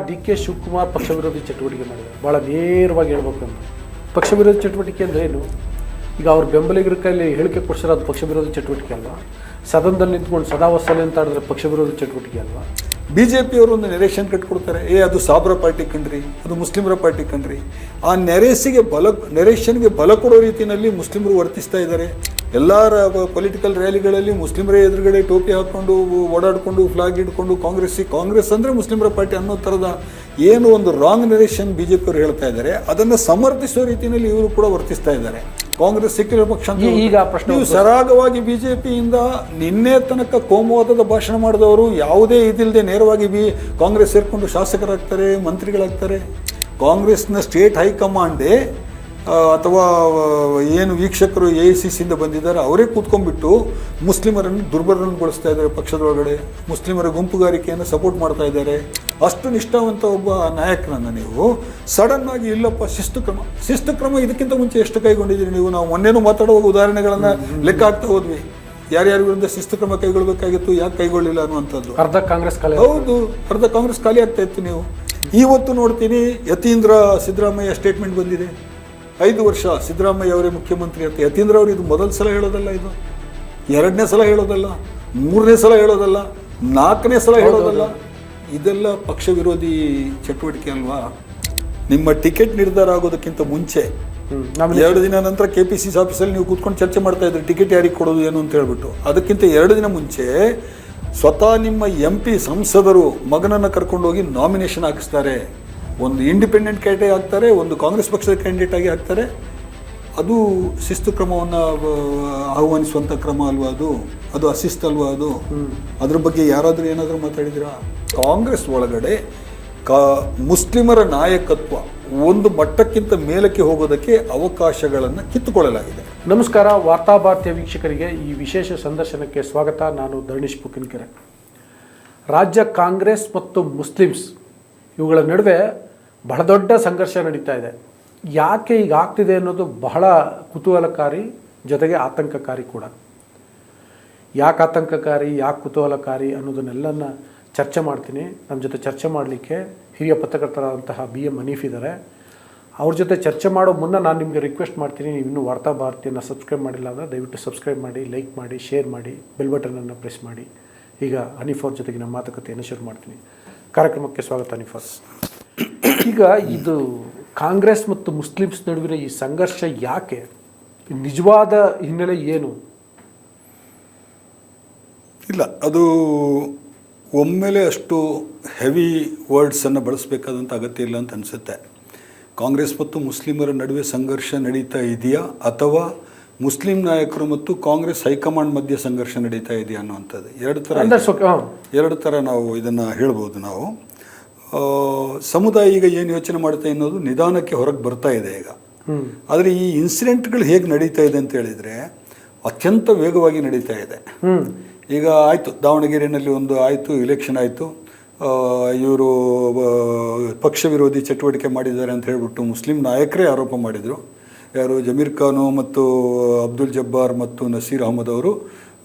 D K Shivakumar ಪಕ್ಷ ವಿರೋಧಿ ಚಟುವಟಿಕೆ ಮಾಡಿದ್ದಾರೆ. ಭಾಳ ನೇರವಾಗಿ ಹೇಳ್ಬೇಕು ಅಂತ ಪಕ್ಷ ವಿರೋಧಿ ಚಟುವಟಿಕೆ ಅಂದರೆ ಏನು? ಈಗ ಅವ್ರ ಬೆಂಬಲಿಗರ ಕೈಲಿ ಹೇಳಿಕೆ ಕೊಡ್ಸಿರೋ ಅದು ಪಕ್ಷ ವಿರೋಧಿ ಚಟುವಟಿಕೆ ಅಲ್ವಾ? ಸದನದಲ್ಲಿ ನಿಂತ್ಕೊಂಡು ಸದಾ ವಸಲೆ ಅಂತ ಆಡಿದ್ರೆ ಪಕ್ಷ ವಿರೋಧಿ ಚಟುವಟಿಕೆ ಅಲ್ವಾ? BJP-ಯವರು ಒಂದು ನೆರೇಷನ್ ಕಟ್ಕೊಡ್ತಾರೆ, ಅದು ಸಾಬ್ರ ಪಾರ್ಟಿ ಕಣ್ರಿ, ಅದು ಮುಸ್ಲಿಮರ ಪಾರ್ಟಿ ಕಣ್ರಿ. ಆ ನೆರೇಷನ್ಗೆ ಬಲ ಕೊಡೋ ರೀತಿಯಲ್ಲಿ ಮುಸ್ಲಿಮರು ವರ್ತಿಸ್ತಾ ಇದ್ದಾರೆ. ಎಲ್ಲರ ಪೊಲಿಟಿಕಲ್ ರ್ಯಾಲಿಗಳಲ್ಲಿ ಮುಸ್ಲಿಮರೇ ಎದುರುಗಡೆ ಟೋಪಿ ಹಾಕ್ಕೊಂಡು ಓಡಾಡಿಕೊಂಡು ಫ್ಲಾಗ್ ಹಿಡ್ಕೊಂಡು ಕಾಂಗ್ರೆಸ್ ಅಂದರೆ ಮುಸ್ಲಿಮರ ಪಾರ್ಟಿ ಅನ್ನೋ ಥರದ ಏನು ಒಂದು ರಾಂಗ್ ನೆರೇಷನ್ BJP-ಯವರು ಹೇಳ್ತಾ ಇದ್ದಾರೆ, ಅದನ್ನು ಸಮರ್ಥಿಸೋ ರೀತಿಯಲ್ಲಿ ಇವರು ಕೂಡ ವರ್ತಿಸ್ತಾ ಇದ್ದಾರೆ. ಕಾಂಗ್ರೆಸ್ ಸೆಕ್ಯುಲರ್ ಪಕ್ಷ ಈಗ ಪ್ರಶ್ನೆ ಸರಾಗವಾಗಿ BJP-ಯಿಂದ ನಿನ್ನೆ ತನಕ ಕೋಮುವಾದದ ಭಾಷಣ ಮಾಡಿದವರು ಯಾವುದೇ ಇದಿಲ್ಲದೆ ನೇರವಾಗಿ ಕಾಂಗ್ರೆಸ್ ಸೇರಿಕೊಂಡು ಶಾಸಕರಾಗ್ತಾರೆ, ಮಂತ್ರಿಗಳಾಗ್ತಾರೆ. ಕಾಂಗ್ರೆಸ್ನ ಸ್ಟೇಟ್ ಹೈಕಮಾಂಡೇ ಅಥವಾ ಏನು ವೀಕ್ಷಕರು AICC-ಯಿಂದ ಬಂದಿದ್ದಾರೆ ಅವರೇ ಕೂತ್ಕೊಂಡ್ಬಿಟ್ಟು ಮುಸ್ಲಿಮರನ್ನು ದುರ್ಬಲಗೊಳಿಸ್ತಾ ಇದ್ದಾರೆ, ಪಕ್ಷದೊಳಗಡೆ ಮುಸ್ಲಿಮರ ಗುಂಪುಗಾರಿಕೆಯನ್ನು ಸಪೋರ್ಟ್ ಮಾಡ್ತಾ ಇದ್ದಾರೆ. ಅಷ್ಟು ನಿಷ್ಠಾವಂತ ಒಬ್ಬ ನಾಯಕರನ್ನು ನೀವು ಸಡನ್ ಆಗಿ ಇಲ್ಲಪ್ಪ ಶಿಸ್ತು ಕ್ರಮ ಇದಕ್ಕಿಂತ ಮುಂಚೆ ಎಷ್ಟು ಕೈಗೊಂಡಿದ್ದೀರಿ ನೀವು? ನಾವು ಮೊನ್ನೆನೂ ಮಾತಾಡುವಾಗ ಉದಾಹರಣೆಗಳನ್ನು ಲೆಕ್ಕ ಹಾಕ್ತಾ ಹೋದ್ವಿ. ಯಾರ್ಯಾರ ವಿರುದ್ಧ ಶಿಸ್ತು ಕ್ರಮ ಕೈಗೊಳ್ಳಬೇಕಾಗಿತ್ತು, ಯಾಕೆ ಕೈಗೊಳ್ಳಿಲ್ಲ ಅನ್ನುವಂಥದ್ದು. ಅರ್ಧ ಕಾಂಗ್ರೆಸ್ ಖಾಲಿ, ಹೌದು, ಅರ್ಧ ಕಾಂಗ್ರೆಸ್ ಖಾಲಿ ಆಗ್ತಾ ಇತ್ತು. ನೀವು ಇವತ್ತು ನೋಡ್ತೀನಿ ಯತೀಂದ್ರ ಸಿದ್ದರಾಮಯ್ಯ ಸ್ಟೇಟ್ಮೆಂಟ್ ಬಂದಿದೆ, 5 ವರ್ಷ ಸಿದ್ದರಾಮಯ್ಯ ಅವರೇ ಮುಖ್ಯಮಂತ್ರಿ ಅಂತ. ಯತೀಂದ್ರ ಅವರು ಇದು ಮೊದಲ ಸಲ ಹೇಳೋದಲ್ಲ, ಇದು 2ನೇ ಸಲ ಹೇಳೋದಲ್ಲ, 3ನೇ ಸಲ ಹೇಳೋದಲ್ಲ, 4ನೇ ಸಲ ಹೇಳೋದಲ್ಲ. ಇದೆಲ್ಲ ಪಕ್ಷ ವಿರೋಧಿ ಚಟುವಟಿಕೆ ಅಲ್ವಾ? ನಿಮ್ಮ ಟಿಕೆಟ್ ನಿರ್ಧಾರ ಆಗೋದಕ್ಕಿಂತ ಮುಂಚೆ 2 ದಿನ ನಂತರ KPCC ಆಫೀಸಲ್ಲಿ ನೀವು ಕೂತ್ಕೊಂಡು ಚರ್ಚೆ ಮಾಡ್ತಾ ಇದ್ರಿ, ಟಿಕೆಟ್ ಯಾರಿಗೆ ಕೊಡೋದು ಏನು ಅಂತ ಹೇಳ್ಬಿಟ್ಟು. ಅದಕ್ಕಿಂತ 2 ದಿನ ಮುಂಚೆ ಸ್ವತಃ ನಿಮ್ಮ MP ಸಂಸದರು ಮಗನನ್ನು ಕರ್ಕೊಂಡೋಗಿ ನಾಮಿನೇಷನ್ ಹಾಕಿಸ್ತಾರೆ. ಒಂದು ಇಂಡಿಪೆಂಡೆಂಟ್ ಕ್ಯಾಂಡಿಡೇಟ್ ಆಗ್ತಾರೆ, ಒಂದು ಕಾಂಗ್ರೆಸ್ ಪಕ್ಷದ ಕ್ಯಾಂಡಿಡೇಟ್ ಆಗಿ ಆಗ್ತಾರೆ. ಅದು ಶಿಸ್ತು ಕ್ರಮವನ್ನು ಆಹ್ವಾನಿಸುವಂಥ ಕ್ರಮ ಅಲ್ವಾ? ಅದು ಅಶಿಸ್ತು ಅಲ್ವಾ? ಅದ್ರ ಬಗ್ಗೆ ಯಾರಾದರೂ ಏನಾದರೂ ಮಾತಾಡಿದಿರಾ? ಕಾಂಗ್ರೆಸ್ ಒಳಗಡೆ ಮುಸ್ಲಿಮರ ನಾಯಕತ್ವ ಒಂದು ಮಟ್ಟಕ್ಕಿಂತ ಮೇಲಕ್ಕೆ ಹೋಗೋದಕ್ಕೆ ಅವಕಾಶಗಳನ್ನು ಕಿತ್ತುಕೊಳ್ಳಲಾಗಿದೆ. ನಮಸ್ಕಾರ, ವಾರ್ತಾಭಾರತೀಯ ವೀಕ್ಷಕರಿಗೆ ಈ ವಿಶೇಷ ಸಂದರ್ಶನಕ್ಕೆ ಸ್ವಾಗತ. ನಾನು ಧರಣೀಶ್ ಪುಕಿನ್ಕೆರೆ. ರಾಜ್ಯ ಕಾಂಗ್ರೆಸ್ ಮತ್ತು ಮುಸ್ಲಿಮ್ಸ್ ಇವುಗಳ ನಡುವೆ ಬಹಳ ದೊಡ್ಡ ಸಂಘರ್ಷ ನಡೀತಾ ಇದೆ. ಯಾಕೆ ಈಗ ಆಗ್ತಿದೆ ಅನ್ನೋದು ಬಹಳ ಕುತೂಹಲಕಾರಿ, ಜೊತೆಗೆ ಆತಂಕಕಾರಿ ಕೂಡ. ಯಾಕೆ ಆತಂಕಕಾರಿ, ಯಾಕೆ ಕುತೂಹಲಕಾರಿ ಅನ್ನೋದನ್ನೆಲ್ಲನ ಚರ್ಚೆ ಮಾಡ್ತೀನಿ. ನಮ್ಮ ಜೊತೆ ಚರ್ಚೆ ಮಾಡಲಿಕ್ಕೆ ಹಿರಿಯ ಪತ್ರಕರ್ತರಾದಂತಹ BM ಹನೀಫ್ ಇದ್ದಾರೆ. ಅವ್ರ ಜೊತೆ ಚರ್ಚೆ ಮಾಡೋ ಮುನ್ನ ನಾನು ನಿಮಗೆ ರಿಕ್ವೆಸ್ಟ್ ಮಾಡ್ತೀನಿ, ನೀವು ಇನ್ನೂ ವಾರ್ತಾಭಾರತಿಯನ್ನು ಸಬ್ಸ್ಕ್ರೈಬ್ ಮಾಡಿಲ್ಲ ಅಂದರೆ ದಯವಿಟ್ಟು ಸಬ್ಸ್ಕ್ರೈಬ್ ಮಾಡಿ, ಲೈಕ್ ಮಾಡಿ, ಶೇರ್ ಮಾಡಿ, ಬೆಲ್ ಬಟನನ್ನು ಪ್ರೆಸ್ ಮಾಡಿ. ಈಗ ಹನೀಫ್ ಅವ್ರ ಜೊತೆಗೆ ನಮ್ಮ ಮಾತುಕತೆಯನ್ನು ಶುರು ಮಾಡ್ತೀನಿ. ಕಾರ್ಯಕ್ರಮಕ್ಕೆ ಸ್ವಾಗತ ಹನೀಫ್. ಈಗ ಇದು ಕಾಂಗ್ರೆಸ್ ಮತ್ತು ಮುಸ್ಲಿಮ್ಸ್ ನಡುವಿನ ಈ ಸಂಘರ್ಷ ಯಾಕೆ, ನಿಜವಾದ ಹಿನ್ನೆಲೆ ಏನು? ಇಲ್ಲ, ಅದು ಒಮ್ಮೆಲೆ ಅಷ್ಟು ಹೆವಿ ವರ್ಡ್ಸನ್ನು ಬಳಸಬೇಕಾದಂಥ ಅಗತ್ಯ ಇಲ್ಲ ಅಂತ ಅನಿಸುತ್ತೆ. ಕಾಂಗ್ರೆಸ್ ಮತ್ತು ಮುಸ್ಲಿಮರ ನಡುವೆ ಸಂಘರ್ಷ ನಡೀತಾ ಇದೆಯಾ, ಅಥವಾ ಮುಸ್ಲಿಂ ನಾಯಕರು ಮತ್ತು ಕಾಂಗ್ರೆಸ್ ಹೈಕಮಾಂಡ್ ಮಧ್ಯೆ ಸಂಘರ್ಷ ನಡೀತಾ ಇದೆಯಾ ಅನ್ನುವಂಥದ್ದು ಎರಡು ಥರ ನಾವು ಇದನ್ನು ಹೇಳ್ಬೋದು. ನಾವು ಸಮುದಾಯ ಈಗ ಏನು ಯೋಚನೆ ಮಾಡ್ತಾ ಅನ್ನೋದು ನಿಧಾನಕ್ಕೆ ಹೊರಗೆ ಬರ್ತಾ ಇದೆ ಈಗ. ಆದರೆ ಈ ಇನ್ಸಿಡೆಂಟ್ಗಳು ಹೇಗೆ ನಡೀತಾ ಇದೆ ಅಂತ ಹೇಳಿದರೆ ಅತ್ಯಂತ ವೇಗವಾಗಿ ನಡೀತಾ ಇದೆ. ಈಗ ಆಯಿತು, ದಾವಣಗೆರೆಯಲ್ಲಿ ಒಂದು ಆಯಿತು, ಇಲೆಕ್ಷನ್ ಆಯಿತು, ಇವರು ಪಕ್ಷ ವಿರೋಧಿ ಚಟುವಟಿಕೆ ಮಾಡಿದ್ದಾರೆ ಅಂತ ಹೇಳ್ಬಿಟ್ಟು ಮುಸ್ಲಿಂ ನಾಯಕರೇ ಆರೋಪ ಮಾಡಿದರು. ಯಾರು, ಜಮೀರ್ ಖಾನು ಮತ್ತು ಅಬ್ದುಲ್ ಜಬ್ಬಾರ್ ಮತ್ತು ನಸೀರ್ ಅಹಮದ್ ಅವರು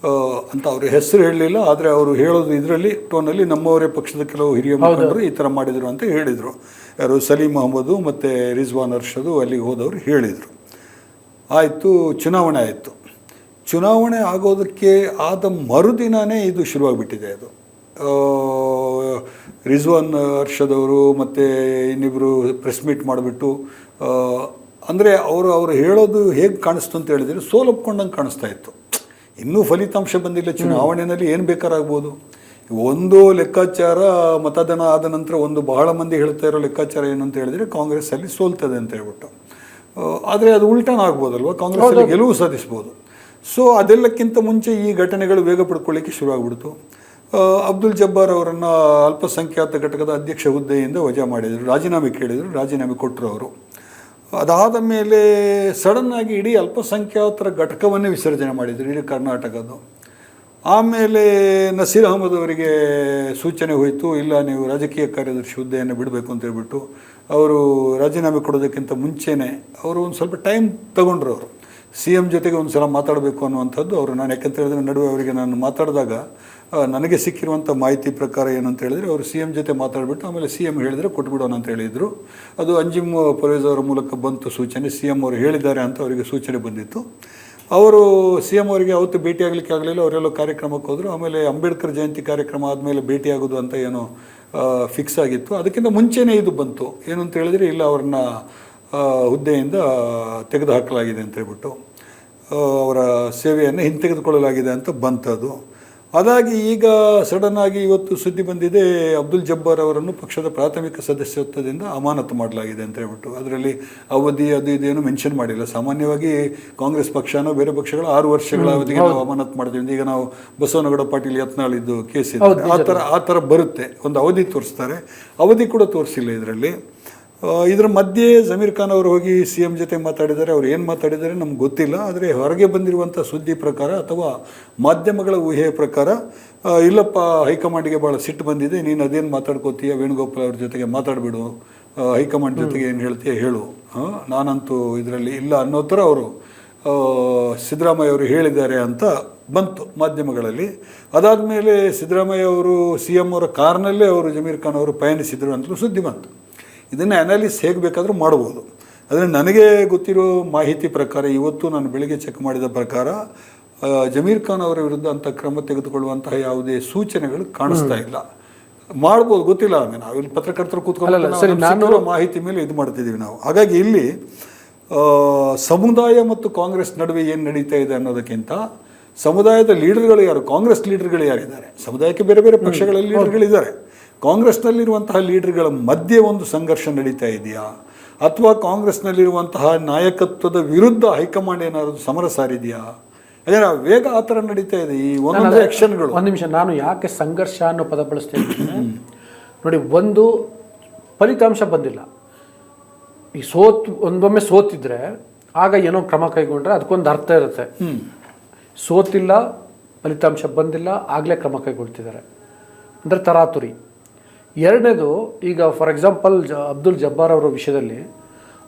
ಅಂತ ಅವ್ರ ಹೆಸರು ಹೇಳಲಿಲ್ಲ, ಆದರೆ ಅವರು ಹೇಳೋದು ಇದರಲ್ಲಿ ಟೋನಲ್ಲಿ ನಮ್ಮವರೇ ಪಕ್ಷದ ಕೆಲವು ಹಿರಿಯ ಮುಖಂಡರು ಈ ಥರ ಮಾಡಿದರು ಅಂತ ಹೇಳಿದರು. ಯಾರು, ಸಲೀಂ ಅಹಮದು ಮತ್ತು ರಿಜ್ವಾನ್ ಅರ್ಷದು ಅಲ್ಲಿಗೆ ಹೋದವರು ಹೇಳಿದರು. ಆಯಿತು, ಚುನಾವಣೆ ಆಯಿತು. ಚುನಾವಣೆ ಆಗೋದಕ್ಕೆ ಆದ ಮರುದಿನವೇ ಇದು ಶುರುವಾಗಿಬಿಟ್ಟಿದೆ. ಅದು ರಿಜ್ವಾನ್ ಅರ್ಷದವರು ಮತ್ತು ಇನ್ನಿಬ್ಬರು ಪ್ರೆಸ್ ಮೀಟ್ ಮಾಡಿಬಿಟ್ಟು, ಅಂದರೆ ಅವರು ಹೇಳೋದು ಹೇಗೆ ಕಾಣಿಸ್ತು ಅಂತ ಹೇಳಿದರೆ ಸೋಲೊಪ್ಕೊಂಡಂಗೆ ಕಾಣಿಸ್ತಾ ಇತ್ತು. ಇನ್ನೂ ಫಲಿತಾಂಶ ಬಂದಿಲ್ಲ. ಚುನಾವಣೆಯಲ್ಲಿ ಏನು ಬೇಕಾರಾಗ್ಬೋದು. ಒಂದು ಲೆಕ್ಕಾಚಾರ, ಮತದಾನ ಆದ ನಂತರ ಒಂದು ಬಹಳ ಮಂದಿ ಹೇಳ್ತಾ ಇರೋ ಲೆಕ್ಕಾಚಾರ ಏನು ಅಂತ ಹೇಳಿದರೆ ಕಾಂಗ್ರೆಸ್ಸಲ್ಲಿ ಸೋಲ್ತದೆ ಅಂತ ಹೇಳ್ಬಿಟ್ಟು. ಆದರೆ ಅದು ಉಲ್ಟಾನ ಆಗ್ಬೋದಲ್ವ, ಕಾಂಗ್ರೆಸ್ಸಲ್ಲಿ ಗೆಲುವು ಸಾಧಿಸ್ಬೋದು. ಸೊ ಅದೆಲ್ಲಕ್ಕಿಂತ ಮುಂಚೆ ಈ ಘಟನೆಗಳು ವೇಗ ಪಡ್ಕೊಳ್ಳಿಕ್ಕೆ ಶುರುವಾಗ್ಬಿಡ್ತು. ಅಬ್ದುಲ್ ಜಬ್ಬಾರ್ ಅವರನ್ನು ಅಲ್ಪಸಂಖ್ಯಾತ ಘಟಕದ ಅಧ್ಯಕ್ಷ ಹುದ್ದೆಯಿಂದ ವಜಾ ಮಾಡಿದರು, ರಾಜೀನಾಮೆ ಕೇಳಿದರು, ರಾಜೀನಾಮೆ ಕೊಟ್ಟರು ಅವರು. ಅದಾದ ಮೇಲೆ ಸಡನ್ನಾಗಿ ಇಡೀ ಅಲ್ಪಸಂಖ್ಯಾತರ ಘಟಕವನ್ನೇ ವಿಸರ್ಜನೆ ಮಾಡಿದರು, ಇಡೀ ಕರ್ನಾಟಕದ್ದು. ಆಮೇಲೆ ನಸೀರ್ ಅಹಮದ್ ಅವರಿಗೆ ಸೂಚನೆ ಹೋಯಿತು, ಇಲ್ಲ ನೀವು ರಾಜಕೀಯ ಕಾರ್ಯದರ್ಶಿ ಹುದ್ದೆಯನ್ನು ಬಿಡಬೇಕು ಅಂತ ಹೇಳ್ಬಿಟ್ಟು ಅವರು ರಾಜೀನಾಮೆ ಕೊಡೋದಕ್ಕಿಂತ ಮುಂಚೆನೇ ಅವರು ಒಂದು ಸ್ವಲ್ಪ ಟೈಮ್ ತಗೊಂಡ್ರು. ಅವರು CM ಜೊತೆಗೆ ಒಂದು ಸಲ ಮಾತಾಡಬೇಕು ಅನ್ನುವಂಥದ್ದು ಅವರು. ನಾನು ಯಾಕಂತ ಹೇಳಿದ್ರೆ ನಡುವೆ ಅವರಿಗೆ ನಾನು ಮಾತಾಡಿದಾಗ ನನಗೆ ಸಿಕ್ಕಿರುವಂಥ ಮಾಹಿತಿ ಪ್ರಕಾರ ಏನು ಅಂತ ಹೇಳಿದರೆ ಅವರು ಸಿ ಎಮ್ ಜೊತೆ ಮಾತಾಡಿಬಿಟ್ಟು ಆಮೇಲೆ ಸಿ ಎಮ್ ಹೇಳಿದರೆ ಕೊಟ್ಬಿಡೋಣ ಅಂತ ಹೇಳಿದರು. ಅದು ಅಂಜಿಮ್ ಪರ್ವೇಜ್ ಅವರ ಮೂಲಕ ಬಂತು ಸೂಚನೆ, ಸಿ ಎಮ್ ಅವರು ಹೇಳಿದ್ದಾರೆ ಅಂತ ಅವರಿಗೆ ಸೂಚನೆ ಬಂದಿತ್ತು. ಅವರು ಸಿ ಎಮ್ ಅವರಿಗೆ ಅವತ್ತು ಭೇಟಿಯಾಗಲಿಕ್ಕೆ ಆಗಲಿಲ್ಲ, ಅವರೆಲ್ಲೋ ಕಾರ್ಯಕ್ರಮಕ್ಕೆ ಹೋದರು. ಆಮೇಲೆ ಅಂಬೇಡ್ಕರ್ ಜಯಂತಿ ಕಾರ್ಯಕ್ರಮ ಆದಮೇಲೆ ಭೇಟಿಯಾಗೋದು ಅಂತ ಏನೋ ಫಿಕ್ಸ್ ಆಗಿತ್ತು. ಅದಕ್ಕಿಂತ ಮುಂಚೆನೇ ಇದು ಬಂತು, ಏನು ಅಂತ ಹೇಳಿದರೆ ಇಲ್ಲ ಅವ್ರನ್ನ ಹುದ್ದೆಯಿಂದ ತೆಗೆದುಹಾಕಲಾಗಿದೆ ಅಂತ ಹೇಳ್ಬಿಟ್ಟು ಅವರ ಸೇವೆಯನ್ನು ಹಿಂತೆಗೆದುಕೊಳ್ಳಲಾಗಿದೆ ಅಂತ ಬಂತದು. ಅದಾಗಿ ಈಗ ಸಡನ್ನಾಗಿ ಇವತ್ತು ಸುದ್ದಿ ಬಂದಿದೆ, ಅಬ್ದುಲ್ ಜಬ್ಬಾರ್ ಅವರನ್ನು ಪಕ್ಷದ ಪ್ರಾಥಮಿಕ ಸದಸ್ಯತ್ವದಿಂದ ಅಮಾನತು ಮಾಡಲಾಗಿದೆ ಅಂತ ಹೇಳ್ಬಿಟ್ಟು. ಅದರಲ್ಲಿ ಅವಧಿ ಅದು ಇದೇನು ಮೆನ್ಷನ್ ಮಾಡಿಲ್ಲ. ಸಾಮಾನ್ಯವಾಗಿ ಕಾಂಗ್ರೆಸ್ ಪಕ್ಷನೋ ಬೇರೆ ಪಕ್ಷಗಳು 6 ವರ್ಷಗಳ ಅವಧಿಗೆ ನಾವು ಅಮಾನತು ಮಾಡ್ತೀವಿ. ಈಗ ನಾವು ಬಸವನಗೌಡ ಪಾಟೀಲ್ ಯತ್ನಾಳಿದ್ದು ಕೇಸ್ ಇದೆ, ಆ ಥರ ಬರುತ್ತೆ, ಒಂದು ಅವಧಿ ತೋರಿಸ್ತಾರೆ. ಅವಧಿ ಕೂಡ ತೋರಿಸಿಲ್ಲ ಇದರಲ್ಲಿ. ಇದರ ಮಧ್ಯೆ ಜಮೀರ್ ಖಾನ್ ಅವರು ಹೋಗಿ ಸಿ ಎಮ್ ಜೊತೆ ಮಾತಾಡಿದ್ದಾರೆ. ಅವ್ರು ಏನು ಮಾತಾಡಿದ್ದಾರೆ ನಮ್ಗೆ ಗೊತ್ತಿಲ್ಲ. ಆದರೆ ಹೊರಗೆ ಬಂದಿರುವಂಥ ಸುದ್ದಿ ಪ್ರಕಾರ ಅಥವಾ ಮಾಧ್ಯಮಗಳ ಊಹೆಯ ಪ್ರಕಾರ ಇಲ್ಲಪ್ಪ ಹೈಕಮಾಂಡಿಗೆ ಭಾಳ ಸಿಟ್ಟು ಬಂದಿದೆ, ನೀನು ಅದೇನು ಮಾತಾಡ್ಕೋತೀಯ, ವೇಣುಗೋಪಾಲ್ ಅವ್ರ ಜೊತೆಗೆ ಮಾತಾಡಿಬಿಡು, ಹೈಕಮಾಂಡ್ ಜೊತೆಗೆ ಏನು ಹೇಳ್ತೀಯ ಹೇಳು, ನಾನಂತೂ ಇದರಲ್ಲಿ ಇಲ್ಲ ಅನ್ನೋ ಥರ ಅವರು ಸಿದ್ದರಾಮಯ್ಯ ಅವರು ಹೇಳಿದ್ದಾರೆ ಅಂತ ಬಂತು ಮಾಧ್ಯಮಗಳಲ್ಲಿ. ಅದಾದಮೇಲೆ ಸಿದ್ದರಾಮಯ್ಯ ಅವರು ಸಿ ಎಮ್ ಅವರ ಕಾರ್ನಲ್ಲೇ ಅವರು ಜಮೀರ್ ಖಾನ್ ಅವರು ಪಯಣಿಸಿದರು ಅಂತಲೂ ಸುದ್ದಿ ಬಂತು. ಇದನ್ನು ಅನಾಲಿಸ್ ಹೇಗೆ ಬೇಕಾದರೂ ಮಾಡ್ಬೋದು. ಆದರೆ ನನಗೆ ಗೊತ್ತಿರೋ ಮಾಹಿತಿ ಪ್ರಕಾರ ಇವತ್ತು ನಾನು ಬೆಳಿಗ್ಗೆ ಚೆಕ್ ಮಾಡಿದ ಪ್ರಕಾರ ಜಮೀರ್ ಖಾನ್ ಅವರ ವಿರುದ್ಧ ಅಂಥ ಕ್ರಮ ತೆಗೆದುಕೊಳ್ಳುವಂತಹ ಯಾವುದೇ ಸೂಚನೆಗಳು ಕಾಣಿಸ್ತಾ ಇಲ್ಲ. ಮಾಡ್ಬೋದು, ಗೊತ್ತಿಲ್ಲ. ಆಮೇಲೆ ನಾವಿಲ್ಲಿ ಪತ್ರಕರ್ತರು ಕೂತ್ಕೊಳ್ಳೋ ಮಾಹಿತಿ ಮೇಲೆ ಇದು ಮಾಡ್ತಿದ್ದೀವಿ ನಾವು. ಹಾಗಾಗಿ ಇಲ್ಲಿ ಸಮುದಾಯ ಮತ್ತು ಕಾಂಗ್ರೆಸ್ ನಡುವೆ ಏನು ನಡೀತಾ ಇದೆ ಅನ್ನೋದಕ್ಕಿಂತ ಸಮುದಾಯದ ಲೀಡರ್ಗಳು ಯಾರು, ಕಾಂಗ್ರೆಸ್ ಲೀಡರ್ಗಳು ಯಾರಿದ್ದಾರೆ, ಸಮುದಾಯಕ್ಕೆ ಬೇರೆ ಬೇರೆ ಪಕ್ಷಗಳಲ್ಲಿ ಲೀಡರ್ಗಳಿದ್ದಾರೆ, ಕಾಂಗ್ರೆಸ್ನಲ್ಲಿರುವಂತಹ ಲೀಡರ್ಗಳ ಮಧ್ಯೆ ಒಂದು ಸಂಘರ್ಷ ನಡೀತಾ ಇದೆಯಾ, ಅಥವಾ ಕಾಂಗ್ರೆಸ್ನಲ್ಲಿರುವಂತಹ ನಾಯಕತ್ವದ ವಿರುದ್ಧ ಹೈಕಮಾಂಡ್ ಏನಾದರೂ ಸಮರ ಸಾರಿದೆಯಾ? ಯಾಕಂದರೆ ವೇಗ ಆ ಥರ ನಡೀತಾ ಇದೆ ಈ ಒಂದೊಂದು ಆ್ಯಕ್ಷನ್ಗಳು. ಒಂದು ನಿಮಿಷ, ನಾನು ಯಾಕೆ ಸಂಘರ್ಷ ಅನ್ನೋ ಪದ ಬಳಸ್ತೇನೆ ನೋಡಿ. ಒಂದು ಫಲಿತಾಂಶ ಬಂದಿಲ್ಲ, ಈ ಒಂದೊಮ್ಮೆ ಸೋತಿದ್ರೆ ಆಗ ಏನೋ ಕ್ರಮ ಕೈಗೊಂಡ್ರೆ ಅದಕ್ಕೊಂದು ಅರ್ಥ ಇರುತ್ತೆ. ಸೋತಿಲ್ಲ, ಫಲಿತಾಂಶ ಬಂದಿಲ್ಲ, ಆಗಲೇ ಕ್ರಮ ಕೈಗೊಳ್ತಿದ್ದಾರೆ ಅಂದರೆ ತರಾತುರಿ. ಎರಡನೇದು, ಈಗ ಫಾರ್ ಎಕ್ಸಾಂಪಲ್ ಅಬ್ದುಲ್ ಜಬ್ಬಾರ್ ಅವರ ವಿಷಯದಲ್ಲಿ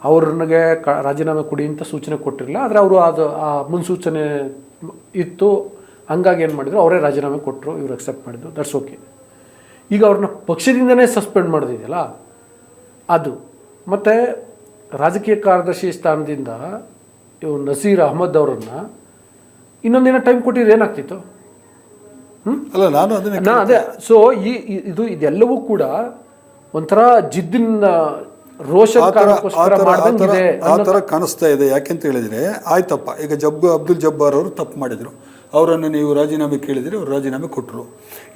ಅವ್ರನ್ನಿಗೆ ರಾಜೀನಾಮೆ ಕೊಡಿ ಅಂತ ಸೂಚನೆ ಕೊಟ್ಟಿರಲಿಲ್ಲ, ಆದರೆ ಅವರು ಅದು ಆ ಮುನ್ಸೂಚನೆ ಇತ್ತು, ಹಂಗಾಗಿ ಏನು ಮಾಡಿದ್ರು, ಅವರೇ ರಾಜೀನಾಮೆ ಕೊಟ್ಟರು, ಇವರು ಅಕ್ಸೆಪ್ಟ್ ಮಾಡಿದ್ರು, ದಟ್ಸ್ ಓಕೆ. ಈಗ ಅವ್ರನ್ನ ಪಕ್ಷದಿಂದನೇ ಸಸ್ಪೆಂಡ್ ಮಾಡೋದಿದೆಯಲ್ಲ ಅದು. ಮತ್ತು ರಾಜಕೀಯ ಕಾರ್ಯದರ್ಶಿ ಸ್ಥಾನದಿಂದ ಇವು ನಸೀರ್ ಅಹಮದ್ ಅವರನ್ನು ಇನ್ನೊಂದಿನ ಟೈಮ್ ಕೊಟ್ಟಿದ್ರೆ ಏನಾಗ್ತಿತ್ತು? ಅಲ್ಲ, ನಾನು ಅದೇ. ಸೊ ಇದೆಲ್ಲವೂ ಕೂಡ ಒಂಥರ ಜಿದ್ದಿನ ರೋಷ ಆ ಥರ ಕಾಣಿಸ್ತಾ ಇದೆ. ಯಾಕೆಂತ ಹೇಳಿದರೆ, ಆಯ್ತಪ್ಪ, ಈಗ ಅಬ್ದುಲ್ ಜಬ್ಬಾರ್ ಅವರು ತಪ್ಪು ಮಾಡಿದರು, ಅವರನ್ನು ನೀವು ರಾಜೀನಾಮೆ ಕೇಳಿದರೆ ಅವರು ರಾಜೀನಾಮೆ ಕೊಟ್ಟರು.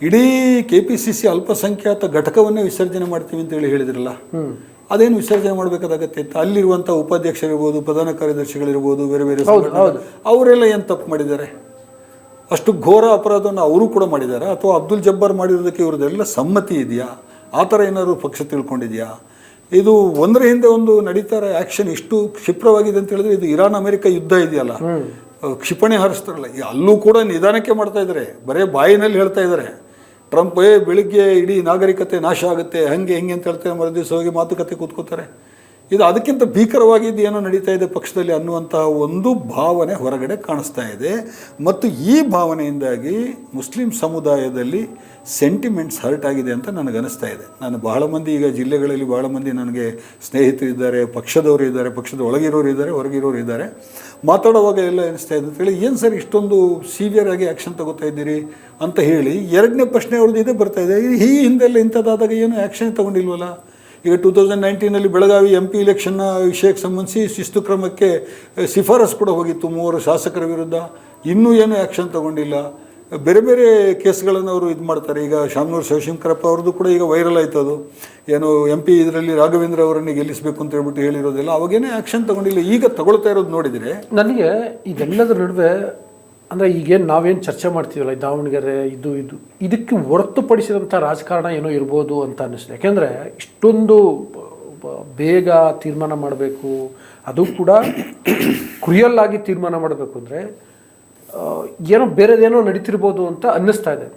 ಇಡೀ KPCC ಅಲ್ಪಸಂಖ್ಯಾತ ಘಟಕವನ್ನೇ ವಿಸರ್ಜನೆ ಮಾಡ್ತೀವಿ ಅಂತೇಳಿ ಹೇಳಿದ್ರಲ್ಲ, ಅದೇನು ವಿಸರ್ಜನೆ ಮಾಡಬೇಕಾಗತ್ತೆ ಅಂತ. ಅಲ್ಲಿರುವಂಥ ಉಪಾಧ್ಯಕ್ಷರಿರ್ಬೋದು, ಪ್ರಧಾನ ಕಾರ್ಯದರ್ಶಿಗಳಿರ್ಬೋದು, ಬೇರೆ ಬೇರೆ ಅವರೆಲ್ಲ ಏನು ತಪ್ಪು ಮಾಡಿದ್ದಾರೆ? ಅಷ್ಟು ಘೋರ ಅಪರಾಧವನ್ನು ಅವರು ಕೂಡ ಮಾಡಿದ್ದಾರೆ, ಅಥವಾ ಅಬ್ದುಲ್ ಜಬ್ಬಾರ್ ಮಾಡಿರೋದಕ್ಕೆ ಇವ್ರದ್ದೆಲ್ಲ ಸಮ್ಮತಿ ಇದೆಯಾ? ಆ ಥರ ಏನಾದ್ರು ಪಕ್ಷ ತಿಳ್ಕೊಂಡಿದೆಯಾ? ಇದು ಒಂದರ ಹಿಂದೆ ಒಂದು ನಡೀತಾರೆ ಆ್ಯಕ್ಷನ್ ಇಷ್ಟು ಕ್ಷಿಪ್ರವಾಗಿದೆ ಅಂತ ಹೇಳಿದ್ರೆ, ಇದು ಇರಾನ್ ಅಮೆರಿಕ ಯುದ್ಧ ಇದೆಯಲ್ಲ, ಕ್ಷಿಪಣಿ ಹಾರಿಸ್ತಾರಲ್ಲ, ಅಲ್ಲೂ ಕೂಡ ನಿಧಾನಕ್ಕೆ ಮಾಡ್ತಾ ಇದ್ದಾರೆ, ಬರೀ ಬಾಯಿನಲ್ಲಿ ಹೇಳ್ತಾ ಇದ್ದಾರೆ. ಟ್ರಂಪ್ ಬೆಳಿಗ್ಗೆ ಇಡೀ ನಾಗರಿಕತೆ ನಾಶ ಆಗುತ್ತೆ, ಹಂಗೆ ಹೆಂಗೆ ಅಂತ ಹೇಳ್ತಾರೆ, ಮರುದಿವಸ ಹೋಗಿ ಮಾತುಕತೆ ಕೂತ್ಕೋತಾರೆ. ಇದು ಅದಕ್ಕಿಂತ ಭೀಕರವಾಗಿದ್ದು ಏನೋ ನಡೀತಾ ಇದೆ ಪಕ್ಷದಲ್ಲಿ ಅನ್ನುವಂತಹ ಒಂದು ಭಾವನೆ ಹೊರಗಡೆ ಕಾಣಿಸ್ತಾ ಇದೆ. ಮತ್ತು ಈ ಭಾವನೆಯಿಂದಾಗಿ ಮುಸ್ಲಿಂ ಸಮುದಾಯದಲ್ಲಿ ಸೆಂಟಿಮೆಂಟ್ಸ್ ಹರ್ಟ್ ಆಗಿದೆ ಅಂತ ನನಗನ್ನಿಸ್ತಾ ಇದೆ. ನಾನು ಬಹಳ ಮಂದಿ ಈಗ ಜಿಲ್ಲೆಗಳಲ್ಲಿ ಬಹಳ ಮಂದಿ ನನಗೆ ಸ್ನೇಹಿತರಿದ್ದಾರೆ, ಪಕ್ಷದವರು ಇದ್ದಾರೆ, ಪಕ್ಷದ ಒಳಗಿರೋರು ಇದ್ದಾರೆ, ಹೊರಗಿರೋರು ಇದ್ದಾರೆ. ಮಾತಾಡುವಾಗ ಎಲ್ಲ ಅನಿಸ್ತಾ ಇದೆ ಅಂತೇಳಿ, ಏನು ಸರ್ ಇಷ್ಟೊಂದು ಸೀವಿಯರ್ ಆಗಿ ಆ್ಯಕ್ಷನ್ ತಗೋತಾ ಇದ್ದೀರಿ ಅಂತ ಹೇಳಿ. ಎರಡನೇ ಪ್ರಶ್ನೆ ಅವ್ರದ್ದು ಇದೇ ಬರ್ತಾ ಇದೆ, ಈ ಹಿಂದೆಲ್ಲ ಇಂಥದ್ದಾದಾಗ ಏನು ಆ್ಯಕ್ಷನ್ ತಗೊಂಡಿಲ್ವಲ್ಲ? ಈಗ 2019 ಬೆಳಗಾವಿ MP ಇಲೆಕ್ಷನ್ನ ವಿಷಯಕ್ಕೆ ಸಂಬಂಧಿಸಿ ಶಿಸ್ತು ಕ್ರಮಕ್ಕೆ ಶಿಫಾರಸು ಕೂಡ ಹೋಗಿತ್ತು 3 ಶಾಸಕರ ವಿರುದ್ಧ, ಇನ್ನೂ ಏನು ಆ್ಯಕ್ಷನ್ ತಗೊಂಡಿಲ್ಲ. ಬೇರೆ ಬೇರೆ ಕೇಸ್ಗಳನ್ನು ಅವರು ಇದು ಮಾಡ್ತಾರೆ. ಈಗ ಶಾಮನೂರು ಶಿವಶಂಕರಪ್ಪ ಅವ್ರದ್ದು ಕೂಡ ಈಗ ವೈರಲ್ ಆಯ್ತು, ಅದು ಏನು MP ಇದರಲ್ಲಿ ರಾಘವೇಂದ್ರ ಅವರನ್ನು ಗೆಲ್ಲಿಸಬೇಕು ಅಂತ ಹೇಳ್ಬಿಟ್ಟು ಹೇಳಿರೋದಿಲ್ಲ, ಅವಾಗೇನೇ ಆ್ಯಕ್ಷನ್ ತಗೊಂಡಿಲ್ಲ. ಈಗ ತಗೊಳ್ತಾ ಇರೋದು ನೋಡಿದರೆ ನನಗೆ ಇದೆಲ್ಲದರ ನಡುವೆ ಅಂದರೆ ಈಗೇನು ನಾವೇನು ಚರ್ಚೆ ಮಾಡ್ತೀವಲ್ಲ, ದಾವಣಗೆರೆ ಇದಕ್ಕೆ ಹೊರತುಪಡಿಸಿದಂಥ ರಾಜಕಾರಣ ಏನೋ ಇರ್ಬೋದು ಅಂತ ಅನ್ನಿಸ್ತದೆ. ಯಾಕೆಂದರೆ ಇಷ್ಟೊಂದು ಬೇಗ ತೀರ್ಮಾನ ಮಾಡಬೇಕು, ಅದು ಕೂಡ ಕ್ರಿಯಲ್ ಆಗಿ ತೀರ್ಮಾನ ಮಾಡಬೇಕು ಅಂದರೆ ಏನೋ ಬೇರೆದೇನೋ ನಡೀತಿರ್ಬೋದು ಅಂತ ಅನ್ನಿಸ್ತಾ ಇದೆ.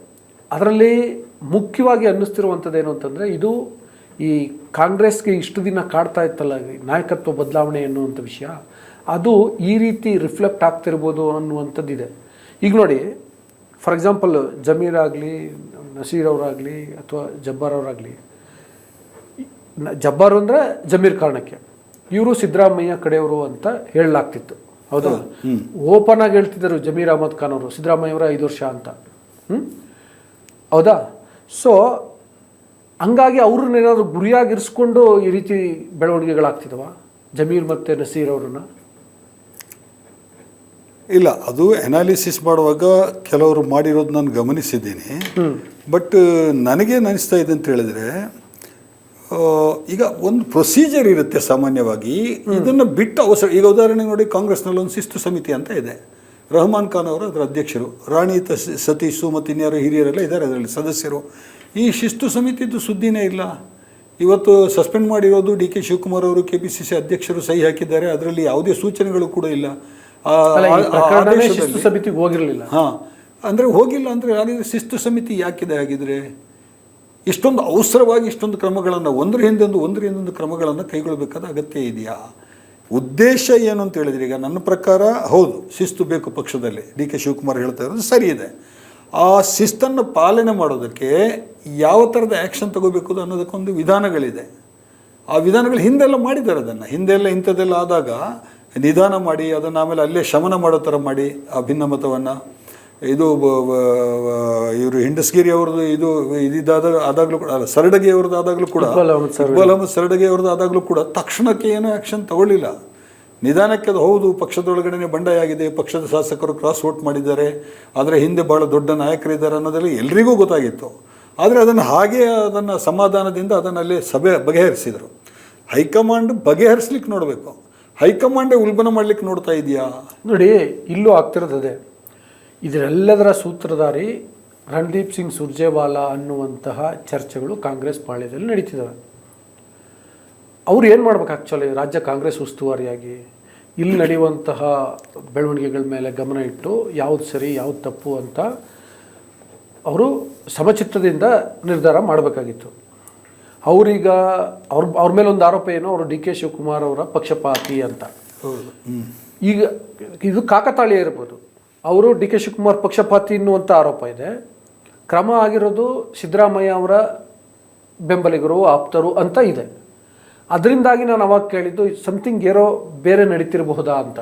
ಅದರಲ್ಲಿ ಮುಖ್ಯವಾಗಿ ಅನ್ನಿಸ್ತಿರುವಂಥದ್ದು ಏನು ಅಂತಂದರೆ, ಇದು ಈ ಕಾಂಗ್ರೆಸ್ಗೆ ಇಷ್ಟು ದಿನ ಕಾಡ್ತಾ ಇತ್ತಲ್ಲ ನಾಯಕತ್ವ ಬದಲಾವಣೆ ಎನ್ನುವಂಥ ವಿಷಯ, ಅದು ಈ ರೀತಿ ರಿಫ್ಲೆಕ್ಟ್ ಆಗ್ತಿರ್ಬೋದು ಅನ್ನುವಂಥದ್ದಿದೆ. ಈಗ ನೋಡಿ, ಫಾರ್ ಎಕ್ಸಾಂಪಲ್ ಜಮೀರ್ ಆಗಲಿ, ನಸೀರ್ ಅವರಾಗಲಿ ಅಥವಾ ಜಬ್ಬಾರ್ ಅವರಾಗಲಿ, ಜಬ್ಬಾರ್ ಅಂದರೆ ಜಮೀರ್ ಕಾರಣಕ್ಕೆ, ಇವರು ಸಿದ್ದರಾಮಯ್ಯ ಕಡೆಯವರು ಅಂತ ಹೇಳಲಾಗ್ತಿತ್ತು. ಹೌದಾ? ಓಪನ್ ಆಗಿ ಹೇಳ್ತಿದ್ದರು ಜಮೀರ್ ಅಹಮದ್ ಖಾನ್ ಅವರು ಸಿದ್ದರಾಮಯ್ಯ ಅವರ 5 ವರ್ಷ ಅಂತ. ಹೌದಾ? ಸೊ ಹಂಗಾಗಿ ಅವ್ರನ್ನೇನಾದ್ರು ಗುರಿಯಾಗಿರಿಸ್ಕೊಂಡು ಈ ರೀತಿ ಬೆಳವಣಿಗೆಗಳಾಗ್ತಿದವ ಜಮೀರ್ ಮತ್ತು ನಸೀರ್ ಅವ್ರನ್ನ? ಇಲ್ಲ, ಅದು ಅನಾಲಿಸಿಸ್ ಮಾಡುವಾಗ ಕೆಲವರು ಮಾಡಿರೋದು ನಾನು ಗಮನಿಸಿದ್ದೀನಿ. ಬಟ್ ನನಗೇನು ಅನಿಸ್ತಾ ಇದೆ ಅಂತ ಹೇಳಿದ್ರೆ, ಈಗ ಒಂದು ಪ್ರೊಸೀಜರ್ ಇರುತ್ತೆ ಸಾಮಾನ್ಯವಾಗಿ, ಇದನ್ನು ಬಿಟ್ಟು ಅವಸರ. ಈಗ ಉದಾಹರಣೆಗೆ ನೋಡಿ, ಕಾಂಗ್ರೆಸ್ನಲ್ಲಿ ಒಂದು ಶಿಸ್ತು ಸಮಿತಿ ಅಂತ ಇದೆ, ರಹಮಾನ್ ಖಾನ್ ಅವರು ಅದರ ಅಧ್ಯಕ್ಷರು, ರಾಣಿ ಸತೀಶು ಮತ್ತು ಇನ್ಯಾರು ಹಿರಿಯರೆಲ್ಲ ಇದ್ದಾರೆ ಅದರಲ್ಲಿ ಸದಸ್ಯರು. ಈ ಶಿಸ್ತು ಸಮಿತಿದು ಸುದ್ದಿನೇ ಇಲ್ಲ. ಇವತ್ತು ಸಸ್ಪೆಂಡ್ ಮಾಡಿರೋದು ಡಿ ಕೆ ಶಿವಕುಮಾರ್ ಅವರು KPCC ಅಧ್ಯಕ್ಷರು ಸಹಿ ಹಾಕಿದ್ದಾರೆ, ಅದರಲ್ಲಿ ಯಾವುದೇ ಸೂಚನೆಗಳು ಕೂಡ ಇಲ್ಲ. ಶಿಸ್ತು ಸಮಿತಿಗೆ ಹೋಗಿರಲಿಲ್ಲ. ಹಾಂ, ಅಂದರೆ ಹೋಗಿಲ್ಲ ಅಂದರೆ ಹಾಗಿದ್ರೆ ಶಿಸ್ತು ಸಮಿತಿ ಯಾಕಿದೆ? ಹಾಗಿದ್ರೆ ಇಷ್ಟೊಂದು ಅವಸರವಾಗಿ ಇಷ್ಟೊಂದು ಕ್ರಮಗಳನ್ನು ಒಂದರ ಹಿಂದೊಂದು ಕ್ರಮಗಳನ್ನು ಕೈಗೊಳ್ಳಬೇಕಾದ ಅಗತ್ಯ ಇದೆಯಾ? ಉದ್ದೇಶ ಏನು ಅಂತ ಹೇಳಿದ್ರೆ, ಈಗ ನನ್ನ ಪ್ರಕಾರ ಹೌದು, ಶಿಸ್ತು ಬೇಕು ಪಕ್ಷದಲ್ಲಿ, ಡಿ ಕೆ ಶಿವಕುಮಾರ್ ಹೇಳ್ತಾ ಇರೋದು ಸರಿ ಇದೆ. ಆ ಶಿಸ್ತನ್ನು ಪಾಲನೆ ಮಾಡೋದಕ್ಕೆ ಯಾವ ಥರದ ಆ್ಯಕ್ಷನ್ ತಗೋಬೇಕು ಅನ್ನೋದಕ್ಕೊಂದು ವಿಧಾನಗಳಿದೆ. ಆ ವಿಧಾನಗಳು ಹಿಂದೆಲ್ಲ ಮಾಡಿದ್ದಾರೆ. ಅದನ್ನು ಹಿಂದೆಲ್ಲ ಇಂಥದ್ದೆಲ್ಲ ಆದಾಗ ನಿಧಾನ ಮಾಡಿ ಅದನ್ನು ಆಮೇಲೆ ಅಲ್ಲೇ ಶಮನ ಮಾಡೋ ಥರ ಮಾಡಿ ಆ ಭಿನ್ನಮತವನ್ನು. ಇದು ಇವರು ಹಿಂಡಸ್ಗಿರಿ ಅವ್ರದ್ದು ಆದಾಗಲೂ ಕೂಡ, ಅಲ್ಲ ಸರಡಗಿ ಅವ್ರದ್ದು ಆದಾಗಲೂ ಕೂಡ, ಇಕ್ಬಾಲ್ ಅಹಮದ್ ಸರಡಗಿ ಅವ್ರದ್ದು ಆದಾಗಲೂ ಕೂಡ ತಕ್ಷಣಕ್ಕೆ ಏನೂ ಆ್ಯಕ್ಷನ್ ತಗೊಳ್ಳಿಲ್ಲ. ನಿಧಾನಕ್ಕೆ ಅದು ಹೌದು, ಪಕ್ಷದೊಳಗಡೆ ಬಂಡಾಯ ಆಗಿದೆ, ಪಕ್ಷದ ಶಾಸಕರು ಕ್ರಾಸ್ ವೋಟ್ ಮಾಡಿದ್ದಾರೆ, ಆದರೆ ಹಿಂದೆ ಭಾಳ ದೊಡ್ಡ ನಾಯಕರಿದ್ದಾರೆ ಅನ್ನೋದೆಲ್ಲ ಎಲ್ರಿಗೂ ಗೊತ್ತಾಗಿತ್ತು. ಆದರೆ ಅದನ್ನು ಸಮಾಧಾನದಿಂದ ಅದನ್ನಲ್ಲಿ ಸಭೆ ಬಗೆಹರಿಸಿದರು. ಹೈಕಮಾಂಡ್ ಬಗೆಹರಿಸ್ಲಿಕ್ಕೆ ನೋಡಬೇಕು, ಹೈಕಮಾಂಡೇ ಉಲ್ಬಣ ಮಾಡ್ಲಿಕ್ಕೆ ನೋಡ್ತಾ ಇದೆಯಾ? ನೋಡಿ, ಇಲ್ಲೂ ಆಗ್ತಿರೋದೇ. ಇದರೆಲ್ಲದರ ಸೂತ್ರಧಾರಿ ರಣದೀಪ್ ಸಿಂಗ್ ಸುರ್ಜೇವಾಲಾ ಅನ್ನುವಂತಹ ಚರ್ಚೆಗಳು ಕಾಂಗ್ರೆಸ್ ಪಾಳ್ಯದಲ್ಲಿ ನಡೀತಿದ್ದಾವೆ. ಅವ್ರು ಏನು ಮಾಡ್ಬೇಕು ಆ್ಯಕ್ಚುಲಿ? ರಾಜ್ಯ ಕಾಂಗ್ರೆಸ್ ಉಸ್ತುವಾರಿಯಾಗಿ ಇಲ್ಲಿ ನಡೆಯುವಂತಹ ಬೆಳವಣಿಗೆಗಳ ಮೇಲೆ ಗಮನ ಇಟ್ಟು ಯಾವುದು ಸರಿ ಯಾವುದು ತಪ್ಪು ಅಂತ ಅವರು ಸಮಚಿತ್ತದಿಂದ ನಿರ್ಧಾರ ಮಾಡಬೇಕಾಗಿತ್ತು. ಅವರೀಗ ಅವ್ರ ಮೇಲೆ ಒಂದು ಆರೋಪ ಏನು, ಅವರು ಡಿ ಕೆ ಶಿವಕುಮಾರ್ ಅವರ ಪಕ್ಷಪಾತಿ ಅಂತ. ಈಗ ಇದು ಕಾಕತಾಳೀಯ ಇರ್ಬೋದು, ಅವರು ಡಿ ಕೆ ಶಿವಕುಮಾರ್ ಪಕ್ಷಪಾತಿ ಅನ್ನುವಂಥ ಆರೋಪ ಇದೆ. ಕ್ರಮ ಆಗಿರೋದು ಸಿದ್ದರಾಮಯ್ಯ ಅವರ ಬೆಂಬಲಿಗರು, ಆಪ್ತರು ಅಂತ ಇದೆ. ಅದರಿಂದಾಗಿ ನಾನು ಅವಾಗ ಕೇಳಿದ್ದು ಸಮಥಿಂಗ್ ಏನೋ ಬೇರೆ ನಡೀತಿರಬಹುದಾ ಅಂತ.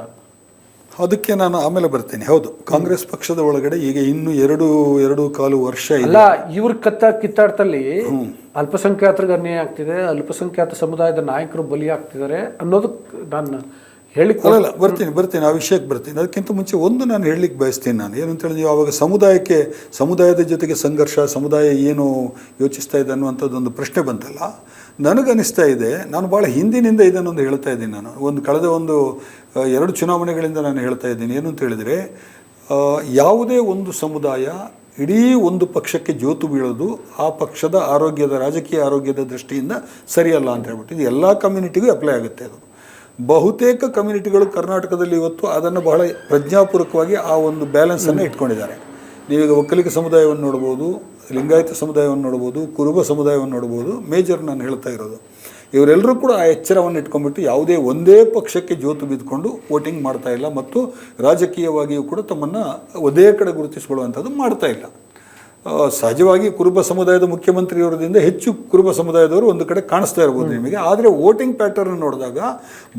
ಅದಕ್ಕೆ ನಾನು ಆಮೇಲೆ ಬರ್ತೀನಿ. ಹೌದು, ಕಾಂಗ್ರೆಸ್ ಪಕ್ಷದ ಒಳಗಡೆ ಈಗ ಇನ್ನು 2.25 ವರ್ಷ ಇಲ್ಲ, ಇವ್ರ ಕಿತ್ತಾಟದಲ್ಲಿ ಅಲ್ಪಸಂಖ್ಯಾತರಿಗೆ ಅನ್ಯಾಯ ಆಗ್ತಿದೆ, ಅಲ್ಪಸಂಖ್ಯಾತ ಸಮುದಾಯದ ನಾಯಕರು ಬಲಿ ಆಗ್ತಿದ್ದಾರೆ ಅನ್ನೋದು ನಾನು ಅಲ್ಲ, ಬರ್ತೀನಿ ಆ ವಿಷಯಕ್ಕೆ ಬರ್ತೀನಿ. ಅದಕ್ಕಿಂತ ಮುಂಚೆ ಒಂದು ನಾನು ಹೇಳಲಿಕ್ಕೆ ಬಯಸ್ತೀನಿ. ನಾನು ಏನಂತ ಹೇಳಿದ್ರೆ, ಆವಾಗ ಸಮುದಾಯದ ಜೊತೆಗೆ ಸಂಘರ್ಷ, ಸಮುದಾಯ ಏನು ಯೋಚಿಸ್ತಾ ಇದೆ ಅನ್ನುವಂಥದ್ದೊಂದು ಪ್ರಶ್ನೆ ಬಂತಲ್ಲ, ನನಗನ್ನಿಸ್ತಾ ಇದೆ, ನಾನು ಭಾಳ ಹಿಂದಿನಿಂದ ಇದನ್ನೊಂದು ಹೇಳ್ತಾ ಇದ್ದೀನಿ. ನಾನು ಕಳೆದ 2 ಚುನಾವಣೆಗಳಿಂದ ನಾನು ಹೇಳ್ತಾ ಇದ್ದೀನಿ. ಏನು ಅಂತ ಹೇಳಿದರೆ, ಯಾವುದೇ ಒಂದು ಸಮುದಾಯ ಇಡೀ ಒಂದು ಪಕ್ಷಕ್ಕೆ ಜೋತು ಬೀಳೋದು ಆ ಪಕ್ಷದ ರಾಜಕೀಯ ಆರೋಗ್ಯದ ದೃಷ್ಟಿಯಿಂದ ಸರಿಯಲ್ಲ ಅಂತ ಹೇಳ್ಬಿಟ್ಟು ಇದು ಎಲ್ಲ ಕಮ್ಯುನಿಟಿಗೂ ಅಪ್ಲೈ ಆಗುತ್ತೆ. ಅದು ಬಹುತೇಕ ಕಮ್ಯುನಿಟಿಗಳು ಕರ್ನಾಟಕದಲ್ಲಿ ಇವತ್ತು ಅದನ್ನು ಬಹಳ ಪ್ರಜ್ಞಾಪೂರ್ವಕವಾಗಿ ಆ ಒಂದು ಬ್ಯಾಲೆನ್ಸನ್ನು ಇಟ್ಕೊಂಡಿದ್ದಾರೆ. ನೀವೀಗ ಒಕ್ಕಲಿಗ ಸಮುದಾಯವನ್ನು ನೋಡ್ಬೋದು, ಲಿಂಗಾಯತ ಸಮುದಾಯವನ್ನು ನೋಡ್ಬೋದು, ಕುರುಬ ಸಮುದಾಯವನ್ನು ನೋಡ್ಬೋದು. ಮೇಜರ್ ನಾನು ಹೇಳ್ತಾ ಇರೋದು, ಇವರೆಲ್ಲರೂ ಕೂಡ ಆ ಎಚ್ಚರವನ್ನು ಇಟ್ಕೊಂಡ್ಬಿಟ್ಟು ಯಾವುದೇ ಒಂದೇ ಪಕ್ಷಕ್ಕೆ ಜೋತು ಬಿದ್ದುಕೊಂಡು ವೋಟಿಂಗ್ ಮಾಡ್ತಾ ಇಲ್ಲ, ಮತ್ತು ರಾಜಕೀಯವಾಗಿಯೂ ಕೂಡ ತಮ್ಮನ್ನು ಒಂದೇ ಕಡೆ ಗುರುತಿಸಿಕೊಳ್ಳುವಂಥದ್ದು ಮಾಡ್ತಾ ಇಲ್ಲ. ಸಹಜವಾಗಿ ಕುರುಬ ಸಮುದಾಯದ ಮುಖ್ಯಮಂತ್ರಿಯವರದಿಂದ ಹೆಚ್ಚು ಕುರುಬ ಸಮುದಾಯದವರು ಒಂದು ಕಡೆ ಕಾಣಿಸ್ತಾ ಇರ್ಬೋದು ನಿಮಗೆ. ಆದರೆ ವೋಟಿಂಗ್ ಪ್ಯಾಟರ್ನ್ ನೋಡಿದಾಗ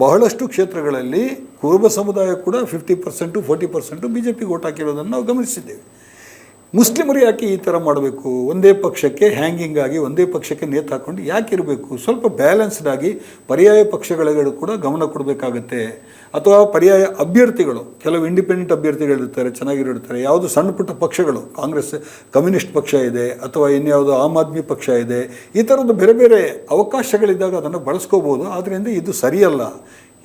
ಬಹಳಷ್ಟು ಕ್ಷೇತ್ರಗಳಲ್ಲಿ ಕುರುಬ ಸಮುದಾಯ ಕೂಡ 50% 40% BJPಗೆ ವೋಟ್ ಹಾಕಿರೋದನ್ನು ನಾವು ಗಮನಿಸಿದ್ದೇವೆ. ಮುಸ್ಲಿಮರು ಯಾಕೆ ಈ ಥರ ಮಾಡಬೇಕು? ಒಂದೇ ಪಕ್ಷಕ್ಕೆ ಹ್ಯಾಂಗಿಂಗ್ ಆಗಿ ಒಂದೇ ಪಕ್ಷಕ್ಕೆ ನೇತು ಹಾಕ್ಕೊಂಡು ಯಾಕೆ ಇರಬೇಕು? ಸ್ವಲ್ಪ ಬ್ಯಾಲೆನ್ಸ್ಡ್ ಆಗಿ ಪರ್ಯಾಯ ಪಕ್ಷಗಳಿಗೂ ಕೂಡ ಗಮನ ಕೊಡಬೇಕಾಗತ್ತೆ. ಅಥವಾ ಪರ್ಯಾಯ ಅಭ್ಯರ್ಥಿಗಳು, ಕೆಲವು ಇಂಡಿಪೆಂಡೆಂಟ್ ಅಭ್ಯರ್ಥಿಗಳಿರ್ತಾರೆ, ಚೆನ್ನಾಗಿರ್ತಾರೆ. ಯಾವುದು ಸಣ್ಣ ಪುಟ್ಟ ಪಕ್ಷಗಳು, ಕಾಂಗ್ರೆಸ್ ಕಮ್ಯುನಿಸ್ಟ್ ಪಕ್ಷ ಇದೆ, ಅಥವಾ ಇನ್ಯಾವುದು ಆಮ್ ಆದ್ಮಿ ಪಕ್ಷ ಇದೆ, ಈ ಥರದ್ದು ಬೇರೆ ಬೇರೆ ಅವಕಾಶಗಳಿದ್ದಾಗ ಅದನ್ನು ಬಳಸ್ಕೋಬೋದು. ಆದ್ದರಿಂದ ಇದು ಸರಿಯಲ್ಲ,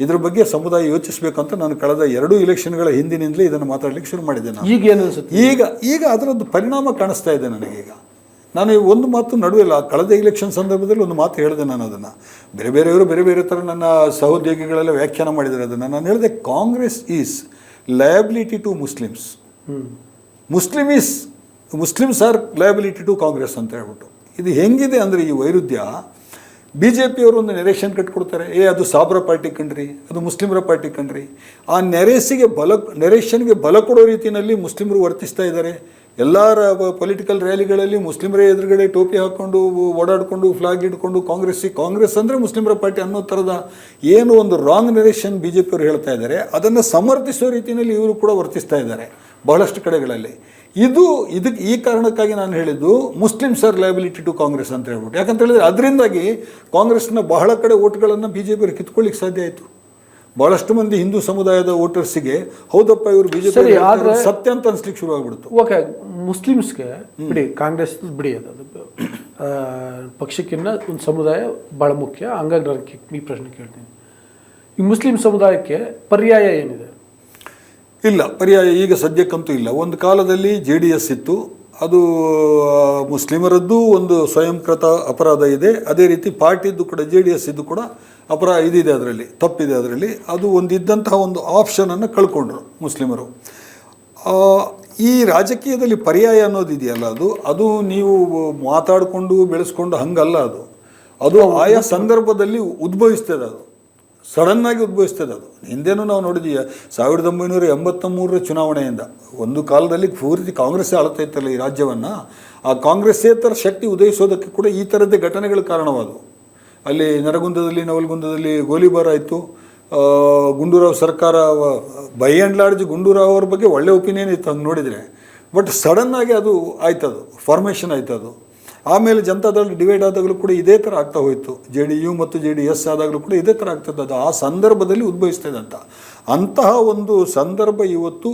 ಇದ್ರ ಬಗ್ಗೆ ಸಮುದಾಯ ಯೋಚಿಸಬೇಕಂತ ನಾನು ಕಳೆದ 2 ಇಲೆಕ್ಷನ್ಗಳ ಹಿಂದಿನಿಂದಲೇ ಇದನ್ನು ಮಾತಾಡಲಿಕ್ಕೆ ಶುರು ಮಾಡಿದ್ದೆ. ನಾನು ಈಗ ಅದರದ್ದು ಪರಿಣಾಮ ಕಾಣಿಸ್ತಾ ಇದೆ ನನಗೀಗ. ನಾನು ಒಂದು ಮಾತು ನಡುವಿಲ್ಲ, ಕಳೆದ ಇಲೆಕ್ಷನ್ ಸಂದರ್ಭದಲ್ಲಿ ಒಂದು ಮಾತು ಹೇಳಿದೆ. ನಾನು ಅದನ್ನು ಬೇರೆಯವರು ಬೇರೆ ಥರ ನನ್ನ ಸಹೋದ್ಯೋಗಿಗಳೆಲ್ಲ ವ್ಯಾಖ್ಯಾನ ಮಾಡಿದ್ದಾರೆ. ಅದನ್ನು ನಾನು ಹೇಳಿದೆ, Congress is liability to Muslims, Muslims are liability to Congress ಅಂತ ಹೇಳ್ಬಿಟ್ಟು. ಇದು ಹೆಂಗಿದೆ ಅಂದರೆ ಈ ವೈರುಧ್ಯ, BJPಯವರು ಒಂದು ನೆರೇಷನ್ ಕಟ್ಕೊಡ್ತಾರೆ, ಅದು ಸಾಬ್ರ ಪಾರ್ಟಿ ಕಣ್ರಿ, ಅದು ಮುಸ್ಲಿಮರ ಪಾರ್ಟಿ ಕಣ್ರಿ. ಆ ನೆರೇಷನ್ಗೆ ಬಲ ಕೊಡೋ ರೀತಿಯಲ್ಲಿ ಮುಸ್ಲಿಮರು ವರ್ತಿಸ್ತಾ ಇದ್ದಾರೆ. ಎಲ್ಲರ ಪೊಲಿಟಿಕಲ್ ರ್ಯಾಲಿಗಳಲ್ಲಿ ಮುಸ್ಲಿಮರೇ ಎದುರುಗಡೆ ಟೋಪಿ ಹಾಕ್ಕೊಂಡು ಓಡಾಡಿಕೊಂಡು ಫ್ಲಾಗ್ ಇಟ್ಕೊಂಡು ಕಾಂಗ್ರೆಸ್ ಅಂದರೆ ಮುಸ್ಲಿಮರ ಪಾರ್ಟಿ ಅನ್ನೋ ಥರದ ಏನು ಒಂದು ರಾಂಗ್ ನರೇಷನ್ ಬಿ ಜೆ ಪಿಯವರು ಹೇಳ್ತಾ ಇದ್ದಾರೆ, ಅದನ್ನು ಸಮರ್ಥಿಸೋ ರೀತಿಯಲ್ಲಿ ಇವರು ಕೂಡ ವರ್ತಿಸ್ತಾ ಇದ್ದಾರೆ ಬಹಳಷ್ಟು ಕಡೆಗಳಲ್ಲಿ. ಇದಕ್ಕೆ ಈ ಕಾರಣಕ್ಕಾಗಿ ನಾನು ಹೇಳಿದ್ದು Muslims are liability to Congress ಅಂತ ಹೇಳ್ಬಿಟ್ಟು. ಯಾಕಂತ ಹೇಳಿದ್ರೆ ಅದರಿಂದಾಗಿ ಕಾಂಗ್ರೆಸ್ನ ಬಹಳ ಕಡೆ ಓಟ್ಗಳನ್ನು ಬಿ ಜೆ ಪಿಯವರು ಕಿತ್ಕೊಳ್ಳಿಕ್ಕೆ ಸಾಧ್ಯ ಆಯಿತು. ಬಹಳಷ್ಟು ಮಂದಿ ಹಿಂದೂ ಸಮುದಾಯದ ವೋಟರ್ಸಿಗೆ ಹೌದಪ್ಪ ಇವರು ಬಿಜೆಪಿ ಸತ್ಯ ಅಂತ ಅನ್ಸ್ಲಿಕ್ಕೆ ಶುರು ಆಗ್ಬಿಡ್ತು. ಓಕೆ, ಮುಸ್ಲಿಮ್ಸ್ಗೆ ಬಿಡಿ, ಕಾಂಗ್ರೆಸ್ ಬಿಡಿ, ಅದು ಪಕ್ಷಕ್ಕಿಂತ ಒಂದು ಸಮುದಾಯ ಭಾಳ ಮುಖ್ಯ. ಹಂಗಾಗಿ ನಾನು ಈ ಪ್ರಶ್ನೆ ಕೇಳ್ತೀನಿ, ಈ ಮುಸ್ಲಿಂ ಸಮುದಾಯಕ್ಕೆ ಪರ್ಯಾಯ ಏನಿದೆ? ಇಲ್ಲ, ಪರ್ಯಾಯ ಈಗ ಸದ್ಯಕ್ಕಂತೂ ಇಲ್ಲ. ಒಂದು ಕಾಲದಲ್ಲಿ JDS ಇತ್ತು, ಅದು ಮುಸ್ಲಿಮರದ್ದು ಒಂದು ಸ್ವಯಂಕೃತ ಅಪರಾಧ ಇದೆ. ಅದೇ ರೀತಿ ಪಾರ್ಟಿದ್ದು ಕೂಡ JDS ಇದ್ದು ಕೂಡ ಇದಿದೆ, ಅದರಲ್ಲಿ ತಪ್ಪಿದೆ. ಅದರಲ್ಲಿ ಅದು ಒಂದಿದ್ದಂತಹ ಒಂದು ಆಪ್ಷನನ್ನು ಕಳ್ಕೊಂಡ್ರು ಮುಸ್ಲಿಮರು. ಈ ರಾಜಕೀಯದಲ್ಲಿ ಪರ್ಯಾಯ ಅನ್ನೋದು ಇದೆಯಲ್ಲ, ಅದು ನೀವು ಮಾತಾಡಿಕೊಂಡು ಬೆಳೆಸ್ಕೊಂಡು ಹಂಗಲ್ಲ. ಅದು ಆಯಾ ಸಂದರ್ಭದಲ್ಲಿ ಉದ್ಭವಿಸ್ತದೆ, ಅದು ಸಡನ್ನಾಗಿ ಉದ್ಭವಿಸ್ತದೆ. ಅದು ಹಿಂದೆನೂ ನಾವು ನೋಡಿದ್ವಿ 1983 ಚುನಾವಣೆಯಿಂದ. ಒಂದು ಕಾಲದಲ್ಲಿ ಪೂರ್ತಿ ಕಾಂಗ್ರೆಸ್ಸೇ ಆಳ್ತಾ ಇತ್ತಲ್ಲ ಈ ರಾಜ್ಯವನ್ನು. ಆ ಕಾಂಗ್ರೆಸ್ಸೇತರ ಶಕ್ತಿ ಉದಯಿಸೋದಕ್ಕೆ ಕೂಡ ಈ ಥರದ್ದೇ ಘಟನೆಗಳು ಕಾರಣವಾದವು. ಅಲ್ಲಿ ನವಲಗುಂದದಲ್ಲಿ ಗೋಲಿಬಾರ್ ಆಯಿತು. ಗುಂಡೂರಾವ್ ಸರ್ಕಾರ ಬೈ ಆ್ಯಂಡ್ ಲಾರ್ಜ್ ಗುಂಡೂರಾವ್ ಅವ್ರ ಬಗ್ಗೆ ಒಳ್ಳೆ ಒಪಿನಿಯನ್ ಇತ್ತು ಹಂಗೆ ನೋಡಿದರೆ. ಬಟ್ ಸಡನ್ನಾಗಿ ಅದು ಆಯ್ತದು, ಫಾರ್ಮೇಷನ್ ಆಯ್ತದು. ಆಮೇಲೆ ಜನತಾದಳ ಡಿವೈಡ್ ಆದಾಗಲೂ ಕೂಡ ಇದೇ ಥರ ಆಗ್ತಾ ಹೋಯಿತು. JDU ಮತ್ತು JDS ಆದಾಗಲೂ ಕೂಡ ಇದೇ ಥರ ಆಗ್ತದೆ. ಅದು ಆ ಸಂದರ್ಭದಲ್ಲಿ ಉದ್ಭವಿಸ್ತದೆ ಅಂತಹ ಒಂದು ಸಂದರ್ಭ ಇವತ್ತು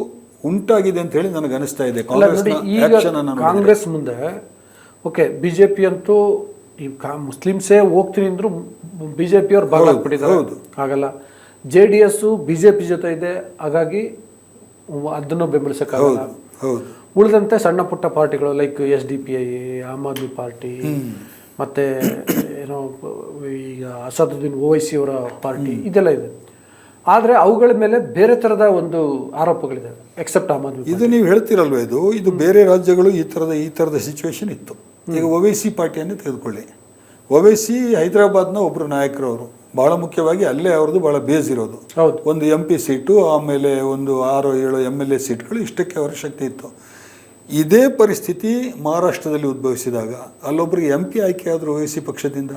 ಉಂಟಾಗಿದೆ ಅಂತ ಹೇಳಿ ನನಗೆ ಅನಿಸ್ತಾ ಇದೆ. ಕಾಂಗ್ರೆಸ್ ಮುಂದೆ ಓಕೆ, BJP ಅಂತೂ ಈ ಮುಸ್ಲಿಮ್ಸೇ ಹೋಗ್ತೀನಿ ಅಂದ್ರು BJP ಅವ್ರು ಭಾಗವಹಿಸ್ಬಿಟ್ಟಿದ್ದಾರೆ. ಹಾಗಲ್ಲ, JDS BJP ಜೊತೆ ಇದೆ, ಹಾಗಾಗಿ ಅದನ್ನು ಬೆಂಬಲಿಸಕ್ಕಾಗಲ್ಲ. ಉಳಿದಂತೆ ಸಣ್ಣ ಪುಟ್ಟ ಪಾರ್ಟಿಗಳು like SDPI, Aam Aadmi party, ಮತ್ತು ಏನೋ ಈಗ ಅಸಾದುದ್ದೀನ್ ಓವೈಸಿ ಅವರ ಪಾರ್ಟಿ, ಇದೆಲ್ಲ ಇದೆ. ಆದರೆ ಅವುಗಳ ಮೇಲೆ ಬೇರೆ ಥರದ ಒಂದು ಆರೋಪಗಳಿದೆ, ಎಕ್ಸೆಪ್ಟ್ ಆಮ್ ಆದ್ಮಿ. ಇದು ನೀವು ಹೇಳ್ತಿರಲ್ವ, ಇದು ಬೇರೆ ರಾಜ್ಯಗಳು ಈ ಥರದ ಸಿಚುವೇಶನ್ ಇತ್ತು. ಈಗ ಓವೈಸಿ ಪಾರ್ಟಿಯನ್ನೇ ತೆಗೆದುಕೊಳ್ಳಿ. ಓವೈಸಿ ಹೈದರಾಬಾದ್ನ ಒಬ್ಬರು ನಾಯಕರವರು, ಭಾಳ ಮುಖ್ಯವಾಗಿ ಅಲ್ಲೇ ಅವ್ರದ್ದು ಭಾಳ ಬೇಸ್ ಇರೋದು. ಒಂದು MP ಸೀಟು, ಆಮೇಲೆ ಒಂದು 6-7 MLA ಸೀಟ್ಗಳು, ಇಷ್ಟಕ್ಕೆ ಅವರ ಶಕ್ತಿ ಇತ್ತು. ಇದೇ ಪರಿಸ್ಥಿತಿ ಮಹಾರಾಷ್ಟ್ರದಲ್ಲಿ ಉದ್ಭವಿಸಿದಾಗ ಅಲ್ಲೊಬ್ಬರಿಗೆ MP ಆಯ್ಕೆ ಆದರೂ ಓವೈಸಿ ಪಕ್ಷದಿಂದ,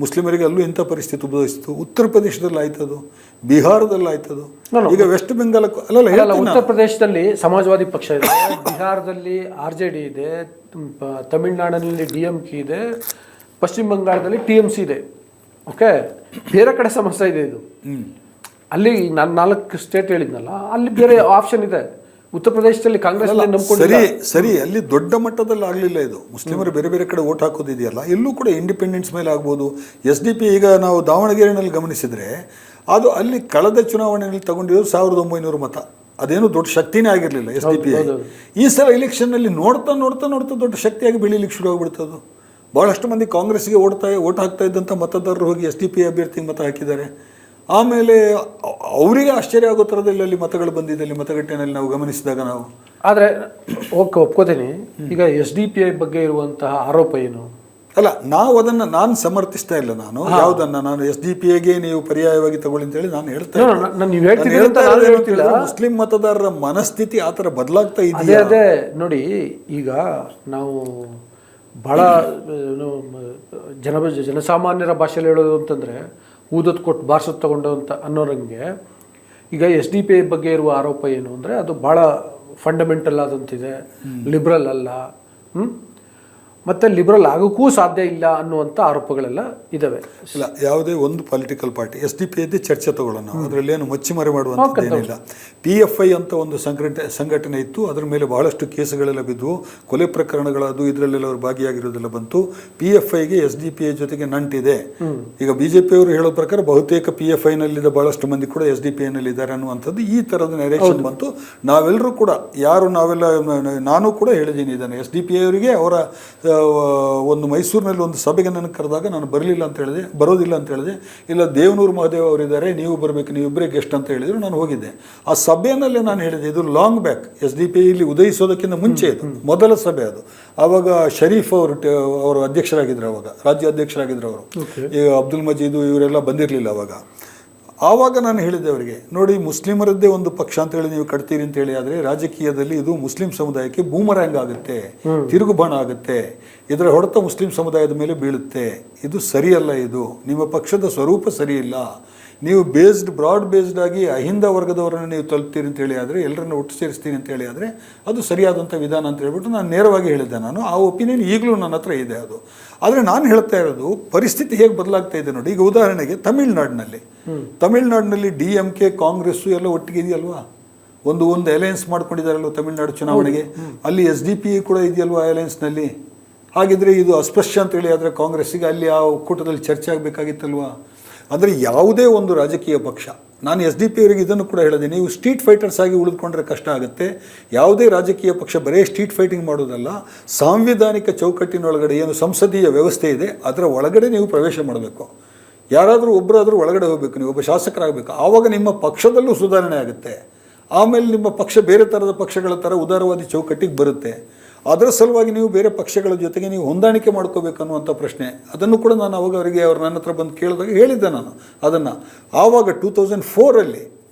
ಮುಸ್ಲಿಮರಿಗೆ ಅಲ್ಲೂ ಇಂಥ ಪರಿಸ್ಥಿತಿ ಉದ್ಭವಿಸಿತು. ಉತ್ತರ ಪ್ರದೇಶದಲ್ಲಿ ಆಯ್ತದು, ಬಿಹಾರದಲ್ಲಿ ಆಯ್ತದು, ಈಗ ವೆಸ್ಟ್ ಬೆಂಗಾಲಕ್ಕೂ ಅಲ್ಲ. ಉತ್ತರ ಪ್ರದೇಶದಲ್ಲಿ ಸಮಾಜವಾದಿ ಪಕ್ಷ ಇದೆ, ಬಿಹಾರದಲ್ಲಿ RJD ಇದೆ, ತಮಿಳುನಾಡಿನಲ್ಲಿ DMK ಇದೆ, ಪಶ್ಚಿಮ ಬಂಗಾಳದಲ್ಲಿ TMC ಇದೆ. ಓಕೆ, ಬೇರೆ ಕಡೆ ಸಮಸ್ಯೆ ಇದೆ. ಇದು ಅಲ್ಲಿ ನಾನು 4 ಸ್ಟೇಟ್ ಹೇಳಿದ್ನಲ್ಲ, ಅಲ್ಲಿ ಬೇರೆ ಆಪ್ಷನ್ ಇದೆ. ಉತ್ತರ ಪ್ರದೇಶದಲ್ಲಿ ಕಾಂಗ್ರೆಸ್ ಸರಿ, ಅಲ್ಲಿ ದೊಡ್ಡ ಮಟ್ಟದಲ್ಲಿ ಆಗಲಿಲ್ಲ. ಇದು ಮುಸ್ಲಿಮರು ಬೇರೆ ಬೇರೆ ಕಡೆ ಓಟ್ ಹಾಕೋದಿದೆಯಲ್ಲ, ಎಲ್ಲೂ ಕೂಡ ಇಂಡಿಪೆಂಡೆನ್ಸ್ ಮೇಲೆ ಆಗ್ಬೋದು. SDP ಈಗ ನಾವು ದಾವಣಗೆರೆಯಲ್ಲಿ ಗಮನಿಸಿದರೆ ಅದು ಅಲ್ಲಿ ಕಳೆದ ಚುನಾವಣೆಯಲ್ಲಿ ತಗೊಂಡಿರೋದು 1900 ಮತ. ಅದೇನು ದೊಡ್ಡ ಶಕ್ತಿನೇ ಆಗಿರಲಿಲ್ಲ SDP. ಈ ಸಲ ಎಲೆಕ್ಷನ್ನಲ್ಲಿ ನೋಡ್ತಾ ದೊಡ್ಡ ಶಕ್ತಿಯಾಗಿ ಬೆಳೀಲಿಕ್ಕೆ ಶುರು ಆಗ್ಬಿಡ್ತದು. ಭಾಳಷ್ಟು ಮಂದಿ ಕಾಂಗ್ರೆಸ್ಗೆ ಓಟ್ ಹಾಕ್ತಾ ಇದ್ದಂಥ ಮತದಾರರು ಹೋಗಿ SDP ಅಭ್ಯರ್ಥಿಗೆ ಮತ ಹಾಕಿದ್ದಾರೆ. ಆಮೇಲೆ ಅವರಿಗೆ ಆಶ್ಚರ್ಯ ಆಗೋ ಥರದಲ್ಲಿ ಅಲ್ಲಿ ಮತಗಳು ಬಂದಿದೆ, ಅಲ್ಲಿ ಮತಗಟ್ಟೆನಲ್ಲಿ ನಾವು ಗಮನಿಸಿದಾಗ ನಾವು. ಆದರೆ ಒಪ್ಕೋತೀನಿ, ಈಗ SDPI ಬಗ್ಗೆ ಇರುವಂತಹ ಆರೋಪ ಏನು? ಅಲ್ಲ, ನಾನು ಸಮರ್ಥಿಸ್ತಾ ಇಲ್ಲ. ನಾನು SDPIಗೆ ನೀವು ಪರ್ಯಾಯವಾಗಿ ತಗೊಳ್ಳಿ ಅಂತ ಹೇಳಿ ನಾನು ಹೇಳ್ತಾ ಇಲ್ಲ. ಮುಸ್ಲಿಂ ಮತದಾರರ ಮನಸ್ಥಿತಿ ಆ ಥರ ಬದಲಾಗ್ತಾ ಇದೆ. ಅದೇ ನೋಡಿ, ಈಗ ನಾವು ಭಾಳ ಜನಸಾಮಾನ್ಯರ ಭಾಷೆಯಲ್ಲಿ ಹೇಳೋದು ಅಂತಂದರೆ ಊದತ್ ಕೊಟ್ಟು ಬಾರ್ಸೋದು ತಗೊಂಡು ಅಂತ ಅನ್ನೋರಂಗೆ ಈಗ SDPI ಬಗ್ಗೆ ಇರುವ ಆರೋಪ ಏನು ಅಂದರೆ ಅದು ಭಾಳ ಫಂಡಮೆಂಟಲ್ ಆದಂತಿದೆ, ಲಿಬ್ರಲ್ ಅಲ್ಲ, ಮತ್ತು ಲಿಬ್ರಲ್ ಆಗೋಕ್ಕೂ ಸಾಧ್ಯ ಇಲ್ಲ ಅನ್ನುವಂಥ ಆರೋಪಗಳೆಲ್ಲ ಇದ್ದಾವೆ. ಇಲ್ಲ, ಯಾವುದೇ ಒಂದು ಪೊಲಿಟಿಕಲ್ ಪಾರ್ಟಿ SDP ಚರ್ಚೆ ತಗೊಳ್ಳೋಣ ನಾವು, ಅದರಲ್ಲೇನು ಮಚ್ಚಿಮರೆ ಮಾಡುವಂಥದ್ದೇನಿಲ್ಲ. PFI ಅಂತ ಒಂದು ಸಂಘಟನೆ ಇತ್ತು, ಅದರ ಮೇಲೆ ಬಹಳಷ್ಟು ಕೇಸುಗಳೆಲ್ಲ ಬಿದ್ದವು, ಕೊಲೆ ಪ್ರಕರಣಗಳದು, ಇದರಲ್ಲೆಲ್ಲ ಅವರು ಭಾಗಿಯಾಗಿರೋದೆಲ್ಲ ಬಂತು. PFIಗೆ SDPI ಜೊತೆಗೆ ನಂಟಿದೆ. ಈಗ BJP ಅವರು ಹೇಳೋ ಪ್ರಕಾರ ಬಹುತೇಕ PFIನಲ್ಲಿದ್ದ ಬಹಳಷ್ಟು ಮಂದಿ ಕೂಡ SDPIನಲ್ಲಿ ಇದ್ದಾರೆ ಅನ್ನುವಂಥದ್ದು ಈ ಥರದ ನರೇಷನ್ ಬಂತು. ನಾವೆಲ್ಲರೂ ಕೂಡ ನಾನು ಕೂಡ ಹೇಳಿದ್ದೀನಿ ಇದನ್ನು. SDPI ಅವರಿಗೆ ಅವರ ಒಂದು ಮೈಸೂರಿನಲ್ಲಿ ಒಂದು ಸಭೆಗೆ ನನಗೆ ಕರೆದಾಗ ನಾನು ಬರೋದಿಲ್ಲ ಅಂತ ಹೇಳಿದೆ. ಇಲ್ಲ, ದೇವನೂರು ಮಹದೇವ್ ಅವರಿದ್ದಾರೆ, ನೀವು ಬರಬೇಕು, ನೀವಿಬ್ಬರೇ ಗೆಸ್ಟ್ ಅಂತ ಹೇಳಿದ್ರು. ನಾನು ಹೋಗಿದ್ದೆ. ಆ ಸಭೆಯಲ್ಲೇ ನಾನು ಹೇಳಿದೆ, ಇದು ಲಾಂಗ್ ಬ್ಯಾಕ್, SDP ಇಲ್ಲಿ ಉದಯಿಸೋದಕ್ಕಿಂತ ಮುಂಚೆ ಇದು ಮೊದಲ ಸಭೆ. ಅದು ಆವಾಗ ಶರೀಫ್ ಅವರು ಅಧ್ಯಕ್ಷರಾಗಿದ್ರು, ಅವಾಗ ರಾಜ್ಯ ಅಧ್ಯಕ್ಷರಾಗಿದ್ರು ಅವರು. ಈಗ ಅಬ್ದುಲ್ ಮಜೀದ್ ಇವರೆಲ್ಲ ಬಂದಿರಲಿಲ್ಲ ಅವಾಗ. ಆವಾಗ ನಾನು ಹೇಳಿದ್ದೆ ಅವರಿಗೆ, ನೋಡಿ ಮುಸ್ಲಿಮರದ್ದೇ ಒಂದು ಪಕ್ಷ ಅಂತ ಹೇಳಿ ನೀವು ಕಟ್ತೀರಿ ಅಂತ ಹೇಳಿ ಆದರೆ ರಾಜಕೀಯದಲ್ಲಿ ಇದು ಮುಸ್ಲಿಂ ಸಮುದಾಯಕ್ಕೆ ಬೂಮರ್ಯಾಂಗ್ ಆಗುತ್ತೆ, ತಿರುಗುಬಾಣ ಆಗುತ್ತೆ, ಇದರ ಹೊಡೆತ ಮುಸ್ಲಿಂ ಸಮುದಾಯದ ಮೇಲೆ ಬೀಳುತ್ತೆ, ಇದು ಸರಿಯಲ್ಲ, ಇದು ನಿಮ್ಮ ಪಕ್ಷದ ಸ್ವರೂಪ ಸರಿಯಿಲ್ಲ, ನೀವು ಬ್ರಾಡ್ ಬೇಸ್ಡ್ ಆಗಿ ಅಹಿಂದ ವರ್ಗದವರನ್ನು ನೀವು ತಲುಪ್ತೀರಿ ಅಂತ ಹೇಳಿ ಆದರೆ, ಎಲ್ಲರನ್ನು ಒಟ್ಟು ಸೇರಿಸ್ತೀನಿ ಅಂತ ಹೇಳಿ ಆದರೆ ಅದು ಸರಿಯಾದಂಥ ವಿಧಾನ ಅಂತ ಹೇಳ್ಬಿಟ್ಟು ನಾನು ನೇರವಾಗಿ ಹೇಳಿದ್ದೆ. ನಾನು ಆ ಒಪಿನಿಯನ್ ಈಗಲೂ ನನ್ನ ಹತ್ರ ಇದೆ ಅದು. ಆದರೆ ನಾನು ಹೇಳ್ತಾ ಇರೋದು ಪರಿಸ್ಥಿತಿ ಹೇಗೆ ಬದಲಾಗ್ತಾ ಇದೆ ನೋಡಿ. ಈಗ ಉದಾಹರಣೆಗೆ ತಮಿಳ್ನಾಡಿನಲ್ಲಿ DMK ಕಾಂಗ್ರೆಸ್ಸು ಎಲ್ಲ ಒಟ್ಟಿಗೆ ಇದೆಯಲ್ವಾ, ಒಂದು ಅಲಯನ್ಸ್ ಮಾಡ್ಕೊಂಡಿದ್ದಾರಲ್ವ ತಮಿಳ್ನಾಡು ಚುನಾವಣೆಗೆ. ಅಲ್ಲಿ SDP ಕೂಡ ಇದೆಯಲ್ವಾ ಅಲಯನ್ಸ್ನಲ್ಲಿ. ಹಾಗಿದ್ರೆ ಇದು ಅಸ್ಪೃಶ್ಯ ಅಂತೇಳಿ ಆದರೆ ಕಾಂಗ್ರೆಸ್ಸಿಗೆ ಅಲ್ಲಿ ಆ ಒಕ್ಕೂಟದಲ್ಲಿ ಚರ್ಚೆ ಆಗಬೇಕಾಗಿತ್ತಲ್ವಾ. ಅಂದರೆ ಯಾವುದೇ ಒಂದು ರಾಜಕೀಯ ಪಕ್ಷ, ನಾನು SDP ಅವರಿಗೆ ಇದನ್ನು ಕೂಡ ಹೇಳಿದೆ, ನೀವು ಸ್ಟ್ರೀಟ್ ಫೈಟರ್ಸ್ ಆಗಿ ಉಳಿದುಕೊಂಡ್ರೆ ಕಷ್ಟ ಆಗುತ್ತೆ. ಯಾವುದೇ ರಾಜಕೀಯ ಪಕ್ಷ ಬರೀ ಸ್ಟ್ರೀಟ್ ಫೈಟಿಂಗ್ ಮಾಡೋದಲ್ಲ, ಸಾಂವಿಧಾನಿಕ ಚೌಕಟ್ಟಿನೊಳಗಡೆ ಏನು ಸಂಸದೀಯ ವ್ಯವಸ್ಥೆ ಇದೆ ಅದರ ಒಳಗಡೆ ನೀವು ಪ್ರವೇಶ ಮಾಡಬೇಕು. ಯಾರಾದರೂ ಒಬ್ಬರಾದರೂ ಒಳಗಡೆ ಹೋಗಬೇಕು, ನೀವು ಒಬ್ಬ ಶಾಸಕರಾಗಬೇಕು. ಆವಾಗ ನಿಮ್ಮ ಪಕ್ಷದಲ್ಲೂ ಸುಧಾರಣೆ ಆಗುತ್ತೆ. ಆಮೇಲೆ ನಿಮ್ಮ ಪಕ್ಷ ಬೇರೆ ಥರದ ಪಕ್ಷಗಳ ಥರ ಉದಾರವಾದಿ ಚೌಕಟ್ಟಿಗೆ ಬರುತ್ತೆ. ಅದರ ಸಲುವಾಗಿ ನೀವು ಬೇರೆ ಪಕ್ಷಗಳ ಜೊತೆಗೆ ನೀವು ಹೊಂದಾಣಿಕೆ ಮಾಡ್ಕೋಬೇಕು ಅನ್ನುವಂಥ ಪ್ರಶ್ನೆ, ಅದನ್ನು ಕೂಡ ನಾನು ಅವಾಗ ಅವರಿಗೆ ನನ್ನ ಹತ್ರ ಬಂದು ಕೇಳಿದಾಗ ಹೇಳಿದ್ದೆ ನಾನು ಅದನ್ನು. ಆವಾಗ 2004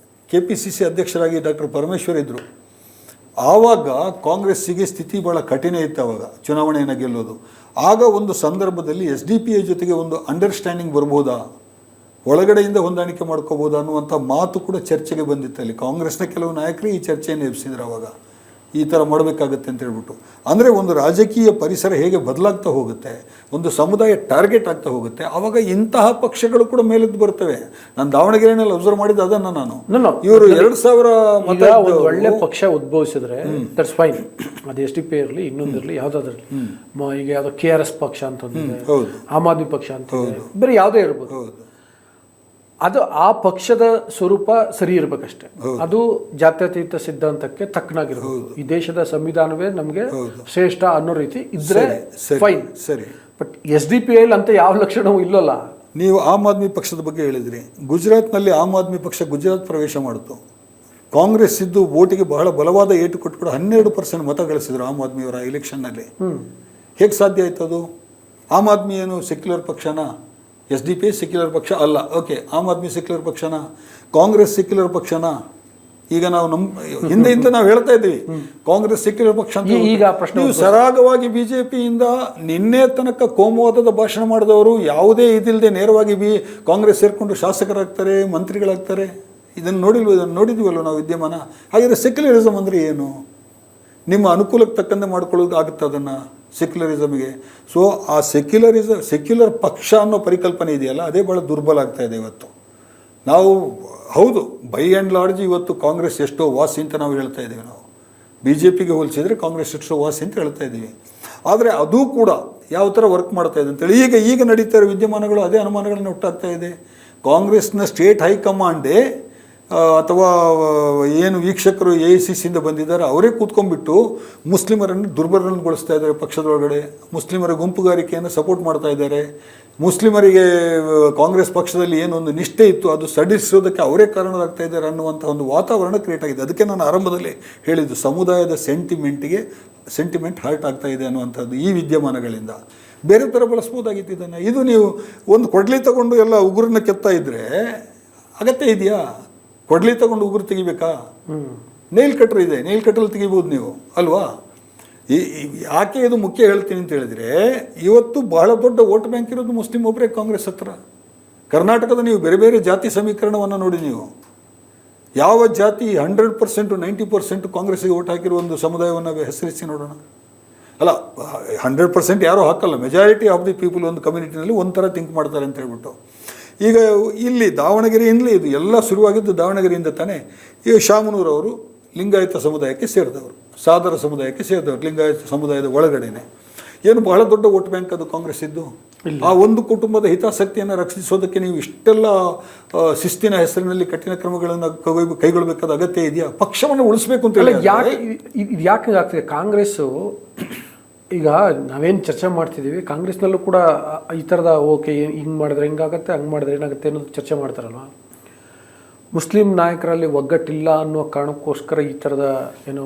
KPCC ಅಧ್ಯಕ್ಷರಾಗಿ ಡಾಕ್ಟರ್ ಪರಮೇಶ್ವರ್ ಇದ್ದರು. ಆವಾಗ ಕಾಂಗ್ರೆಸ್ಸಿಗೆ ಸ್ಥಿತಿ ಭಾಳ ಕಠಿಣ ಇತ್ತು ಆವಾಗ ಚುನಾವಣೆಯನ್ನು ಗೆಲ್ಲೋದು. ಆಗ ಒಂದು ಸಂದರ್ಭದಲ್ಲಿ SDP ಜೊತೆಗೆ ಒಂದು ಅಂಡರ್ಸ್ಟ್ಯಾಂಡಿಂಗ್ ಬರ್ಬೋದಾ, ಒಳಗಡೆಯಿಂದ ಹೊಂದಾಣಿಕೆ ಮಾಡ್ಕೋಬೋದಾ ಅನ್ನುವಂಥ ಮಾತು ಕೂಡ ಚರ್ಚೆಗೆ ಬಂದಿತ್ತು. ಅಲ್ಲಿ ಕಾಂಗ್ರೆಸ್ನ ಕೆಲವು ನಾಯಕರು ಈ ಚರ್ಚೆಯನ್ನು ಎಬ್ಸಿದ್ರು ಆವಾಗ, ಈ ಥರ ಮಾಡಬೇಕಾಗತ್ತೆ ಅಂತ ಹೇಳ್ಬಿಟ್ಟು. ಅಂದರೆ ಒಂದು ರಾಜಕೀಯ ಪರಿಸರ ಹೇಗೆ ಬದಲಾಗ್ತಾ ಹೋಗುತ್ತೆ, ಒಂದು ಸಮುದಾಯ ಟಾರ್ಗೆಟ್ ಆಗ್ತಾ ಹೋಗುತ್ತೆ, ಆವಾಗ ಇಂತಹ ಪಕ್ಷಗಳು ಕೂಡ ಮೇಲೆದ್ದು ಬರ್ತವೆ. ನಾನು ದಾವಣಗೆರೆಯಲ್ಲಿ ಅಬ್ಸರ್ವ್ ಮಾಡಿದ್ದು ಅದನ್ನು ನಾನು. ಇವರು 2000 ಒಂದು ಒಳ್ಳೆ ಪಕ್ಷ ಉದ್ಭವಿಸಿದ್ರೆ ದಟ್ಸ್ ಫೈನ್, ಅದು SDP ಇರಲಿ ಇನ್ನೊಂದಿರಲಿ ಯಾವುದಾದ್ರಲ್ಲಿ. ಈಗ ಯಾವುದೋ KRS ಪಕ್ಷ ಅಂತಂದಿದೆ, ಆಮ್ ಆದ್ಮಿ ಪಕ್ಷ ಅಂತ ಬೇರೆ ಯಾವುದೇ ಇರ್ಬೋದು, ಅದು ಆ ಪಕ್ಷದ ಸ್ವರೂಪ ಸರಿ ಇರಬೇಕಷ್ಟೆ. ಅದು ಜಾತ್ಯತೀತ ಸಿದ್ಧಾಂತಕ್ಕೆ ತಕ್ಕನಾಗಿರ್ಬೋದು. ಈ ದೇಶದ ಸಂವಿಧಾನವೇ ನಮಗೆ ಶ್ರೇಷ್ಠ ಅನ್ನೋ ರೀತಿ ಇದ್ರೆ ಫೈನ್, ಸರಿ. ಬಟ್ SDP ಅಂತ ಯಾವ ಲಕ್ಷಣವೂ ಇಲ್ಲಲ್ಲ. ನೀವು ಆಮ್ ಆದ್ಮಿ ಪಕ್ಷದ ಬಗ್ಗೆ ಹೇಳಿದ್ರಿ. ಗುಜರಾತ್ನಲ್ಲಿ ಆಮ್ ಆದ್ಮಿ ಪಕ್ಷ ಗುಜರಾತ್ ಪ್ರವೇಶ ಮಾಡಿತು. ಕಾಂಗ್ರೆಸ್ ಇದ್ದು ವೋಟಿಗೆ ಬಹಳ ಬಲವಾದ ಏಟು ಕೊಟ್ಟು 12% ಮತ ಗಳಿಸಿದ್ರು ಆಮ್ ಆದ್ಮಿಯವರ ಎಲೆಕ್ಷನ್ನಲ್ಲಿ. ಹೇಗೆ ಸಾಧ್ಯ ಆಯ್ತು ಅದು? ಆಮ್ ಆದ್ಮಿ ಏನು ಸೆಕ್ಯುಲರ್ ಪಕ್ಷನಾ? SDP ಸೆಕ್ಯುಲರ್ ಪಕ್ಷ ಅಲ್ಲ. ಓಕೆ, ಆಮ್ ಆದ್ಮಿ ಸೆಕ್ಯುಲರ್ ಪಕ್ಷನಾ? ಕಾಂಗ್ರೆಸ್ ಸೆಕ್ಯುಲರ್ ಪಕ್ಷನಾ? ಈಗ ನಾವು ಹಿಂದೆಯಿಂದ ನಾವು ಹೇಳ್ತಾ ಇದ್ದೀವಿ ಕಾಂಗ್ರೆಸ್ ಸೆಕ್ಯುಲರ್ ಪಕ್ಷ ಅಂತ. ಈಗ ಪ್ರಶ್ನೆ, ನೀವು ಸರಾಗವಾಗಿ BJPಯಿಂದ ನಿನ್ನೆ ತನಕ ಕೋಮುವಾದದ ಭಾಷಣ ಮಾಡಿದವರು ಯಾವುದೇ ಇದಿಲ್ಲದೆ ನೇರವಾಗಿ ಕಾಂಗ್ರೆಸ್ ಸೇರಿಕೊಂಡು ಶಾಸಕರಾಗ್ತಾರೆ, ಮಂತ್ರಿಗಳಾಗ್ತಾರೆ. ಇದನ್ನು ನೋಡಿದ್ವಲ್ಲ ನಾವು ವಿದ್ಯಮಾನ. ಹಾಗಿದ್ರೆ ಸೆಕ್ಯುಲರಿಸಮ್ ಅಂದರೆ ಏನು? ನಿಮ್ಮ ಅನುಕೂಲಕ್ಕೆ ತಕ್ಕಂತೆ ಮಾಡ್ಕೊಳ್ಳೋದು ಆಗುತ್ತೆ ಅದನ್ನು ಸೆಕ್ಯುಲರಿಸಮ್ಗೆ. ಸೊ ಆ ಸೆಕ್ಯುಲರ್ ಪಕ್ಷ ಅನ್ನೋ ಪರಿಕಲ್ಪನೆ ಇದೆಯಲ್ಲ, ಅದೇ ಭಾಳ ದುರ್ಬಲ ಆಗ್ತಾ ಇದೆ ಇವತ್ತು. ನಾವು ಹೌದು, ಬೈ ಆ್ಯಂಡ್ ಲಾರ್ಜ್ ಇವತ್ತು ಕಾಂಗ್ರೆಸ್ ಎಷ್ಟೋ ವಾಸಿ ಅಂತ ನಾವು ಹೇಳ್ತಾ ಇದ್ದೀವಿ. ನಾವು BJPಗೆ ಹೋಲಿಸಿದರೆ ಕಾಂಗ್ರೆಸ್ ಎಷ್ಟೋ ವಾಸಿ ಅಂತ ಹೇಳ್ತಾ ಇದ್ದೀವಿ. ಆದರೆ ಅದು ಕೂಡ ಯಾವ ಥರ ವರ್ಕ್ ಮಾಡ್ತಾ ಇದೆ ಅಂತೇಳಿ ಈಗ ನಡೀತಾ ಇರೋ ವಿದ್ಯಮಾನಗಳು ಅದೇ ಅನುಮಾನಗಳನ್ನು ಹುಟ್ಟಾಗ್ತಾ ಇದೆ. ಕಾಂಗ್ರೆಸ್ನ ಸ್ಟೇಟ್ ಹೈಕಮಾಂಡೇ ಅಥವಾ ಏನು ವೀಕ್ಷಕರು AICCಯಿಂದ ಬಂದಿದ್ದಾರೆ ಅವರೇ ಕೂತ್ಕೊಂಡ್ಬಿಟ್ಟು ಮುಸ್ಲಿಮರನ್ನು ದುರ್ಬಲಗೊಳಿಸ್ತಾ ಇದ್ದಾರೆ. ಪಕ್ಷದೊಳಗಡೆ ಮುಸ್ಲಿಮರ ಗುಂಪುಗಾರಿಕೆಯನ್ನು ಸಪೋರ್ಟ್ ಮಾಡ್ತಾ ಇದ್ದಾರೆ. ಮುಸ್ಲಿಮರಿಗೆ ಕಾಂಗ್ರೆಸ್ ಪಕ್ಷದಲ್ಲಿ ಏನೊಂದು ನಿಷ್ಠೆ ಇತ್ತು ಅದು ಸಡಿಲಿಸೋದಕ್ಕೆ ಅವರೇ ಕಾರಣರಾಗ್ತಾ ಇದ್ದಾರೆ ಅನ್ನುವಂಥ ಒಂದು ವಾತಾವರಣ ಕ್ರಿಯೇಟ್ ಆಗಿದೆ. ಅದಕ್ಕೆ ನಾನು ಆರಂಭದಲ್ಲಿ ಹೇಳಿದ್ದು ಸಮುದಾಯದ ಸೆಂಟಿಮೆಂಟ್ ಹರ್ಟ್ ಆಗ್ತಾ ಇದೆ ಅನ್ನುವಂಥದ್ದು ಈ ವಿದ್ಯಮಾನಗಳಿಂದ. ಬೇರೆ ಥರ ಬಳಸ್ಬೋದಾಗಿತ್ತು ಇದನ್ನು. ಇದು ನೀವು ಒಂದು ಕೊಡ್ಲಿ ತಗೊಂಡು ಎಲ್ಲ ಉಗುರನ್ನ ಕೆತ್ತಾ ಇದ್ದರೆ ಅಗತ್ಯ ಇದೆಯಾ? ಕೊಡ್ಲಿ ತಗೊಂಡು ಉಗುರು ತೆಗಿಬೇಕಾ? ನೇಲ್ ಕಟ್ರ್ ಇದೆ, ನೇಲ್ ಕಟ್ರಲ್ಲಿ ತೆಗಿಬೋದು ನೀವು ಅಲ್ವಾ? ಯಾಕೆ ಇದು ಮುಖ್ಯ ಹೇಳ್ತೀನಿ ಅಂತ ಹೇಳಿದರೆ, ಇವತ್ತು ಬಹಳ ದೊಡ್ಡ ವೋಟ್ ಬ್ಯಾಂಕ್ ಇರೋದು ಮುಸ್ಲಿಂ ಒಬ್ಬರೇ ಕಾಂಗ್ರೆಸ್ ಹತ್ರ. ಕರ್ನಾಟಕದ ನೀವು ಬೇರೆ ಬೇರೆ ಜಾತಿ ಸಮೀಕರಣವನ್ನು ನೋಡಿ, ನೀವು ಯಾವ ಜಾತಿ 100% 90% ಕಾಂಗ್ರೆಸ್ಸಿಗೆ ವೋಟ್ ಹಾಕಿರೋ ಒಂದು ಸಮುದಾಯವನ್ನು ಹೆಸರಿಸಿ ನೋಡೋಣ. ಅಲ್ಲ, 100% ಯಾರೂ ಹಾಕಲ್ಲ, ಮೆಜಾರಿಟಿ ಆಫ್ ದಿ ಪೀಪಲ್ ಒಂದು ಕಮ್ಯುನಿಟಿನಲ್ಲಿ ಒಂಥರ ಥಿಂಕ್ ಮಾಡ್ತಾರೆ ಅಂತ ಹೇಳ್ಬಿಟ್ಟು. ಈಗ ಇಲ್ಲಿ ದಾವಣಗೆರೆಯಿಂದಲೇ ಇದು ಎಲ್ಲ ಶುರುವಾಗಿದ್ದು ದಾವಣಗೆರೆಯಿಂದ ತಾನೇ. ಈಗ ಶಾಮನೂರವರು ಲಿಂಗಾಯತ ಸಮುದಾಯಕ್ಕೆ ಸೇರಿದವರು, ಸಾದರ ಸಮುದಾಯಕ್ಕೆ ಸೇರಿದವರು, ಲಿಂಗಾಯತ ಸಮುದಾಯದ ಒಳಗಡೆನೆ. ಏನು ಬಹಳ ದೊಡ್ಡ ವೋಟ್ ಬ್ಯಾಂಕ್ ಅದು ಕಾಂಗ್ರೆಸ್ ಇದ್ದು. ಆ ಒಂದು ಕುಟುಂಬದ ಹಿತಾಸಕ್ತಿಯನ್ನು ರಕ್ಷಿಸೋದಕ್ಕೆ ನೀವು ಇಷ್ಟೆಲ್ಲ ಶಿಸ್ತಿನ ಹೆಸರಿನಲ್ಲಿ ಕಠಿಣ ಕ್ರಮಗಳನ್ನು ಕೈಗೊಳ್ಳಬೇಕಾದ ಅಗತ್ಯ ಇದೆಯಾ? ಪಕ್ಷವನ್ನು ಉಳಿಸ್ಬೇಕು ಅಂತ ಹೇಳಿ ಯಾಕೆ ಆಗ್ತದೆ? ಕಾಂಗ್ರೆಸ್ಸು ಈಗ ನಾವೇನು ಚರ್ಚೆ ಮಾಡ್ತಿದ್ದೀವಿ, ಕಾಂಗ್ರೆಸ್ನಲ್ಲೂ ಕೂಡ ಈ ಥರದ ಓಕೆ ಹಿಂಗೆ ಮಾಡಿದ್ರೆ ಹಿಂಗಾಗತ್ತೆ, ಹಂಗೆ ಮಾಡಿದ್ರೆ ಏನಾಗುತ್ತೆ ಅನ್ನೋದು ಚರ್ಚೆ ಮಾಡ್ತಾರಲ್ವ. ಮುಸ್ಲಿಂ ನಾಯಕರಲ್ಲಿ ಒಗ್ಗಟ್ಟಿಲ್ಲ ಅನ್ನೋ ಕಾರಣಕ್ಕೋಸ್ಕರ ಈ ಥರದ ಏನು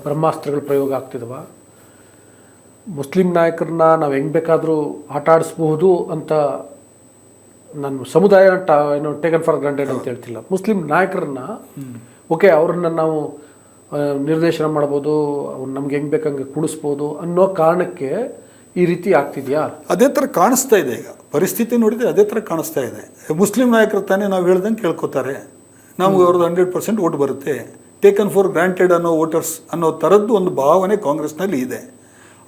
ಬ್ರಹ್ಮಾಸ್ತ್ರಗಳ ಪ್ರಯೋಗ ಆಗ್ತಿದವ. ಮುಸ್ಲಿಂ ನಾಯಕರನ್ನ ನಾವು ಹೆಂಗೆ ಬೇಕಾದರೂ ಆಟ ಆಡಿಸ್ಬಹುದು ಅಂತ ನಾನು ಸಮುದಾಯ ಏನು ಟೇಕನ್ ಫಾರ್ ಗ್ರಾಂಟೆಡ್ ಅಂತ ಹೇಳ್ತಿಲ್ಲ. ಮುಸ್ಲಿಂ ನಾಯಕರನ್ನ ಓಕೆ ಅವ್ರನ್ನ ನಾವು ನಿರ್ದೇಶನ ಮಾಡ್ಬೋದು, ಅವ್ರು ನಮ್ಗೆ ಹೆಂಗೆ ಬೇಕಂಗೆ ಕುಣಿಸ್ಬೋದು ಅನ್ನೋ ಕಾರಣಕ್ಕೆ ಈ ರೀತಿ ಆಗ್ತಿದೆಯಾ? ಅದೇ ಥರ ಕಾಣಿಸ್ತಾ ಇದೆ ಈಗ ಪರಿಸ್ಥಿತಿ ನೋಡಿದರೆ, ಅದೇ ಥರ ಕಾಣಿಸ್ತಾ ಇದೆ. ಮುಸ್ಲಿಂ ನಾಯಕರು ತಾನೇ ನಾವು ಹೇಳ್ದಂಗೆ ಕೇಳ್ಕೊತಾರೆ, ನಮ್ಗೆ ಅವ್ರದ್ದು 100% ಓಟ್ ಬರುತ್ತೆ, ಟೇಕನ್ ಫಾರ್ ಗ್ರಾಂಟೆಡ್ ಅನ್ನೋ ವೋಟರ್ಸ್ ಅನ್ನೋ ಥರದ್ದು ಒಂದು ಭಾವನೆ ಕಾಂಗ್ರೆಸ್ನಲ್ಲಿ ಇದೆ.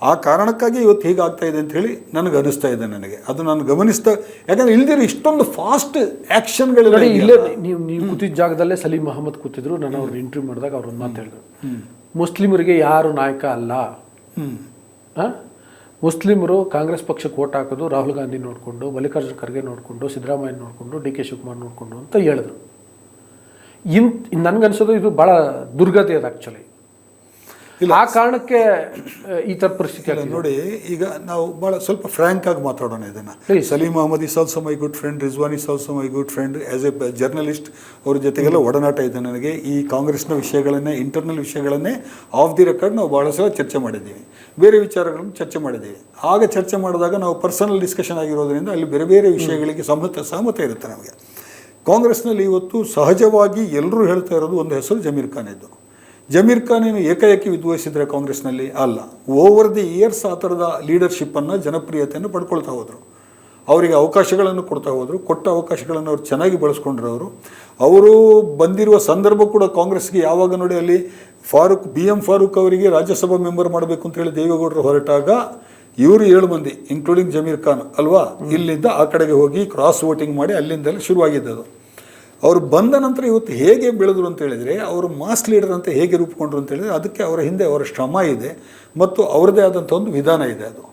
ಆ ಕಾರಣಕ್ಕಾಗಿ ಇವತ್ತು ಹೀಗಾಗ್ತಾ ಇದೆ ಅಂತ ಹೇಳಿ ನನಗೆ ಅನಿಸ್ತಾ ಇದೆ. ನನಗೆ ಅದು ನಾನು ಗಮನಿಸ್ತಾ, ಯಾಕಂದ್ರೆ ಇಲ್ದಿರ ಇಷ್ಟೊಂದು ಫಾಸ್ಟ್ ಆ್ಯಕ್ಷನ್ಗಳಿಲ್ಲ. ಇಲ್ಲೇ ನೀವು ಕೂತಿದ್ದ ಜಾಗದಲ್ಲೇ ಸಲೀಂ ಅಹಮದ್ ಕೂತಿದ್ರು. ನಾನು ಅವ್ರನ್ನ ಇಂಟರ್ವ್ಯೂ ಮಾಡಿದಾಗ ಅವ್ರನ್ನ ಮಾತು ಹೇಳಿದ್ರು, ಮುಸ್ಲಿಮರಿಗೆ ಯಾರು ನಾಯಕ ಅಲ್ಲ. ಮುಸ್ಲಿಮರು ಕಾಂಗ್ರೆಸ್ ಪಕ್ಷಕ್ಕೆ ಓಟ್ ಹಾಕೋದು ರಾಹುಲ್ ಗಾಂಧಿ ನೋಡಿಕೊಂಡು, ಮಲ್ಲಿಕಾರ್ಜುನ ಖರ್ಗೆ ನೋಡಿಕೊಂಡು, ಸಿದ್ದರಾಮಯ್ಯ ನೋಡಿಕೊಂಡು, ಡಿ ಕೆ ಶಿವಕುಮಾರ್ ನೋಡಿಕೊಂಡು ಅಂತ ಹೇಳಿದ್ರು. ನನಗನ್ಸೋದು ಇದು ಭಾಳ ದುರ್ಗತಿ ಅದು ಆ್ಯಕ್ಚುಲಿ. ಆ ಕಾರಣಕ್ಕೆ ಈ ಥರ ಪರಿಸ್ಥಿತಿ ನೋಡಿ. ಈಗ ನಾವು ಭಾಳ ಸ್ವಲ್ಪ ಫ್ರ್ಯಾಂಕ್ ಆಗಿ ಮಾತಾಡೋಣ ಇದನ್ನು. Salim Ahmad is also my good friend, Rizwan is also my good friend. As a journalist ಅವ್ರ ಜೊತೆಗೆಲ್ಲ ಒಡನಾಟ ಇದೆ ನನಗೆ. ಈ ಕಾಂಗ್ರೆಸ್ನ ವಿಷಯಗಳನ್ನೇ, ಇಂಟರ್ನಲ್ ವಿಷಯಗಳನ್ನೇ ಆಫ್ ದಿ ರೆಕಾರ್ಡ್ ನಾವು ಭಾಳ ಸಲ ಚರ್ಚೆ ಮಾಡಿದ್ದೀವಿ, ಬೇರೆ ವಿಚಾರಗಳನ್ನು ಚರ್ಚೆ ಮಾಡಿದ್ದೀವಿ. ಆಗ ಚರ್ಚೆ ಮಾಡಿದಾಗ ನಾವು ಪರ್ಸನಲ್ ಡಿಸ್ಕಷನ್ ಆಗಿರೋದ್ರಿಂದ ಅಲ್ಲಿ ಬೇರೆ ಬೇರೆ ವಿಷಯಗಳಿಗೆ ಸಹಮತ ಇರುತ್ತೆ ನಮಗೆ. ಕಾಂಗ್ರೆಸ್ನಲ್ಲಿ ಇವತ್ತು ಸಹಜವಾಗಿ ಎಲ್ಲರೂ ಹೇಳ್ತಾ ಇರೋದು ಒಂದು ಹೆಸರು ಜಮೀರ್ ಖಾನ್ ಇದ್ದು. ಜಮೀರ್ ಖಾನ್ ಏನು ಏಕಾಏಕಿ ವಿದ್ವಹಿಸಿದ್ರೆ ಕಾಂಗ್ರೆಸ್ನಲ್ಲಿ ಅಲ್ಲ, ಓವರ್ ದಿ ಇಯರ್ಸ್ ಆ ಥರದ ಲೀಡರ್ಶಿಪ್ಪನ್ನು, ಜನಪ್ರಿಯತೆಯನ್ನು ಪಡ್ಕೊಳ್ತಾ ಹೋದರು. ಅವರಿಗೆ ಅವಕಾಶಗಳನ್ನು ಕೊಡ್ತಾ ಹೋದರು. ಕೊಟ್ಟ ಅವಕಾಶಗಳನ್ನು ಅವ್ರು ಚೆನ್ನಾಗಿ ಬಳಸ್ಕೊಂಡ್ರು. ಅವರು ಬಂದಿರುವ ಸಂದರ್ಭ ಕೂಡ ಕಾಂಗ್ರೆಸ್ಗೆ ಯಾವಾಗ ನೋಡಿ, ಅಲ್ಲಿ BM ಫಾರೂಕ್ ಅವರಿಗೆ ರಾಜ್ಯಸಭಾ ಮೆಂಬರ್ ಮಾಡಬೇಕು ಅಂತ ಹೇಳಿ ದೇವೇಗೌಡರು ಹೊರಟಾಗ ಇವರು 7 ಮಂದಿ ಇನ್ಕ್ಲೂಡಿಂಗ್ ಜಮೀರ್ ಖಾನ್ ಅಲ್ವಾ, ಇಲ್ಲಿಂದ ಆ ಕಡೆಗೆ ಹೋಗಿ ಕ್ರಾಸ್ ವೋಟಿಂಗ್ ಮಾಡಿ ಅಲ್ಲಿಂದಲೇ ಶುರುವಾಗಿದ್ದದು. ಅವರು ಬಂದ ನಂತರ ಇವತ್ತು ಹೇಗೆ ಬೆಳೆದ್ರು ಅಂತ ಹೇಳಿದರೆ, ಅವರು ಮಾಸ್ ಲೀಡರ್ ಅಂತ ಹೇಗೆ ರೂಪುಕೊಂಡ್ರು ಅಂತ ಹೇಳಿದರೆ, ಅದಕ್ಕೆ ಅವರ ಹಿಂದೆ ಅವರ ಶ್ರಮ ಇದೆ ಮತ್ತು ಅವರದೇ ಆದಂಥ ಒಂದು ವಿಧಾನ ಇದೆ. ಅದು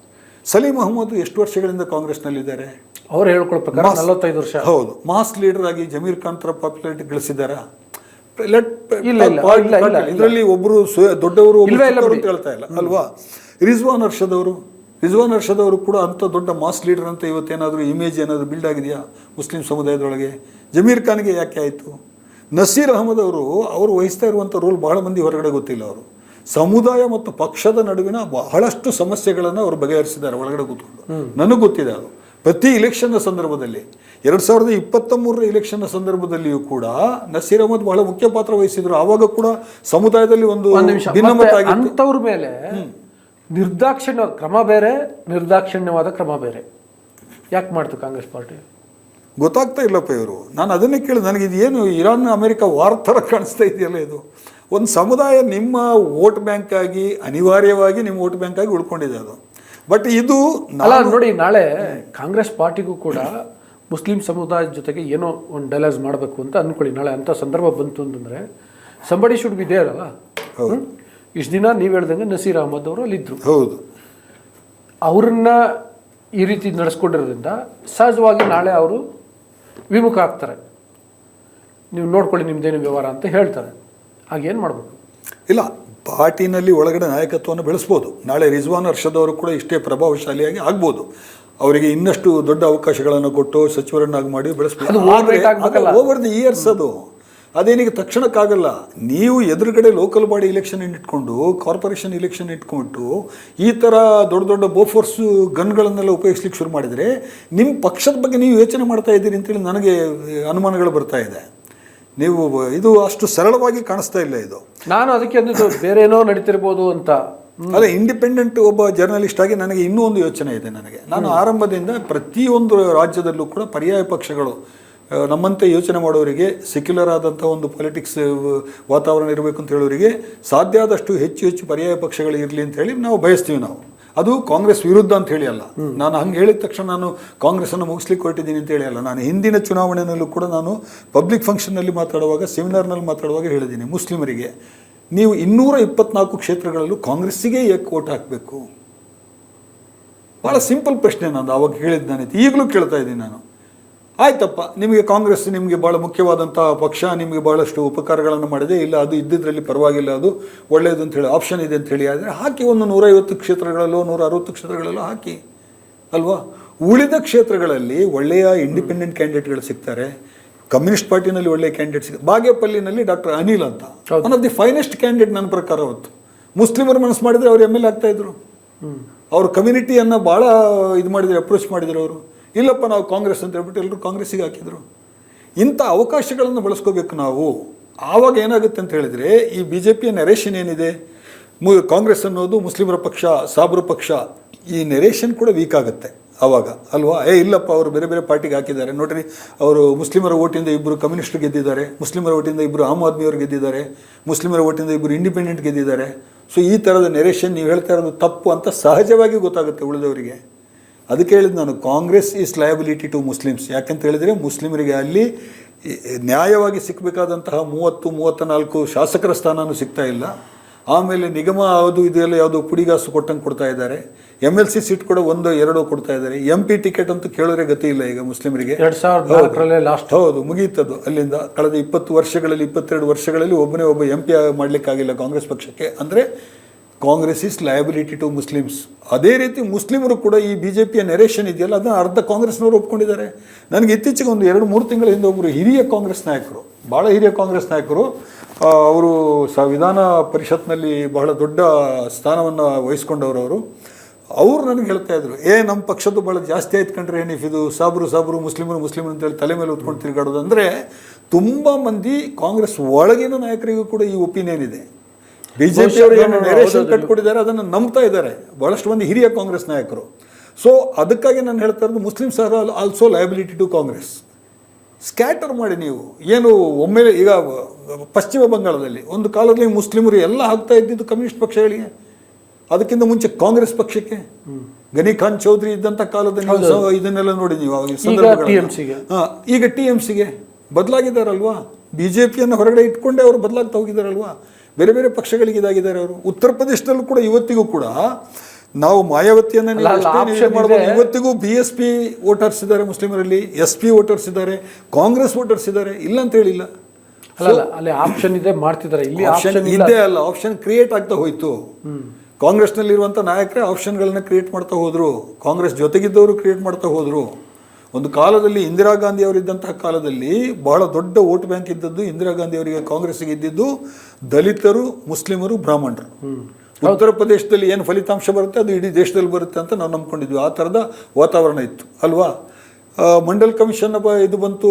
ಸಲೀಂ ಅಹಮದ್ ಎಷ್ಟು ವರ್ಷಗಳಿಂದ ಕಾಂಗ್ರೆಸ್ನಲ್ಲಿದ್ದಾರೆ? ಅವ್ರು ಹೇಳ್ಕೊಳ್ಳೋ ಪ್ರಕಾರ 45 ವರ್ಷ. ಹೌದು. ಮಾಸ್ ಲೀಡರ್ ಆಗಿ ಜಮೀರ್ ಖಾನ್ ಥರ ಪಾಪ್ಯುಲಾರಿಟಿ ಗಳಿಸಿದ್ದಾರಾ? ಇದರಲ್ಲಿ ಒಬ್ಬರು ದೊಡ್ಡವರು ಅಂತ ಹೇಳ್ತಾ ಇಲ್ಲ ಅಲ್ವಾ. ರಿಜ್ವಾನ್ ಅರ್ಷದ್ ಅವರು ಕೂಡ ಅಂಥ ದೊಡ್ಡ ಮಾಸ್ ಲೀಡರ್ ಅಂತ ಇವತ್ತೇನಾದರೂ ಇಮೇಜ್ ಏನಾದರೂ ಬಿಲ್ಡ್ ಆಗಿದೆಯಾ ಮುಸ್ಲಿಂ ಸಮುದಾಯದೊಳಗೆ? ಜಮೀರ್ ಖಾನ್ಗೆ ಯಾಕೆ ಆಯಿತು? ನಸೀರ್ ಅಹಮದ್ ಅವರು ವಹಿಸ್ತಾ ಇರುವಂಥ ರೋಲ್ ಬಹಳ ಮಂದಿ ಹೊರಗಡೆ ಗೊತ್ತಿಲ್ಲ. ಅವರು ಸಮುದಾಯ ಮತ್ತು ಪಕ್ಷದ ನಡುವಿನ ಬಹಳಷ್ಟು ಸಮಸ್ಯೆಗಳನ್ನು ಅವರು ಬಗೆಹರಿಸಿದ್ದಾರೆ ಒಳಗಡೆ ಕೂತ್ಕೊಂಡು. ನನಗೆ ಗೊತ್ತಿದೆ ಅದು. ಪ್ರತಿ ಇಲೆಕ್ಷನ್ನ ಸಂದರ್ಭದಲ್ಲಿ 2023 ಇಲೆಕ್ಷನ್ನ ಸಂದರ್ಭದಲ್ಲಿಯೂ ಕೂಡ ನಸೀರ್ ಅಹಮದ್ ಬಹಳ ಮುಖ್ಯ ಪಾತ್ರ ವಹಿಸಿದ್ರು. ಆವಾಗ ಕೂಡ ಸಮುದಾಯದಲ್ಲಿ ಒಂದು ಭಿನ್ನಮತ ಆಗಿತ್ತು. ಅಂಥವ್ರ ಮೇಲೆ ನಿರ್ದಾಕ್ಷಿಣ್ಯ ಕ್ರಮ ಬೇರೆ, ನಿರ್ದಾಕ್ಷಿಣ್ಯವಾದ ಕ್ರಮ ಬೇರೆ ಯಾಕೆ ಮಾಡ್ತು ಕಾಂಗ್ರೆಸ್ ಪಾರ್ಟಿ? ಗೊತ್ತಾಗ್ತಾ ಇಲ್ಲಪ್ಪ ಇವರು. ನಾನು ಅದನ್ನೇ ಕೇಳಿದೆ, ನನಗೆ ಇದೇನು ಇರಾನ್ ಅಮೆರಿಕ ವಾರ್ ಥರ ಕಾಣಿಸ್ತಾ ಇದೆಯಲ್ಲ. ಇದು ಒಂದು ಸಮುದಾಯ ನಿಮ್ಮ ವೋಟ್ ಬ್ಯಾಂಕ್ ಆಗಿ, ಅನಿವಾರ್ಯವಾಗಿ ನಿಮ್ಮ ವೋಟ್ ಬ್ಯಾಂಕ್ ಆಗಿ ಉಳ್ಕೊಂಡಿದೆ ಅದು. ಬಟ್ ಇದು ಅಲ್ಲ ನೋಡಿ, ನಾಳೆ ಕಾಂಗ್ರೆಸ್ ಪಾರ್ಟಿಗೂ ಕೂಡ ಮುಸ್ಲಿಂ ಸಮುದಾಯದ ಜೊತೆಗೆ ಏನೋ ಒಂದು ಡೈಲಾಗ್ಸ್ ಮಾಡಬೇಕು ಅಂತ ಅಂದ್ಕೊಳ್ಳಿ. ನಾಳೆ ಅಂಥ ಸಂದರ್ಭ ಬಂತು ಅಂತಂದರೆ ಸಂಬಡಿ ಶುಡ್ ಬಿ ದೇರ್ ಅಲ್ಲ. ಇಷ್ಟು ದಿನ ನೀವು ಹೇಳ್ದಂಗೆ ನಸೀರ್ ಅಹಮದ್ ಅವರು ಅಲ್ಲಿದ್ದರು. ಹೌದು. ಅವ್ರನ್ನ ಈ ರೀತಿ ನಡೆಸ್ಕೊಂಡಿರೋದ್ರಿಂದ ಸಹಜವಾಗಿ ನಾಳೆ ಅವರು ವಿಮುಖ ಆಗ್ತಾರೆ. ನೀವು ನೋಡ್ಕೊಳ್ಳಿ ನಿಮ್ದೇನು ವ್ಯವಹಾರ ಅಂತ ಹೇಳ್ತಾರೆ. ಹಾಗೇನು ಮಾಡಬೇಕು? ಇಲ್ಲ, ಪಾರ್ಟಿನಲ್ಲಿ ಒಳಗಡೆ ನಾಯಕತ್ವವನ್ನು ಬೆಳೆಸ್ಬೋದು. ನಾಳೆ ರಿಜ್ವಾನ್ ಅರ್ಷದ್ ಅವರು ಕೂಡ ಇಷ್ಟೇ ಪ್ರಭಾವಶಾಲಿಯಾಗಿ ಆಗ್ಬೋದು. ಅವರಿಗೆ ಇನ್ನಷ್ಟು ದೊಡ್ಡ ಅವಕಾಶಗಳನ್ನು ಕೊಟ್ಟು ಸಚಿವರನ್ನಾಗಿ ಮಾಡಿ ಬೆಳೆಸ್ಬೋದು. ಓವರ್ ದಿ ಇಯರ್ಸ್ ಅದೇನಿಗೆ ತಕ್ಷಣಕ್ಕಾಗಲ್ಲ. ನೀವು ಎದುರುಗಡೆ ಲೋಕಲ್ ಬಾಡಿ ಇಲೆಕ್ಷನ್ ಇಟ್ಕೊಂಡು, ಕಾರ್ಪೊರೇಷನ್ ಇಲೆಕ್ಷನ್ ಇಟ್ಕೊಂಡು ಈ ಥರ ದೊಡ್ಡ ದೊಡ್ಡ ಬೋಫೋರ್ಸ್ ಗನ್ಗಳನ್ನೆಲ್ಲ ಉಪಯೋಗಿಸ್ಲಿಕ್ಕೆ ಶುರು ಮಾಡಿದರೆ ನಿಮ್ಮ ಪಕ್ಷದ ಬಗ್ಗೆ ನೀವು ಯೋಚನೆ ಮಾಡ್ತಾ ಇದ್ದೀರಿ ಅಂತೇಳಿ ನನಗೆ ಅನುಮಾನಗಳು ಬರ್ತಾ ಇದೆ. ನೀವು ಇದು ಅಷ್ಟು ಸರಳವಾಗಿ ಕಾಣಿಸ್ತಾ ಇಲ್ಲ ಇದು. ನಾನು ಅದಕ್ಕೆ ಅಂದಿದ್ದು ಬೇರೆ ಏನೋ ನಡೀತಿರ್ಬೋದು ಅಂತ. ಅದೇ ಇಂಡಿಪೆಂಡೆಂಟ್ ಒಬ್ಬ ಜರ್ನಲಿಸ್ಟ್ ಆಗಿ ನನಗೆ ಇನ್ನೂ ಒಂದು ಯೋಚನೆ ಇದೆ. ನಾನು ಆರಂಭದಿಂದ ಪ್ರತಿಯೊಂದು ರಾಜ್ಯದಲ್ಲೂ ಕೂಡ ಪರ್ಯಾಯ ಪಕ್ಷಗಳು, ನಮ್ಮಂತೆ ಯೋಚನೆ ಮಾಡೋರಿಗೆ, ಸೆಕ್ಯುಲರ್ ಆದಂಥ ಒಂದು ಪೊಲಿಟಿಕ್ಸ್ ವಾತಾವರಣ ಇರಬೇಕು ಅಂತ ಹೇಳೋರಿಗೆ ಸಾಧ್ಯ ಆದಷ್ಟು ಹೆಚ್ಚು ಪರ್ಯಾಯ ಪಕ್ಷಗಳು ಇರಲಿ ಅಂತ ಹೇಳಿ ನಾವು ಬಯಸ್ತೀವಿ. ನಾವು ಅದು ಕಾಂಗ್ರೆಸ್ ವಿರುದ್ಧ ಅಂತ ಹೇಳಿ ಅಲ್ಲ. ನಾನು ಹಂಗೆ ಹೇಳಿದ ತಕ್ಷಣ ನಾನು ಕಾಂಗ್ರೆಸ್ಸನ್ನು ಮುಗಿಸ್ಲಿಕ್ಕೆ ಹೊರಟಿದ್ದೀನಿ ಅಂತ ಹೇಳಿ ಅಲ್ಲ. ನಾನು ಹಿಂದಿನ ಚುನಾವಣೆಯಲ್ಲೂ ಕೂಡ ನಾನು ಪಬ್ಲಿಕ್ ಫಂಕ್ಷನ್ನಲ್ಲಿ ಮಾತಾಡುವಾಗ, ಸೆಮಿನಾರ್ನಲ್ಲಿ ಮಾತಾಡುವಾಗ ಹೇಳಿದ್ದೀನಿ, ಮುಸ್ಲಿಮರಿಗೆ ನೀವು 224 ಕ್ಷೇತ್ರಗಳಲ್ಲೂ ಕಾಂಗ್ರೆಸ್ಸಿಗೆ ಏಕೆ ಓಟ್ ಹಾಕಬೇಕು? ಭಾಳ ಸಿಂಪಲ್ ಪ್ರಶ್ನೆ ನಾನು ಆವಾಗ ಕೇಳಿದ್ದು. ನಾನು ಈಗಲೂ ಕೇಳ್ತಾ ಇದ್ದೀನಿ ನಾನು. ಆಯ್ತಪ್ಪ, ನಿಮಗೆ ಕಾಂಗ್ರೆಸ್ ನಿಮಗೆ ಭಾಳ ಮುಖ್ಯವಾದಂಥ ಪಕ್ಷ, ನಿಮಗೆ ಭಾಳಷ್ಟು ಉಪಕಾರಗಳನ್ನು ಮಾಡಿದೆ, ಇಲ್ಲ ಅದು ಇದ್ದಿದ್ರಲ್ಲಿ ಪರವಾಗಿಲ್ಲ, ಅದು ಒಳ್ಳೆಯದು ಅಂಥೇಳಿ ಆಪ್ಷನ್ ಇದೆ ಅಂಥೇಳಿ ಆದರೆ ಹಾಕಿ. ಒಂದು 150 ಕ್ಷೇತ್ರಗಳಲ್ಲೋ 160 ಕ್ಷೇತ್ರಗಳಲ್ಲೋ ಹಾಕಿ ಅಲ್ವಾ. ಉಳಿದ ಕ್ಷೇತ್ರಗಳಲ್ಲಿ ಒಳ್ಳೆಯ ಇಂಡಿಪೆಂಡೆಂಟ್ ಕ್ಯಾಂಡಿಡೇಟ್ಗಳು ಸಿಗ್ತಾರೆ. ಕಮ್ಯುನಿಸ್ಟ್ ಪಾರ್ಟಿನಲ್ಲಿ ಒಳ್ಳೆಯ ಕ್ಯಾಂಡಿಡೇಟ್ ಸಿಗ್ತಾರೆ. ಬಾಗೇಪಲ್ಲಿನಲ್ಲಿ ಡಾಕ್ಟರ್ ಅನಿಲ್ ಅಂತ one of the finest candidate ನನ್ನ ಪ್ರಕಾರ. ಅವತ್ತು ಮುಸ್ಲಿಮರು ಮನಸ್ಸು ಮಾಡಿದರೆ ಅವ್ರು MLA ಆಗ್ತಾಯಿದ್ರು. ಅವ್ರ ಕಮ್ಯುನಿಟಿಯನ್ನು ಭಾಳ ಇದು ಮಾಡಿದ್ರು, ಅಪ್ರೋಚ್ ಮಾಡಿದ್ರು ಅವರು. ಇಲ್ಲಪ್ಪ ನಾವು ಕಾಂಗ್ರೆಸ್ ಅಂತ ಹೇಳ್ಬಿಟ್ಟು ಎಲ್ಲರೂ ಕಾಂಗ್ರೆಸ್ಸಿಗೆ ಹಾಕಿದರು. ಇಂಥ ಅವಕಾಶಗಳನ್ನು ಬಳಸ್ಕೋಬೇಕು ನಾವು. ಆವಾಗ ಏನಾಗುತ್ತೆ ಅಂತ ಹೇಳಿದರೆ, ಈ ಬಿ ಜೆ ಪಿಯ ನೆರೇಷನ್ ಏನಿದೆ, ಕಾಂಗ್ರೆಸ್ ಅನ್ನೋದು ಮುಸ್ಲಿಮರ ಪಕ್ಷ, ಸಾಬ್ರ ಪಕ್ಷ, ಈ ನೆರೇಷನ್ ಕೂಡ ವೀಕ್ ಆಗುತ್ತೆ ಆವಾಗ ಅಲ್ವಾ. ಇಲ್ಲಪ್ಪ ಅವರು ಬೇರೆ ಬೇರೆ ಪಾರ್ಟಿಗೆ ಹಾಕಿದ್ದಾರೆ ನೋಡ್ರಿ, ಅವರು ಮುಸ್ಲಿಮರ ಓಟಿಂದ ಇಬ್ಬರು ಕಮ್ಯುನಿಸ್ಟ್ ಗೆದ್ದಿದ್ದಾರೆ, ಮುಸ್ಲಿಮರ ಓಟಿಂದ ಇಬ್ಬರು ಆಮ್ ಆದ್ಮಿಯವರು ಗೆದ್ದಿದ್ದಾರೆ, ಮುಸ್ಲಿಮರ ಓಟಿಂದ ಇಬ್ಬರು ಇಂಡಿಪೆಂಡೆಂಟ್ ಗೆದ್ದಿದ್ದಾರೆ. ಸೊ ಈ ಥರದ ನೆರೇಷನ್ ನೀವು ಹೇಳ್ತಾ ಇರೋದು ತಪ್ಪು ಅಂತ ಸಹಜವಾಗಿ ಗೊತ್ತಾಗುತ್ತೆ ಉಳಿದವರಿಗೆ. ಅದಕ್ಕೆ ಹೇಳಿದ್ದು ನಾನು, Congress is liability to Muslims. ಯಾಕಂತ ಹೇಳಿದರೆ ಮುಸ್ಲಿಮರಿಗೆ ಅಲ್ಲಿ ನ್ಯಾಯವಾಗಿ ಸಿಕ್ಕಬೇಕಾದಂತಹ 34 ಶಾಸಕರ ಸ್ಥಾನವೂ ಸಿಗ್ತಾ ಇಲ್ಲ. ಆಮೇಲೆ ನಿಗಮ ಯಾವುದು ಇದೆಲ್ಲ ಯಾವುದೋ ಪುಡಿಗಾಸು ಕೊಟ್ಟಂಗೆ ಕೊಡ್ತಾ ಇದ್ದಾರೆ. MLC ಸೀಟ್ ಕೂಡ 1-2 ಕೊಡ್ತಾ ಇದ್ದಾರೆ. MP ಟಿಕೆಟ್ ಅಂತೂ ಕೇಳಿದ್ರೆ ಗತಿ ಇಲ್ಲ ಈಗ ಮುಸ್ಲಿಮರಿಗೆ. 2004 ಲಾಸ್ಟ್. ಹೌದು, ಮುಗಿಯುತ್ತದು. ಅಲ್ಲಿಂದ ಕಳೆದ 22 ವರ್ಷಗಳಲ್ಲಿ ಒಬ್ಬ MP ಮಾಡಲಿಕ್ಕಾಗಿಲ್ಲ ಕಾಂಗ್ರೆಸ್ ಪಕ್ಷಕ್ಕೆ. ಅಂದರೆ Congress is liability to Muslims. ಅದೇ ರೀತಿ ಮುಸ್ಲಿಮರು ಕೂಡ ಈ BJPಯ ನೆರೇಷನ್ ಇದೆಯಲ್ಲ, ಅದನ್ನು ಅರ್ಧ ಕಾಂಗ್ರೆಸ್ನವರು ಒಪ್ಕೊಂಡಿದ್ದಾರೆ. ನನಗೆ ಇತ್ತೀಚೆಗೆ 1-2-3 ತಿಂಗಳ ಹಿಂದೆ ಒಬ್ಬರು ಹಿರಿಯ ಕಾಂಗ್ರೆಸ್ ನಾಯಕರು, ಭಾಳ ಹಿರಿಯ ಕಾಂಗ್ರೆಸ್ ನಾಯಕರು, ಅವರು ವಿಧಾನ ಪರಿಷತ್ನಲ್ಲಿ ಬಹಳ ದೊಡ್ಡ ಸ್ಥಾನವನ್ನು ವಹಿಸ್ಕೊಂಡವರು, ಅವರು ನನಗೆ ಹೇಳ್ತಾ ಇದ್ರು, ನಮ್ಮ ಪಕ್ಷದ್ದು ಭಾಳ ಜಾಸ್ತಿ ಆಯ್ತು ಕಂಡ್ರೆ ಏನಿಫಿದು ಸಾಬ್ರು ಮುಸ್ಲಿಮರು ಅಂತೇಳಿ ತಲೆ ಮೇಲೆ ಹೊತ್ಕೊಂಡು ತಿರುಗಾಡೋದು. ಅಂದರೆ ತುಂಬ ಮಂದಿ ಕಾಂಗ್ರೆಸ್ ಒಳಗಿನ ನಾಯಕರಿಗೂ ಕೂಡ ಈ ಒಪಿನಿಯನ್ ಇದೆ. BJPಯವರು ಏನು ನೆರೇಷನ್ ಕಟ್ಕೊಟ್ಟಿದ್ದಾರೆ ಅದನ್ನು ನಂಬ್ತಾ ಇದ್ದಾರೆ ಭಾಳಷ್ಟು ಮಂದಿ ಹಿರಿಯ ಕಾಂಗ್ರೆಸ್ ನಾಯಕರು. ಸೊ ಅದಕ್ಕಾಗಿ ನಾನು ಹೇಳ್ತಾ ಇರೋದು, Muslims are also liability to Congress. Scatter ಮಾಡಿ ನೀವು. ಏನು ಒಮ್ಮೆಲೆ ಈಗ ಪಶ್ಚಿಮ ಬಂಗಾಳದಲ್ಲಿ ಒಂದು ಕಾಲದಲ್ಲಿ ಮುಸ್ಲಿಮರು ಎಲ್ಲ ಆಗ್ತಾ ಇದ್ದಿದ್ದು ಕಮ್ಯುನಿಸ್ಟ್ ಪಕ್ಷಗಳಿಗೆ, ಅದಕ್ಕಿಂತ ಮುಂಚೆ ಕಾಂಗ್ರೆಸ್ ಪಕ್ಷಕ್ಕೆ. ಗನಿ ಖಾನ್ ಚೌಧರಿ ಇದ್ದಂಥ ಕಾಲದಲ್ಲಿ ಇದನ್ನೆಲ್ಲ ನೋಡಿ ನೀವು ಈಗ TMCಗೆ ಬದಲಾಗಿದ್ದಾರಲ್ವಾ. BJPಯನ್ನು ಹೊರಗಡೆ ಇಟ್ಕೊಂಡೇ ಅವರು ಬದಲಾಗ್ತಾ ಹೋಗಿದ್ದಾರಲ್ವಾ. ಬೇರೆ ಬೇರೆ ಪಕ್ಷಗಳಿಗೆ ಇದಾಗಿದ್ದಾರೆ ಅವರು. ಉತ್ತರ ಪ್ರದೇಶದಲ್ಲೂ ಕೂಡ ಇವತ್ತಿಗೂ ಕೂಡ ನಾವು ಮಾಯಾವತಿಯನ್ನು ಇವತ್ತಿಗೂ BSP ವೋಟರ್ಸ್ ಇದ್ದಾರೆ ಮುಸ್ಲಿಮರಲ್ಲಿ, SP ವೋಟರ್ಸ್ ಇದ್ದಾರೆ, ಕಾಂಗ್ರೆಸ್ ವೋಟರ್ಸ್ ಇದ್ದಾರೆ, ಇಲ್ಲ ಅಂತ ಹೇಳಿಲ್ಲ. ಅಲ್ಲಿ ಆಪ್ಷನ್ ಇದೆ, ಮಾಡ್ತಿದ್ದಾರೆ. ಇಲ್ಲಿ ಆಪ್ಷನ್ ಇದೆ ಅಲ್ಲ, ಆಪ್ಷನ್ ಕ್ರಿಯೇಟ್ ಆಗ್ತಾ ಹೋಯ್ತು. ಕಾಂಗ್ರೆಸ್ನಲ್ಲಿರುವಂಥ ನಾಯಕರೇ ಆಪ್ಷನ್ಗಳನ್ನ ಕ್ರಿಯೇಟ್ ಮಾಡ್ತಾ ಹೋದ್ರು, ಕಾಂಗ್ರೆಸ್ ಜೊತೆಗಿದ್ದವರು ಕ್ರಿಯೇಟ್ ಮಾಡ್ತಾ ಹೋದ್ರು. ಒಂದು ಕಾಲದಲ್ಲಿ ಇಂದಿರಾ ಗಾಂಧಿ ಅವರಿದ್ದಂತಹ ಕಾಲದಲ್ಲಿ ಬಹಳ ದೊಡ್ಡ ವೋಟ್ ಬ್ಯಾಂಕ್ ಇದ್ದದ್ದು ಇಂದಿರಾ ಗಾಂಧಿ ಅವರಿಗೆ, ಕಾಂಗ್ರೆಸ್ಗೆ ಇದ್ದಿದ್ದು ದಲಿತರು, ಮುಸ್ಲಿಮರು, ಬ್ರಾಹ್ಮಣರು. ಉತ್ತರ ಪ್ರದೇಶದಲ್ಲಿ ಏನು ಫಲಿತಾಂಶ ಬರುತ್ತೆ ಅದು ಇಡೀ ದೇಶದಲ್ಲಿ ಬರುತ್ತೆ ಅಂತ ನಾವು ನಂಬ್ಕೊಂಡಿದ್ವಿ. ಆ ಥರದ ವಾತಾವರಣ ಇತ್ತು ಅಲ್ವಾ. ಮಂಡಲ್ ಕಮಿಷನ್ ಇದು ಬಂತು,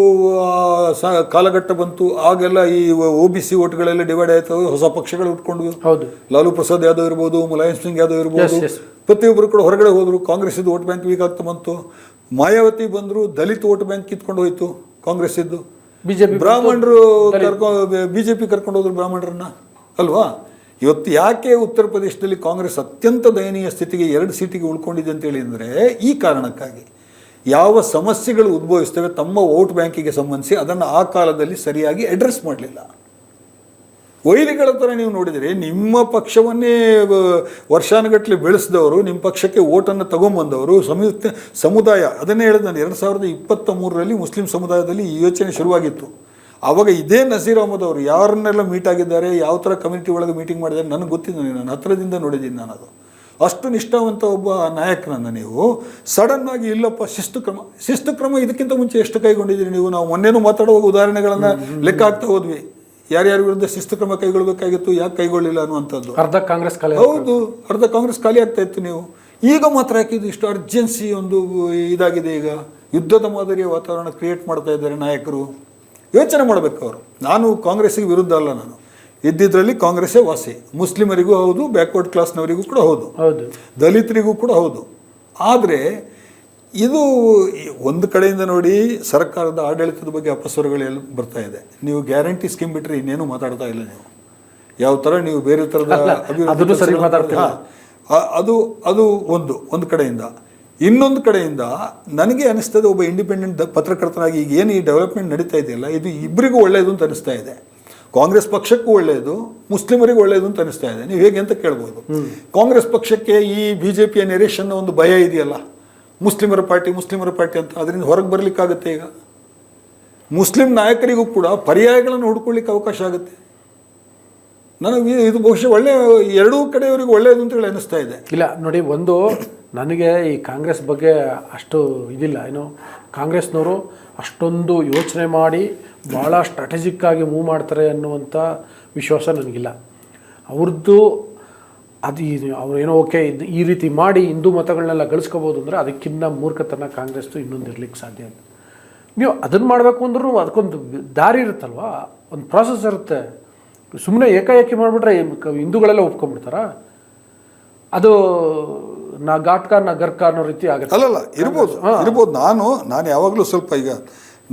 ಕಾಲಘಟ್ಟ ಬಂತು, ಆಗೆಲ್ಲ ಈ OBC ಓಟ್ಗಳೆಲ್ಲ ಡಿವೈಡ್ ಆಯ್ತು, ಹೊಸ ಪಕ್ಷಗಳು ಉಟ್ಕೊಂಡ್ವಿ. ಲಾಲು ಪ್ರಸಾದ್ ಯಾದವ್ ಇರ್ಬೋದು, ಮುಲಾಯಂ ಸಿಂಗ್ ಯಾದವ್ ಇರ್ಬೋದು, ಪ್ರತಿಯೊಬ್ಬರು ಕೂಡ ಹೊರಗಡೆ ಹೋದ್ರು. ಕಾಂಗ್ರೆಸ್ ಇದ್ದು ವೋಟ್ ಬ್ಯಾಂಕ್ ವೀಕ್ ಆಗ್ತಾ ಬಂತು. ಮಾಯಾವತಿ ಬಂದರು, ದಲಿತ ವೋಟ್ ಬ್ಯಾಂಕ್ ಕಿತ್ಕೊಂಡು ಹೋಯ್ತು ಕಾಂಗ್ರೆಸ್ ಇದ್ದು. ಬ್ರಾಹ್ಮಣರು BJP ಕರ್ಕೊಂಡು ಹೋದ್ರು ಬ್ರಾಹ್ಮಣರನ್ನ ಅಲ್ವಾ. ಇವತ್ತು ಯಾಕೆ ಉತ್ತರ ಪ್ರದೇಶದಲ್ಲಿ ಕಾಂಗ್ರೆಸ್ ಅತ್ಯಂತ ದಯನೀಯ ಸ್ಥಿತಿಗೆ 2 ಸೀಟಿಗೆ ಉಳ್ಕೊಂಡಿದೆ ಅಂತೇಳಿ ಅಂದರೆ ಈ ಕಾರಣಕ್ಕಾಗಿ. ಯಾವ ಸಮಸ್ಯೆಗಳು ಉದ್ಭವಿಸ್ತವೆ ತಮ್ಮ ವೋಟ್ ಬ್ಯಾಂಕಿಗೆ ಸಂಬಂಧಿಸಿ ಅದನ್ನು ಆ ಕಾಲದಲ್ಲಿ ಸರಿಯಾಗಿ ಅಡ್ರೆಸ್ ಮಾಡಲಿಲ್ಲ. ವೈರಿಗಳ ಥರ ನೀವು ನೋಡಿದರೆ ನಿಮ್ಮ ಪಕ್ಷವನ್ನೇ ವರ್ಷಾನುಗಟ್ಟಲೆ ಬೆಳೆಸಿದವರು, ನಿಮ್ಮ ಪಕ್ಷಕ್ಕೆ ಓಟನ್ನು ತಗೊಂಬಂದವರು ಸಂಯುಕ್ತ ಸಮುದಾಯ. ಅದನ್ನೇ ಹೇಳಿದ ನಾನು, 2023ರಲ್ಲಿ ಮುಸ್ಲಿಂ ಸಮುದಾಯದಲ್ಲಿ ಈ ಯೋಚನೆ ಶುರುವಾಗಿತ್ತು. ಆವಾಗ ಇದೇ ನಸೀರ್ ಅಹಮದ್ ಅವರು ಯಾರನ್ನೆಲ್ಲ ಮೀಟ್ ಆಗಿದ್ದಾರೆ, ಯಾವ ಥರ ಕಮ್ಯುನಿಟಿ ಒಳಗೆ ಮೀಟಿಂಗ್ ಮಾಡಿದ್ದಾರೆ ನನಗೆ ಗೊತ್ತಿದ್ದು, ನಾನು ಹತ್ತಿರದಿಂದ ನೋಡಿದ್ದೀನಿ. ನಾನು ಅದು ಅಷ್ಟು ನಿಷ್ಠಾವಂತ ಒಬ್ಬ ನಾಯಕನನ್ನು ನೀವು ಸಡನ್ನಾಗಿ ಇಲ್ಲಪ್ಪ ಶಿಸ್ತು ಕ್ರಮ ಇದಕ್ಕಿಂತ ಮುಂಚೆ ಎಷ್ಟು ಕೈಗೊಂಡಿದ್ದೀರಿ ನೀವು? ನಾವು ಮೊನ್ನೆನೂ ಮಾತಾಡುವಾಗ ಉದಾಹರಣೆಗಳನ್ನು ಲೆಕ್ಕ ಹಾಕ್ತಾ ಹೋದ್ವಿ. ಯಾರ್ಯಾರ ವಿರುದ್ಧ ಶಿಸ್ತು ಕ್ರಮ ಕೈಗೊಳ್ಳಬೇಕಾಗಿತ್ತು, ಯಾಕೆ ಕೈಗೊಳ್ಳಿಲ್ಲ ಅನ್ನುವಂಥದ್ದು. ಅರ್ಧ ಕಾಂಗ್ರೆಸ್ ಖಾಲಿ. ಹೌದು, ಅರ್ಧ ಕಾಂಗ್ರೆಸ್ ಖಾಲಿ ಆಗ್ತಾ ಇತ್ತು. ನೀವು ಈಗ ಮಾತ್ರ ಹಾಕಿದ್ದು ಇಷ್ಟು ಅರ್ಜೆನ್ಸಿ ಒಂದು ಇದಾಗಿದೆ. ಈಗ ಯುದ್ಧದ ಮಾದರಿಯ ವಾತಾವರಣ ಕ್ರಿಯೇಟ್ ಮಾಡ್ತಾ ಇದ್ದಾರೆ ನಾಯಕರು. ಯೋಚನೆ ಮಾಡಬೇಕು ಅವರು. ನಾನು ಕಾಂಗ್ರೆಸ್ಸಿಗೆ ವಿರುದ್ಧ ಅಲ್ಲ, ನಾನು ಇದ್ದಿದ್ರಲ್ಲಿ ಕಾಂಗ್ರೆಸ್ಸೇ ವಾಸಿ. ಮುಸ್ಲಿಮರಿಗೂ ಹೌದು, ಬ್ಯಾಕ್ವರ್ಡ್ ಕ್ಲಾಸ್ನವರಿಗೂ ಕೂಡ ಹೌದು, ದಲಿತರಿಗೂ ಕೂಡ ಹೌದು. ಆದರೆ ಇದು ಒಂದು ಕಡೆಯಿಂದ ನೋಡಿ ಸರ್ಕಾರದ ಆಡಳಿತದ ಬಗ್ಗೆ ಅಪಸ್ವರಗಳೆಲ್ಲ ಬರ್ತಾ ಇದೆ. ನೀವು ಗ್ಯಾರಂಟಿ ಸ್ಕೀಮ್ ಬಿಟ್ಟರೆ ಇನ್ನೇನು ಮಾತಾಡ್ತಾ ಇಲ್ಲ. ನೀವು ಯಾವ ಥರ ನೀವು ಬೇರೆ ಥರದ ಅಭಿವೃದ್ಧಿ ಅದು ಒಂದು ಕಡೆಯಿಂದ. ಇನ್ನೊಂದು ಕಡೆಯಿಂದ ನನಗೆ ಅನಿಸ್ತದೆ, ಒಬ್ಬ ಇಂಡಿಪೆಂಡೆಂಟ್ ಪತ್ರಕರ್ತನಾಗಿ ಈಗ ಏನು ಈ ಡೆವಲಪ್ಮೆಂಟ್ ನಡೀತಾ ಇದೆಯಲ್ಲ, ಇದು ಇಬ್ಬರಿಗೂ ಒಳ್ಳೆಯದು ಅಂತ ಅನಿಸ್ತಾ ಇದೆ. ಕಾಂಗ್ರೆಸ್ ಪಕ್ಷಕ್ಕೂ ಒಳ್ಳೆಯದು, ಮುಸ್ಲಿಮರಿಗೂ ಒಳ್ಳೆಯದು ಅಂತ ಅನಿಸ್ತಾ ಇದೆ. ನೀವು ಹೇಗೆ ಅಂತ ಕೇಳ್ಬೋದು. ಕಾಂಗ್ರೆಸ್ ಪಕ್ಷಕ್ಕೆ ಈ BJPಯ ನೆರೇಷನ್ನ ಒಂದು ಭಯ ಇದೆಯಲ್ಲ, ಮುಸ್ಲಿಮರ ಪಾರ್ಟಿ ಅಂತ, ಅದರಿಂದ ಹೊರಗೆ ಬರಲಿಕ್ಕಾಗುತ್ತೆ. ಈಗ ಮುಸ್ಲಿಂ ನಾಯಕರಿಗೂ ಕೂಡ ಪರ್ಯಾಯಗಳನ್ನು ಹುಡ್ಕೊಳ್ಳಿಕ್ಕೆ ಅವಕಾಶ ಆಗುತ್ತೆ. ನನಗೆ ಇದು ಬಹುಶಃ ಎರಡೂ ಕಡೆಯವರಿಗೂ ಒಳ್ಳೆಯದು ಅಂತೇಳಿ ಅನ್ನಿಸ್ತಾ ಇದೆ. ಇಲ್ಲ ನೋಡಿ, ಒಂದು ನನಗೆ ಈ ಕಾಂಗ್ರೆಸ್ ಬಗ್ಗೆ ಅಷ್ಟು ಇದಿಲ್ಲ. ಕಾಂಗ್ರೆಸ್ನವರು ಅಷ್ಟೊಂದು ಯೋಚನೆ ಮಾಡಿ ಭಾಳ ಸ್ಟ್ರಾಟಜಿಕ್ಕಾಗಿ ಮೂವ್ ಮಾಡ್ತಾರೆ ಅನ್ನುವಂಥ ವಿಶ್ವಾಸ ನನಗಿಲ್ಲ. ಅವ್ರದ್ದು ಅದು ಅವ್ರೇನೋ ಓಕೆ ಈ ರೀತಿ ಮಾಡಿ ಹಿಂದೂ ಮತಗಳನ್ನೆಲ್ಲ ಗಳಿಸ್ಕೋಬೋದು ಅಂದರೆ ಅದಕ್ಕಿಂತ ಮೂರ್ಖತನ ಕಾಂಗ್ರೆಸ್ದು ಇನ್ನೊಂದು ಇರ್ಲಿಕ್ಕೆ ಸಾಧ್ಯ ಇಲ್ಲ. ನೀವು ಅದನ್ನು ಮಾಡಬೇಕು ಅಂದ್ರೂ ಅದಕ್ಕೊಂದು ದಾರಿ ಇರುತ್ತಲ್ವ, ಒಂದು ಪ್ರಾಸೆಸ್ ಇರುತ್ತೆ. ಸುಮ್ಮನೆ ಏಕಾಏಕಿ ಮಾಡಿಬಿಟ್ರೆ ಹಿಂದೂಗಳೆಲ್ಲ ಒಪ್ಕೊಂಡ್ಬಿಡ್ತಾರ? ಅದು ನಾ ಘಾಟ್ಕ ನಾ ಗರ್ಕ ಅನ್ನೋ ರೀತಿ ಆಗುತ್ತೆ. ಅಲ್ಲಲ್ಲ, ಇರ್ಬೋದು. ನಾನು ಯಾವಾಗಲೂ ಸ್ವಲ್ಪ, ಈಗ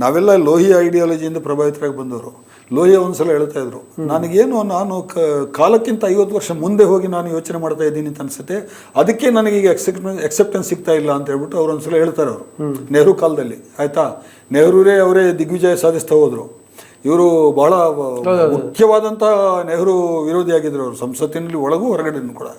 ನಾವೆಲ್ಲ ಲೋಹಿ ಐಡಿಯಾಲಜಿಯಿಂದ ಪ್ರಭಾವಿತರಾಗಿ ಬಂದವರು. ಲೋಹಿಯ ಒಂದ್ಸಲ ಹೇಳ್ತಾ ಇದ್ರು, ನಾನು ಕಾಲಕ್ಕಿಂತ 50 ವರ್ಷ ಮುಂದೆ ಹೋಗಿ ನಾನು ಯೋಚನೆ ಮಾಡ್ತಾ ಇದ್ದೀನಿ ಅಂತ ಅನ್ಸುತ್ತೆ, ಅದಕ್ಕೆ ನನಗೀಗ ಎಕ್ಸೆಪ್ಟೆನ್ಸ್ ಸಿಗ್ತಾ ಇಲ್ಲ ಅಂತ ಹೇಳ್ಬಿಟ್ಟು ಅವ್ರು ಒಂದ್ಸಲ ಹೇಳ್ತಾರೆ. ಅವರು ನೆಹರು ಕಾಲದಲ್ಲಿ, ಆಯ್ತಾ, ಅವರೇ ದಿಗ್ವಿಜಯ ಸಾಧಿಸ್ತಾ ಹೋದ್ರು. ಇವರು ಬಹಳ ಮುಖ್ಯವಾದಂಥ ನೆಹರು ವಿರೋಧಿಯಾಗಿದ್ರು ಅವರು, ಸಂಸತ್ತಿನಲ್ಲಿ ಒಳಗೂ ಹೊರಗಡೆನೂ ಕೂಡ.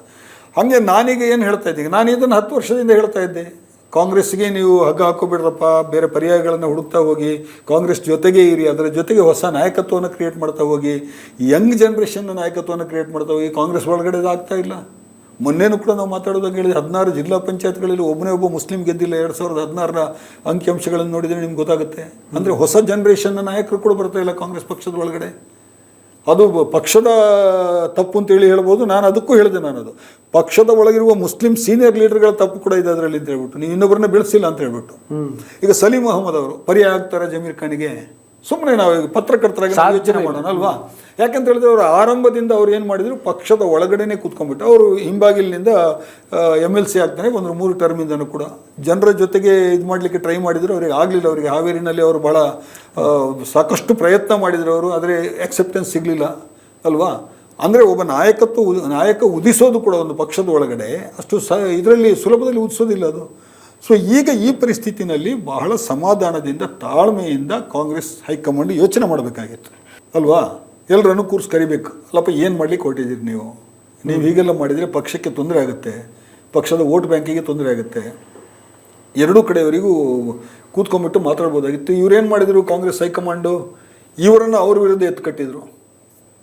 ಹಾಗೆ ನಾನೀಗ ಏನು ಹೇಳ್ತಾ ಇದ್ದೀನಿ, ನಾನು ಇದನ್ನು 10 ವರ್ಷದಿಂದ ಹೇಳ್ತಾ ಇದ್ದೆ, ಕಾಂಗ್ರೆಸ್ಗೆ ನೀವು ಹಗ್ಗ ಹಾಕೋಬಿಡ್ರಪ್ಪ, ಬೇರೆ ಪರ್ಯಾಯಗಳನ್ನು ಹುಡುಕ್ತಾ ಹೋಗಿ, ಕಾಂಗ್ರೆಸ್ ಜೊತೆಗೆ ಇರಿ, ಅದರ ಜೊತೆಗೆ ಹೊಸ ನಾಯಕತ್ವವನ್ನು ಕ್ರಿಯೇಟ್ ಮಾಡ್ತಾ ಹೋಗಿ, ಯಂಗ್ ಜನ್ರೇಷನ್ನ ನಾಯಕತ್ವವನ್ನು ಕ್ರಿಯೇಟ್ ಮಾಡ್ತಾ ಹೋಗಿ. ಕಾಂಗ್ರೆಸ್ ಒಳಗಡೆ ಆಗ್ತಾ ಇಲ್ಲ. ಮೊನ್ನೆನೂ ಕೂಡ ನಾವು ಮಾತಾಡೋದಂಗೆ ಹೇಳಿದ್ರೆ 16 ಜಿಲ್ಲಾ ಪಂಚಾಯತ್ಗಳಲ್ಲಿ ಒಬ್ಬ ಮುಸ್ಲಿಂ ಗೆದ್ದಿಲ್ಲ. 2016ರ ಅಂಕಿಅಂಶಗಳನ್ನು ನೋಡಿದರೆ ನಿಮ್ಗೆ ಗೊತ್ತಾಗುತ್ತೆ. ಅಂದರೆ ಹೊಸ ಜನ್ರೇಷನ್ನ ನಾಯಕರು ಕೂಡ ಬರ್ತಾ ಇಲ್ಲ ಕಾಂಗ್ರೆಸ್ ಪಕ್ಷದ ಒಳಗಡೆ. ಅದು ಪಕ್ಷದ ತಪ್ಪು ಅಂತೇಳಿ ಹೇಳ್ಬೋದು. ನಾನು ಅದಕ್ಕೂ ಹೇಳಿದೆ, ಅದು ಪಕ್ಷದ ಒಳಗಿರುವ ಮುಸ್ಲಿಂ ಸೀನಿಯರ್ ಲೀಡರ್ಗಳ ತಪ್ಪು ಕೂಡ ಇದೆ ಅದರಲ್ಲಿ ಅಂತ ಹೇಳ್ಬಿಟ್ಟು, ನೀವು ಇನ್ನೊಬ್ಬರನ್ನ ಬೆಳೆಸಿಲ್ಲ ಅಂತ ಹೇಳ್ಬಿಟ್ಟು. ಈಗ ಸಲೀಂ ಅಹಮದ್ ಅವರು ಪರ್ಯಾಯ ಆಗ್ತಾರೆ ಜಮೀರ್ ಖಾನಿಗೆ, ಸುಮ್ಮನೆ ನಾವು ಪತ್ರಕರ್ತರಾಗಿ ಯೋಚನೆ ಮಾಡೋಣ ಅಲ್ವಾ? ಯಾಕಂತ ಹೇಳಿದ್ರೆ ಅವರು ಆರಂಭದಿಂದ ಅವ್ರು ಏನು ಮಾಡಿದ್ರು, ಪಕ್ಷದ ಒಳಗಡೆನೆ ಕೂತ್ಕೊಂಡ್ಬಿಟ್ಟು ಅವರು ಹಿಂಬಾಗಿಲಿನಿಂದ MLC ಆಗ್ತಾನೆ. 3 ಟರ್ಮಿಂದನೂ ಕೂಡ ಜನರ ಜೊತೆಗೆ ಇದು ಮಾಡಲಿಕ್ಕೆ ಟ್ರೈ ಮಾಡಿದ್ರು, ಅವ್ರಿಗೆ ಆಗಲಿಲ್ಲ. ಅವರಿಗೆ ಹಾವೇರಿನಲ್ಲಿ ಅವರು ಭಾಳ ಸಾಕಷ್ಟು ಪ್ರಯತ್ನ ಮಾಡಿದ್ರು ಅವರು, ಆದರೆ ಎಕ್ಸೆಪ್ಟೆನ್ಸ್ ಸಿಗಲಿಲ್ಲ ಅಲ್ವಾ? ಅಂದರೆ ಒಬ್ಬ ನಾಯಕ ಉದಿಸೋದು ಕೂಡ ಒಂದು ಪಕ್ಷದ ಒಳಗಡೆ ಅಷ್ಟು ಇದರಲ್ಲಿ ಸುಲಭದಲ್ಲಿ ಉದಿಸೋದಿಲ್ಲ ಅದು. ಸೊ ಈಗ ಈ ಪರಿಸ್ಥಿತಿನಲ್ಲಿ ಬಹಳ ಸಮಾಧಾನದಿಂದ, ತಾಳ್ಮೆಯಿಂದ ಕಾಂಗ್ರೆಸ್ ಹೈಕಮಾಂಡ್ ಯೋಚನೆ ಮಾಡಬೇಕಾಗಿತ್ತು ಅಲ್ವಾ? ಎಲ್ಲರನ್ನು ಕೂರ್ಸ್ ಕರಿಬೇಕು. ಅಲ್ಲಪ್ಪ, ಏನು ಮಾಡ್ಲಿಕ್ಕೆ ಹೊರಟಿದ್ದೀರಿ ನೀವು ಹೀಗೆಲ್ಲ ಮಾಡಿದರೆ ಪಕ್ಷಕ್ಕೆ ತೊಂದರೆ ಆಗುತ್ತೆ, ಪಕ್ಷದ ವೋಟ್ ಬ್ಯಾಂಕಿಗೆ ತೊಂದರೆ ಆಗುತ್ತೆ. ಎರಡೂ ಕಡೆಯವರಿಗೂ ಕೂತ್ಕೊಂಡ್ಬಿಟ್ಟು ಮಾತಾಡ್ಬೋದಾಗಿತ್ತು. ಇವರೇನು ಮಾಡಿದರು, ಕಾಂಗ್ರೆಸ್ ಹೈಕಮಾಂಡು ಇವರನ್ನು ಅವ್ರ ವಿರುದ್ಧ ಎತ್ಕಟ್ಟಿದ್ರು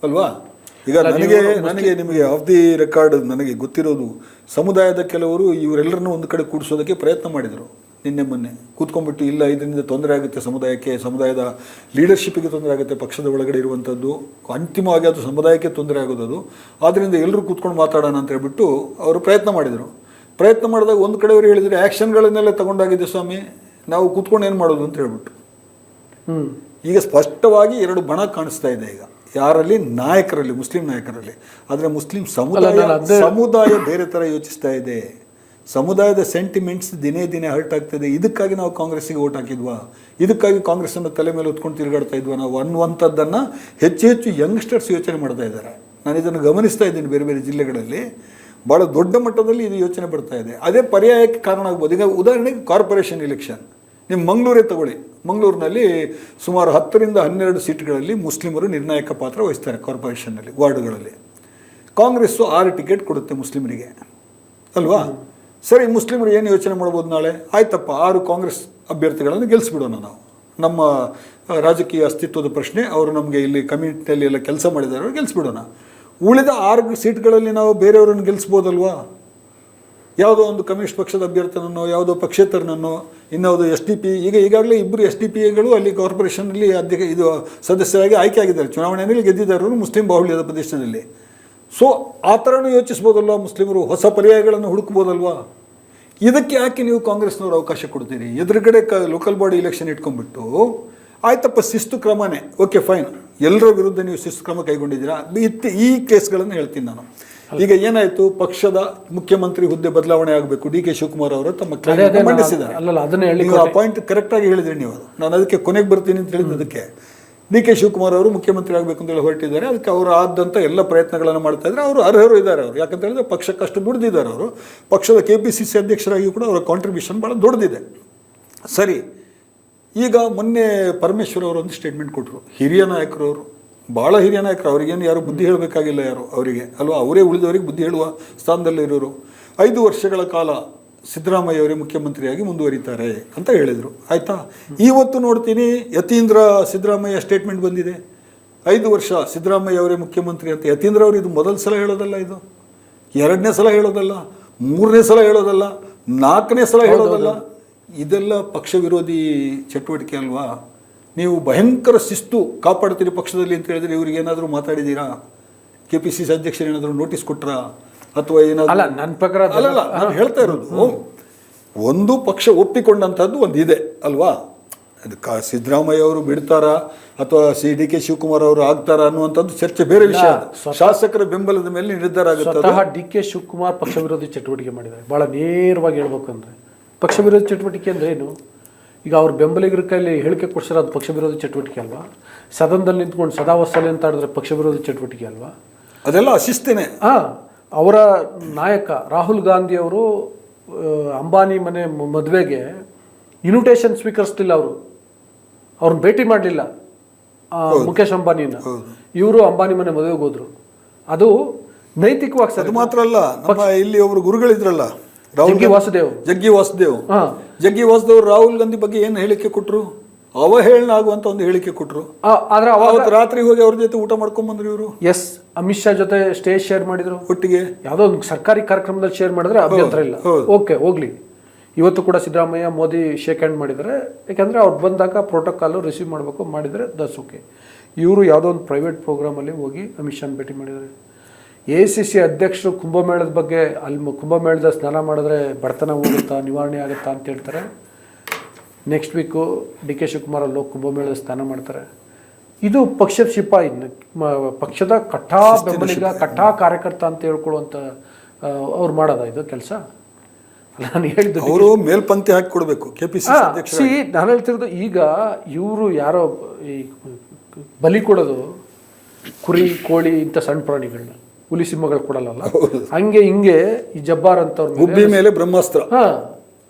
ಅಲ್ವಾ? ಈಗ ನನಗೆ ನಿಮಗೆ ಆಫ್ ದಿ ರೆಕಾರ್ಡ್ ನನಗೆ ಗೊತ್ತಿರೋದು, ಸಮುದಾಯದ ಕೆಲವರು ಇವರೆಲ್ಲರನ್ನೂ ಒಂದು ಕಡೆ ಕೂಡಿಸೋದಕ್ಕೆ ಪ್ರಯತ್ನ ಮಾಡಿದರು. ಮೊನ್ನೆ ಕೂತ್ಕೊಂಡ್ಬಿಟ್ಟು, ಇಲ್ಲ ಇದರಿಂದ ತೊಂದರೆ ಆಗುತ್ತೆ ಸಮುದಾಯಕ್ಕೆ, ಸಮುದಾಯದ ಲೀಡರ್ಶಿಪ್ಪಿಗೆ ತೊಂದರೆ ಆಗುತ್ತೆ, ಪಕ್ಷದ ಒಳಗಡೆ ಇರುವಂಥದ್ದು, ಅಂತಿಮವಾಗಿ ಅದು ಸಮುದಾಯಕ್ಕೆ ತೊಂದರೆ ಆಗೋದು, ಆದ್ದರಿಂದ ಎಲ್ಲರೂ ಕೂತ್ಕೊಂಡು ಮಾತಾಡೋಣ ಅಂತ ಹೇಳ್ಬಿಟ್ಟು ಅವರು ಪ್ರಯತ್ನ ಮಾಡಿದರು. ಪ್ರಯತ್ನ ಮಾಡಿದಾಗ ಒಂದು ಕಡೆಯವರು ಹೇಳಿದರೆ, ಆ್ಯಕ್ಷನ್ಗಳನ್ನೆಲ್ಲ ತಗೊಂಡಾಗಿದೆ ಸ್ವಾಮಿ, ನಾವು ಕೂತ್ಕೊಂಡು ಏನು ಮಾಡೋದು ಅಂತ ಹೇಳ್ಬಿಟ್ಟು. ಈಗ ಸ್ಪಷ್ಟವಾಗಿ 2 ಬಣ ಕಾಣಿಸ್ತಾ ಇದೆ ಈಗ ಯಾರಲ್ಲಿ, ನಾಯಕರಲ್ಲಿ, ಮುಸ್ಲಿಂ ನಾಯಕರಲ್ಲಿ. ಆದರೆ ಮುಸ್ಲಿಂ ಸಮುದಾಯ ಬೇರೆ ಥರ ಯೋಚಿಸ್ತಾ ಇದೆ. ಸಮುದಾಯದ ಸೆಂಟಿಮೆಂಟ್ಸ್ ದಿನೇ ಹರ್ಟ್ ಆಗ್ತದೆ. ಇದಕ್ಕಾಗಿ ನಾವು ಕಾಂಗ್ರೆಸ್ಸಿಗೆ ಓಟ್ ಹಾಕಿದ್ವಾ, ಇದಕ್ಕಾಗಿ ಕಾಂಗ್ರೆಸ್ಸನ್ನು ತಲೆ ಮೇಲೆ ಹೊತ್ಕೊಂಡು ತಿರುಗಾಡ್ತಾ ಇದ್ವಾ ನಾವು ಅನ್ನುವಂಥದ್ದನ್ನು ಹೆಚ್ಚು ಯಂಗ್ಸ್ಟರ್ಸ್ ಯೋಚನೆ ಮಾಡ್ತಾ ಇದ್ದಾರೆ. ನಾನು ಇದನ್ನು ಗಮನಿಸ್ತಾ ಇದ್ದೀನಿ ಬೇರೆ ಜಿಲ್ಲೆಗಳಲ್ಲಿ. ಭಾಳ ದೊಡ್ಡ ಮಟ್ಟದಲ್ಲಿ ಇದು ಯೋಚನೆ ಬರ್ತಾ ಇದೆ. ಅದೇ ಪರ್ಯಾಯಕ್ಕೆ ಕಾರಣ ಆಗ್ಬೋದು. ಈಗ ಉದಾಹರಣೆಗೆ ಕಾರ್ಪೊರೇಷನ್ ಎಲೆಕ್ಷನ್ ನಿಮ್ಮ ಮಂಗಳೂರೇ ತಗೊಳ್ಳಿ. ಮಂಗಳೂರಿನಲ್ಲಿ ಸುಮಾರು 10ರಿಂದ 12 ಸೀಟ್ಗಳಲ್ಲಿ ಮುಸ್ಲಿಮರು ನಿರ್ಣಾಯಕ ಪಾತ್ರ ವಹಿಸ್ತಾರೆ. ಕಾರ್ಪೊರೇಷನ್ನಲ್ಲಿ, ವಾರ್ಡ್ಗಳಲ್ಲಿ ಕಾಂಗ್ರೆಸ್ಸು 6 ಟಿಕೆಟ್ ಕೊಡುತ್ತೆ ಮುಸ್ಲಿಮರಿಗೆ ಅಲ್ವಾ? ಸರಿ, ಮುಸ್ಲಿಮರು ಏನು ಯೋಚನೆ ಮಾಡ್ಬೋದು, ನಾಳೆ ಆಯ್ತಪ್ಪ 6 ಕಾಂಗ್ರೆಸ್ ಅಭ್ಯರ್ಥಿಗಳನ್ನು ಗೆಲ್ಲಿಸ್ಬಿಡೋಣ ನಾವು, ನಮ್ಮ ರಾಜಕೀಯ ಅಸ್ತಿತ್ವದ ಪ್ರಶ್ನೆ, ಅವರು ನಮಗೆ ಇಲ್ಲಿ ಕಮ್ಯುನಿಟಿಯಲ್ಲಿ ಎಲ್ಲ ಕೆಲಸ ಮಾಡಿದ್ದಾರೆ, ಅವ್ರು ಗೆಲ್ಲಿಸ್ಬಿಡೋಣ. ಉಳಿದ 6 ಸೀಟ್ಗಳಲ್ಲಿ ನಾವು ಬೇರೆಯವರನ್ನು ಗೆಲ್ಲಿಸ್ಬೋದಲ್ವಾ? ಯಾವುದೋ ಒಂದು ಕಮ್ಯುನಿಸ್ಟ್ ಪಕ್ಷದ ಅಭ್ಯರ್ಥಿನನ್ನೋ, ಯಾವುದೋ ಪಕ್ಷೇತರನನ್ನೋ, ಇನ್ಯಾವುದೋ SDP, ಈಗಾಗಲೇ 2 SDPಗಳು ಅಲ್ಲಿ ಕಾರ್ಪೊರೇಷನಲ್ಲಿ ಇದು ಸದಸ್ಯರಾಗಿ ಆಯ್ಕೆ ಆಗಿದ್ದಾರೆ, ಚುನಾವಣೆಯಲ್ಲಿ ಗೆದ್ದಿದ್ದಾರೆ ಅವರು ಮುಸ್ಲಿಂ ಬಾಹುಳ್ಯದ ಪ್ರದೇಶದಲ್ಲಿ. ಸೊ ಆ ಥರನೂ ಯೋಚಿಸ್ಬೋದಲ್ವ ಮುಸ್ಲಿಮರು, ಹೊಸ ಪರ್ಯಾಯಗಳನ್ನು ಹುಡುಕ್ಬೋದಲ್ವಾ? ಇದಕ್ಕೆ ಯಾಕೆ ನೀವು ಕಾಂಗ್ರೆಸ್ನವರು ಅವಕಾಶ ಕೊಡ್ತೀರಿ? ಎದುರುಗಡೆ ಲೋಕಲ್ ಬಾಡಿ ಎಲೆಕ್ಷನ್ ಇಟ್ಕೊಂಡ್ಬಿಟ್ಟು, ಆಯ್ತಪ್ಪ ಶಿಸ್ತು ಕ್ರಮನೇ, ಓಕೆ ಫೈನ್, ಎಲ್ಲರ ವಿರುದ್ಧ ನೀವು ಶಿಸ್ತು ಕ್ರಮ ಕೈಗೊಂಡಿದ್ದೀರಾ. ಈ ಕೇಸ್ಗಳನ್ನು ಹೇಳ್ತೀನಿ ನಾನು. ಈಗ ಏನಾಯಿತು, ಪಕ್ಷದ ಮುಖ್ಯಮಂತ್ರಿ ಹುದ್ದೆ ಬದಲಾವಣೆ ಆಗಬೇಕು, DK ಶಿವಕುಮಾರ್ ಅವರು ತಮ್ಮ ಕ್ಲೈಮ್ ಮಂಡಿಸಿದ್ದಾರೆ. ನೀವು ಆ ಪಾಯಿಂಟ್ ಕರೆಕ್ಟಾಗಿ ಹೇಳಿದ್ರಿ ನೀವು. ನಾನು ಅದಕ್ಕೆ ಕೊನೆಗೆ ಬರ್ತೀನಿ ಅಂತ ಹೇಳಿದ್ದಕ್ಕೆ, DK ಶಿವಕುಮಾರ್ ಅವರು ಮುಖ್ಯಮಂತ್ರಿ ಆಗಬೇಕು ಅಂತೇಳಿ ಹೊರಟಿದ್ದಾರೆ. ಅದಕ್ಕೆ ಅವರು ಆದಂಥ ಎಲ್ಲ ಪ್ರಯತ್ನಗಳನ್ನು ಮಾಡ್ತಾ ಇದ್ದಾರೆ. ಅವರು ಅರ್ಹರು ಇದ್ದಾರೆ. ಅವರು ಯಾಕಂತ ಹೇಳಿದ್ರೆ ಪಕ್ಷಕ್ಕಷ್ಟು ದುಡ್ದಿದ್ದಾರೆ. ಅವರು ಪಕ್ಷದ KPCC ಅಧ್ಯಕ್ಷರಾಗಿ ಕೂಡ ಅವರ ಕಾಂಟ್ರಿಬ್ಯೂಷನ್ ಭಾಳ ದೊಡ್ಡದಿದೆ. ಸರಿ, ಈಗ ಮೊನ್ನೆ ಪರಮೇಶ್ವರ್ ಅವರು ಒಂದು ಸ್ಟೇಟ್ಮೆಂಟ್ ಕೊಟ್ಟರು. ಹಿರಿಯ ನಾಯಕರು ಅವರು, ಭಾಳ ಹಿರಿಯ ನಾಯಕರು, ಅವರಿಗೇನು ಯಾರು ಬುದ್ಧಿ ಹೇಳಬೇಕಾಗಿಲ್ಲ ಯಾರು ಅವರಿಗೆ ಅಲ್ವಾ? ಅವರೇ ಉಳಿದವರಿಗೆ ಬುದ್ಧಿ ಹೇಳುವ ಸ್ಥಾನದಲ್ಲಿರೋರು. 5 ವರ್ಷಗಳ ಕಾಲ ಸಿದ್ದರಾಮಯ್ಯ ಅವರೇ ಮುಖ್ಯಮಂತ್ರಿಯಾಗಿ ಮುಂದುವರಿತಾರೆ ಅಂತ ಹೇಳಿದರು. ಆಯಿತಾ? ಇವತ್ತು ನೋಡ್ತೀನಿ ಯತೀಂದ್ರ ಸಿದ್ದರಾಮಯ್ಯ ಸ್ಟೇಟ್ಮೆಂಟ್ ಬಂದಿದೆ, 5 ವರ್ಷ ಸಿದ್ದರಾಮಯ್ಯ ಅವರೇ ಮುಖ್ಯಮಂತ್ರಿ ಅಂತ. ಯತೀಂದ್ರ ಅವರು ಇದು ಮೊದಲ ಸಲ ಹೇಳೋದಲ್ಲ, ಇದು 2ನೇ ಸಲ ಹೇಳೋದಲ್ಲ, 3ನೇ ಸಲ ಹೇಳೋದಲ್ಲ, 4ನೇ ಸಲ ಹೇಳೋದಲ್ಲ. ಇದೆಲ್ಲ ಪಕ್ಷ ವಿರೋಧಿ ಚಟುವಟಿಕೆ ಅಲ್ವಾ? ನೀವು ಭಯಂಕರ ಶಿಸ್ತು ಕಾಪಾಡ್ತೀರಿ ಪಕ್ಷದಲ್ಲಿ ಅಂತ ಹೇಳಿದ್ರೆ ಇವ್ರಿಗೆ ಏನಾದರೂ ಮಾತಾಡಿದ್ದೀರಾ? KPCC ಅಧ್ಯಕ್ಷರು ಏನಾದರೂ ನೋಟಿಸ್ ಕೊಟ್ರಾ? ಅಥವಾ ಏನಾದರೂ ಅಲ್ಲ ನನ್ನ ಪ್ರಕಾರ ಅಲ್ಲಲ್ಲ ನಾನು ಹೇಳ್ತಾ ಇರೋದು ಒಂದು ಪಕ್ಷ ಒಪ್ಪಿಕೊಂಡಂಥದ್ದು ಒಂದು ಇದೆ ಅಲ್ವಾ. ಅದು ಸಿದ್ದರಾಮಯ್ಯ ಅವರು ಬಿಡ್ತಾರಾ ಅಥವಾ ಡಿ ಕೆ ಶಿವಕುಮಾರ್ ಅವರು ಆಗ್ತಾರಾ ಅನ್ನುವಂಥದ್ದು ಚರ್ಚೆ ಬೇರೆ ವಿಷಯ. ಶಾಸಕರ ಬೆಂಬಲದ ಮೇಲೆ ನಿರ್ಧಾರ ಆಗುತ್ತೆ. ಸ್ವತಃ ಡಿ ಕೆ ಶಿವಕುಮಾರ್ ಪಕ್ಷ ವಿರೋಧಿ ಚಟುವಟಿಕೆ ಮಾಡಿದ್ದಾರೆ. ಭಾಳ ನೇರವಾಗಿ ಹೇಳ್ಬೇಕು ಅಂದರೆ ಪಕ್ಷ ವಿರೋಧಿ ಚಟುವಟಿಕೆ ಅಂದರೆ ಏನು? ಈಗ ಅವ್ರ ಬೆಂಬಲಿಗರ ಕೈಲಿ ಹೇಳಿಕೆ ಕೊಡ್ಸಿರೋ ಅದು ಪಕ್ಷ ವಿರೋಧಿ ಚಟುವಟಿಕೆ ಅಲ್ವಾ? ಸದನದಲ್ಲಿ ನಿಂತ್ಕೊಂಡು ಸದಾ ಹೊಸಲಿ ಅಂತ ಆಡಿದ್ರೆ ಪಕ್ಷ ವಿರೋಧಿ ಚಟುವಟಿಕೆ ಅಲ್ವಾ? ಅದೆಲ್ಲ ಅಶಿಸ್ತೇನೆ. ಅವರ ನಾಯಕ ರಾಹುಲ್ ಗಾಂಧಿ ಅವರು ಅಂಬಾನಿ ಮನೆ ಮದುವೆಗೆ ಇನ್ವಿಟೇಷನ್ ಸ್ವೀಕರಿಸ್ತಿಲ್ಲ. ಅವ್ರನ್ನ ಭೇಟಿ ಮಾಡಲಿಲ್ಲ ಮುಖೇಶ್ ಅಂಬಾನಿನ. ಇವರು ಅಂಬಾನಿ ಮನೆ ಮದುವೆಗೆ ಹೋದ್ರು. ಅದು ನೈತಿಕವಾಗಿ ಸರಿ. ಅದು ಮಾತ್ರ ಅಲ್ಲ, ನಮ್ಮ ಇಲ್ಲಿ ಒಬ್ರು ಗುರುಗಳಿದ್ರಲ್ಲ ಜಗ್ಗಿ ವಾಸುದೇವ್ ಜಗ್ಗಿ ವಾಸುದೇವ್ ರಾಹುಲ್ ಗಾಂಧಿ ಬಗ್ಗೆ ಏನು ಹೇಳಿಕೆ ಕೊಟ್ಟರು? ಅವಹೇಳನ ಆಗುವಂತ ಒಂದು ಹೇಳಿಕೆ ಕೊಟ್ಟರು. ಆದ್ರೆ ಅವತ್ತು ರಾತ್ರಿ ಹೋಗಿ ಅವ್ರ ಜೊತೆ ಊಟ ಮಾಡ್ಕೊಂಡ್ ಬಂದ್ರು ಇವರು. ಎಸ್, ಅಮಿತ್ ಶಾ ಜೊತೆ ಸ್ಟೇಜ್ ಶೇರ್ ಮಾಡಿದ್ರು ಒಟ್ಟಿಗೆ. ಯಾವುದೋ ಒಂದು ಸರ್ಕಾರಿ ಕಾರ್ಯಕ್ರಮದಲ್ಲಿ ಶೇರ್ ಮಾಡಿದ್ರೆ ಅಭ್ಯಂತರ ಇಲ್ಲ. ಓಕೆ, ಹೋಗ್ಲಿ. ಇವತ್ತು ಕೂಡ ಸಿದ್ದರಾಮಯ್ಯ ಮೋದಿ ಶೇಕ್ ಹ್ಯಾಂಡ್ ಮಾಡಿದರೆ, ಯಾಕಂದರೆ ಅವ್ರು ಬಂದಾಗ ಪ್ರೋಟೋಕಾಲು ರಿಸೀವ್ ಮಾಡಬೇಕು, ಮಾಡಿದರೆ ದಟ್ಸ್ ಓಕೆ. ಇವರು ಯಾವುದೋ ಒಂದು ಪ್ರೈವೇಟ್ ಪ್ರೋಗ್ರಾಮಲ್ಲಿ ಹೋಗಿ ಅಮಿತ್ ಶಾನ್ ಭೇಟಿ ಮಾಡಿದ್ದಾರೆ. ACC ಅಧ್ಯಕ್ಷರು ಕುಂಭಮೇಳದ ಬಗ್ಗೆ ಅಲ್ಲಿ ಕುಂಭಮೇಳದ ಸ್ನಾನ ಮಾಡಿದ್ರೆ ಬಡತನ ಹೋಗುತ್ತಾ, ನಿವಾರಣೆ ಆಗುತ್ತಾ ಅಂತ ಹೇಳ್ತಾರೆ. Next week D K Shivakumar ಅಲ್ಲಿ ಕುಂಭಮೇಳದ ಸ್ನಾನ ಮಾಡ್ತಾರೆ. ಇದು ಪಕ್ಷದ ಶಿಪಾಯಿ, ಪಕ್ಷದ ಕಟ್ಟಾ ಬೆಂಬಲಿಗ, ಕಟ್ಟಾ ಕಾರ್ಯಕರ್ತ ಅಂತ ಹೇಳ್ಕೊಳ್ಳುವಂಥ ಅವ್ರು ಮಾಡೋದ ಇದು ಕೆಲಸ? ಅಲ್ಲ, ನಾನು ಹೇಳಿದ್ದು ಅವರು ಮೇಲ್ಪಂಕ್ತಿ ಹಾಕಿ ಕೊಡಬೇಕು. KPCC ನಾನು ಹೇಳ್ತಿರೋದು, ಈಗ ಇವರು ಯಾರೋ ಈ ಬಲಿ ಕೊಡೋದು ಕುರಿ, ಕೋಳಿ, ಇಂಥ ಸಣ್ಣ ಪ್ರಾಣಿಗಳನ್ನ, ಹುಲಿ ಸಿಂಹಗಳು ಕೊಡಲ್ಲ. ಹಂಗೆ ಹಿಂಗೆ ಈ ಜಬ್ಬಾರ್ ಅಂತವ್ರ ಗುಬ್ಬಿ ಮೇಲೆ ಬ್ರಹ್ಮಾಸ್ತ್ರ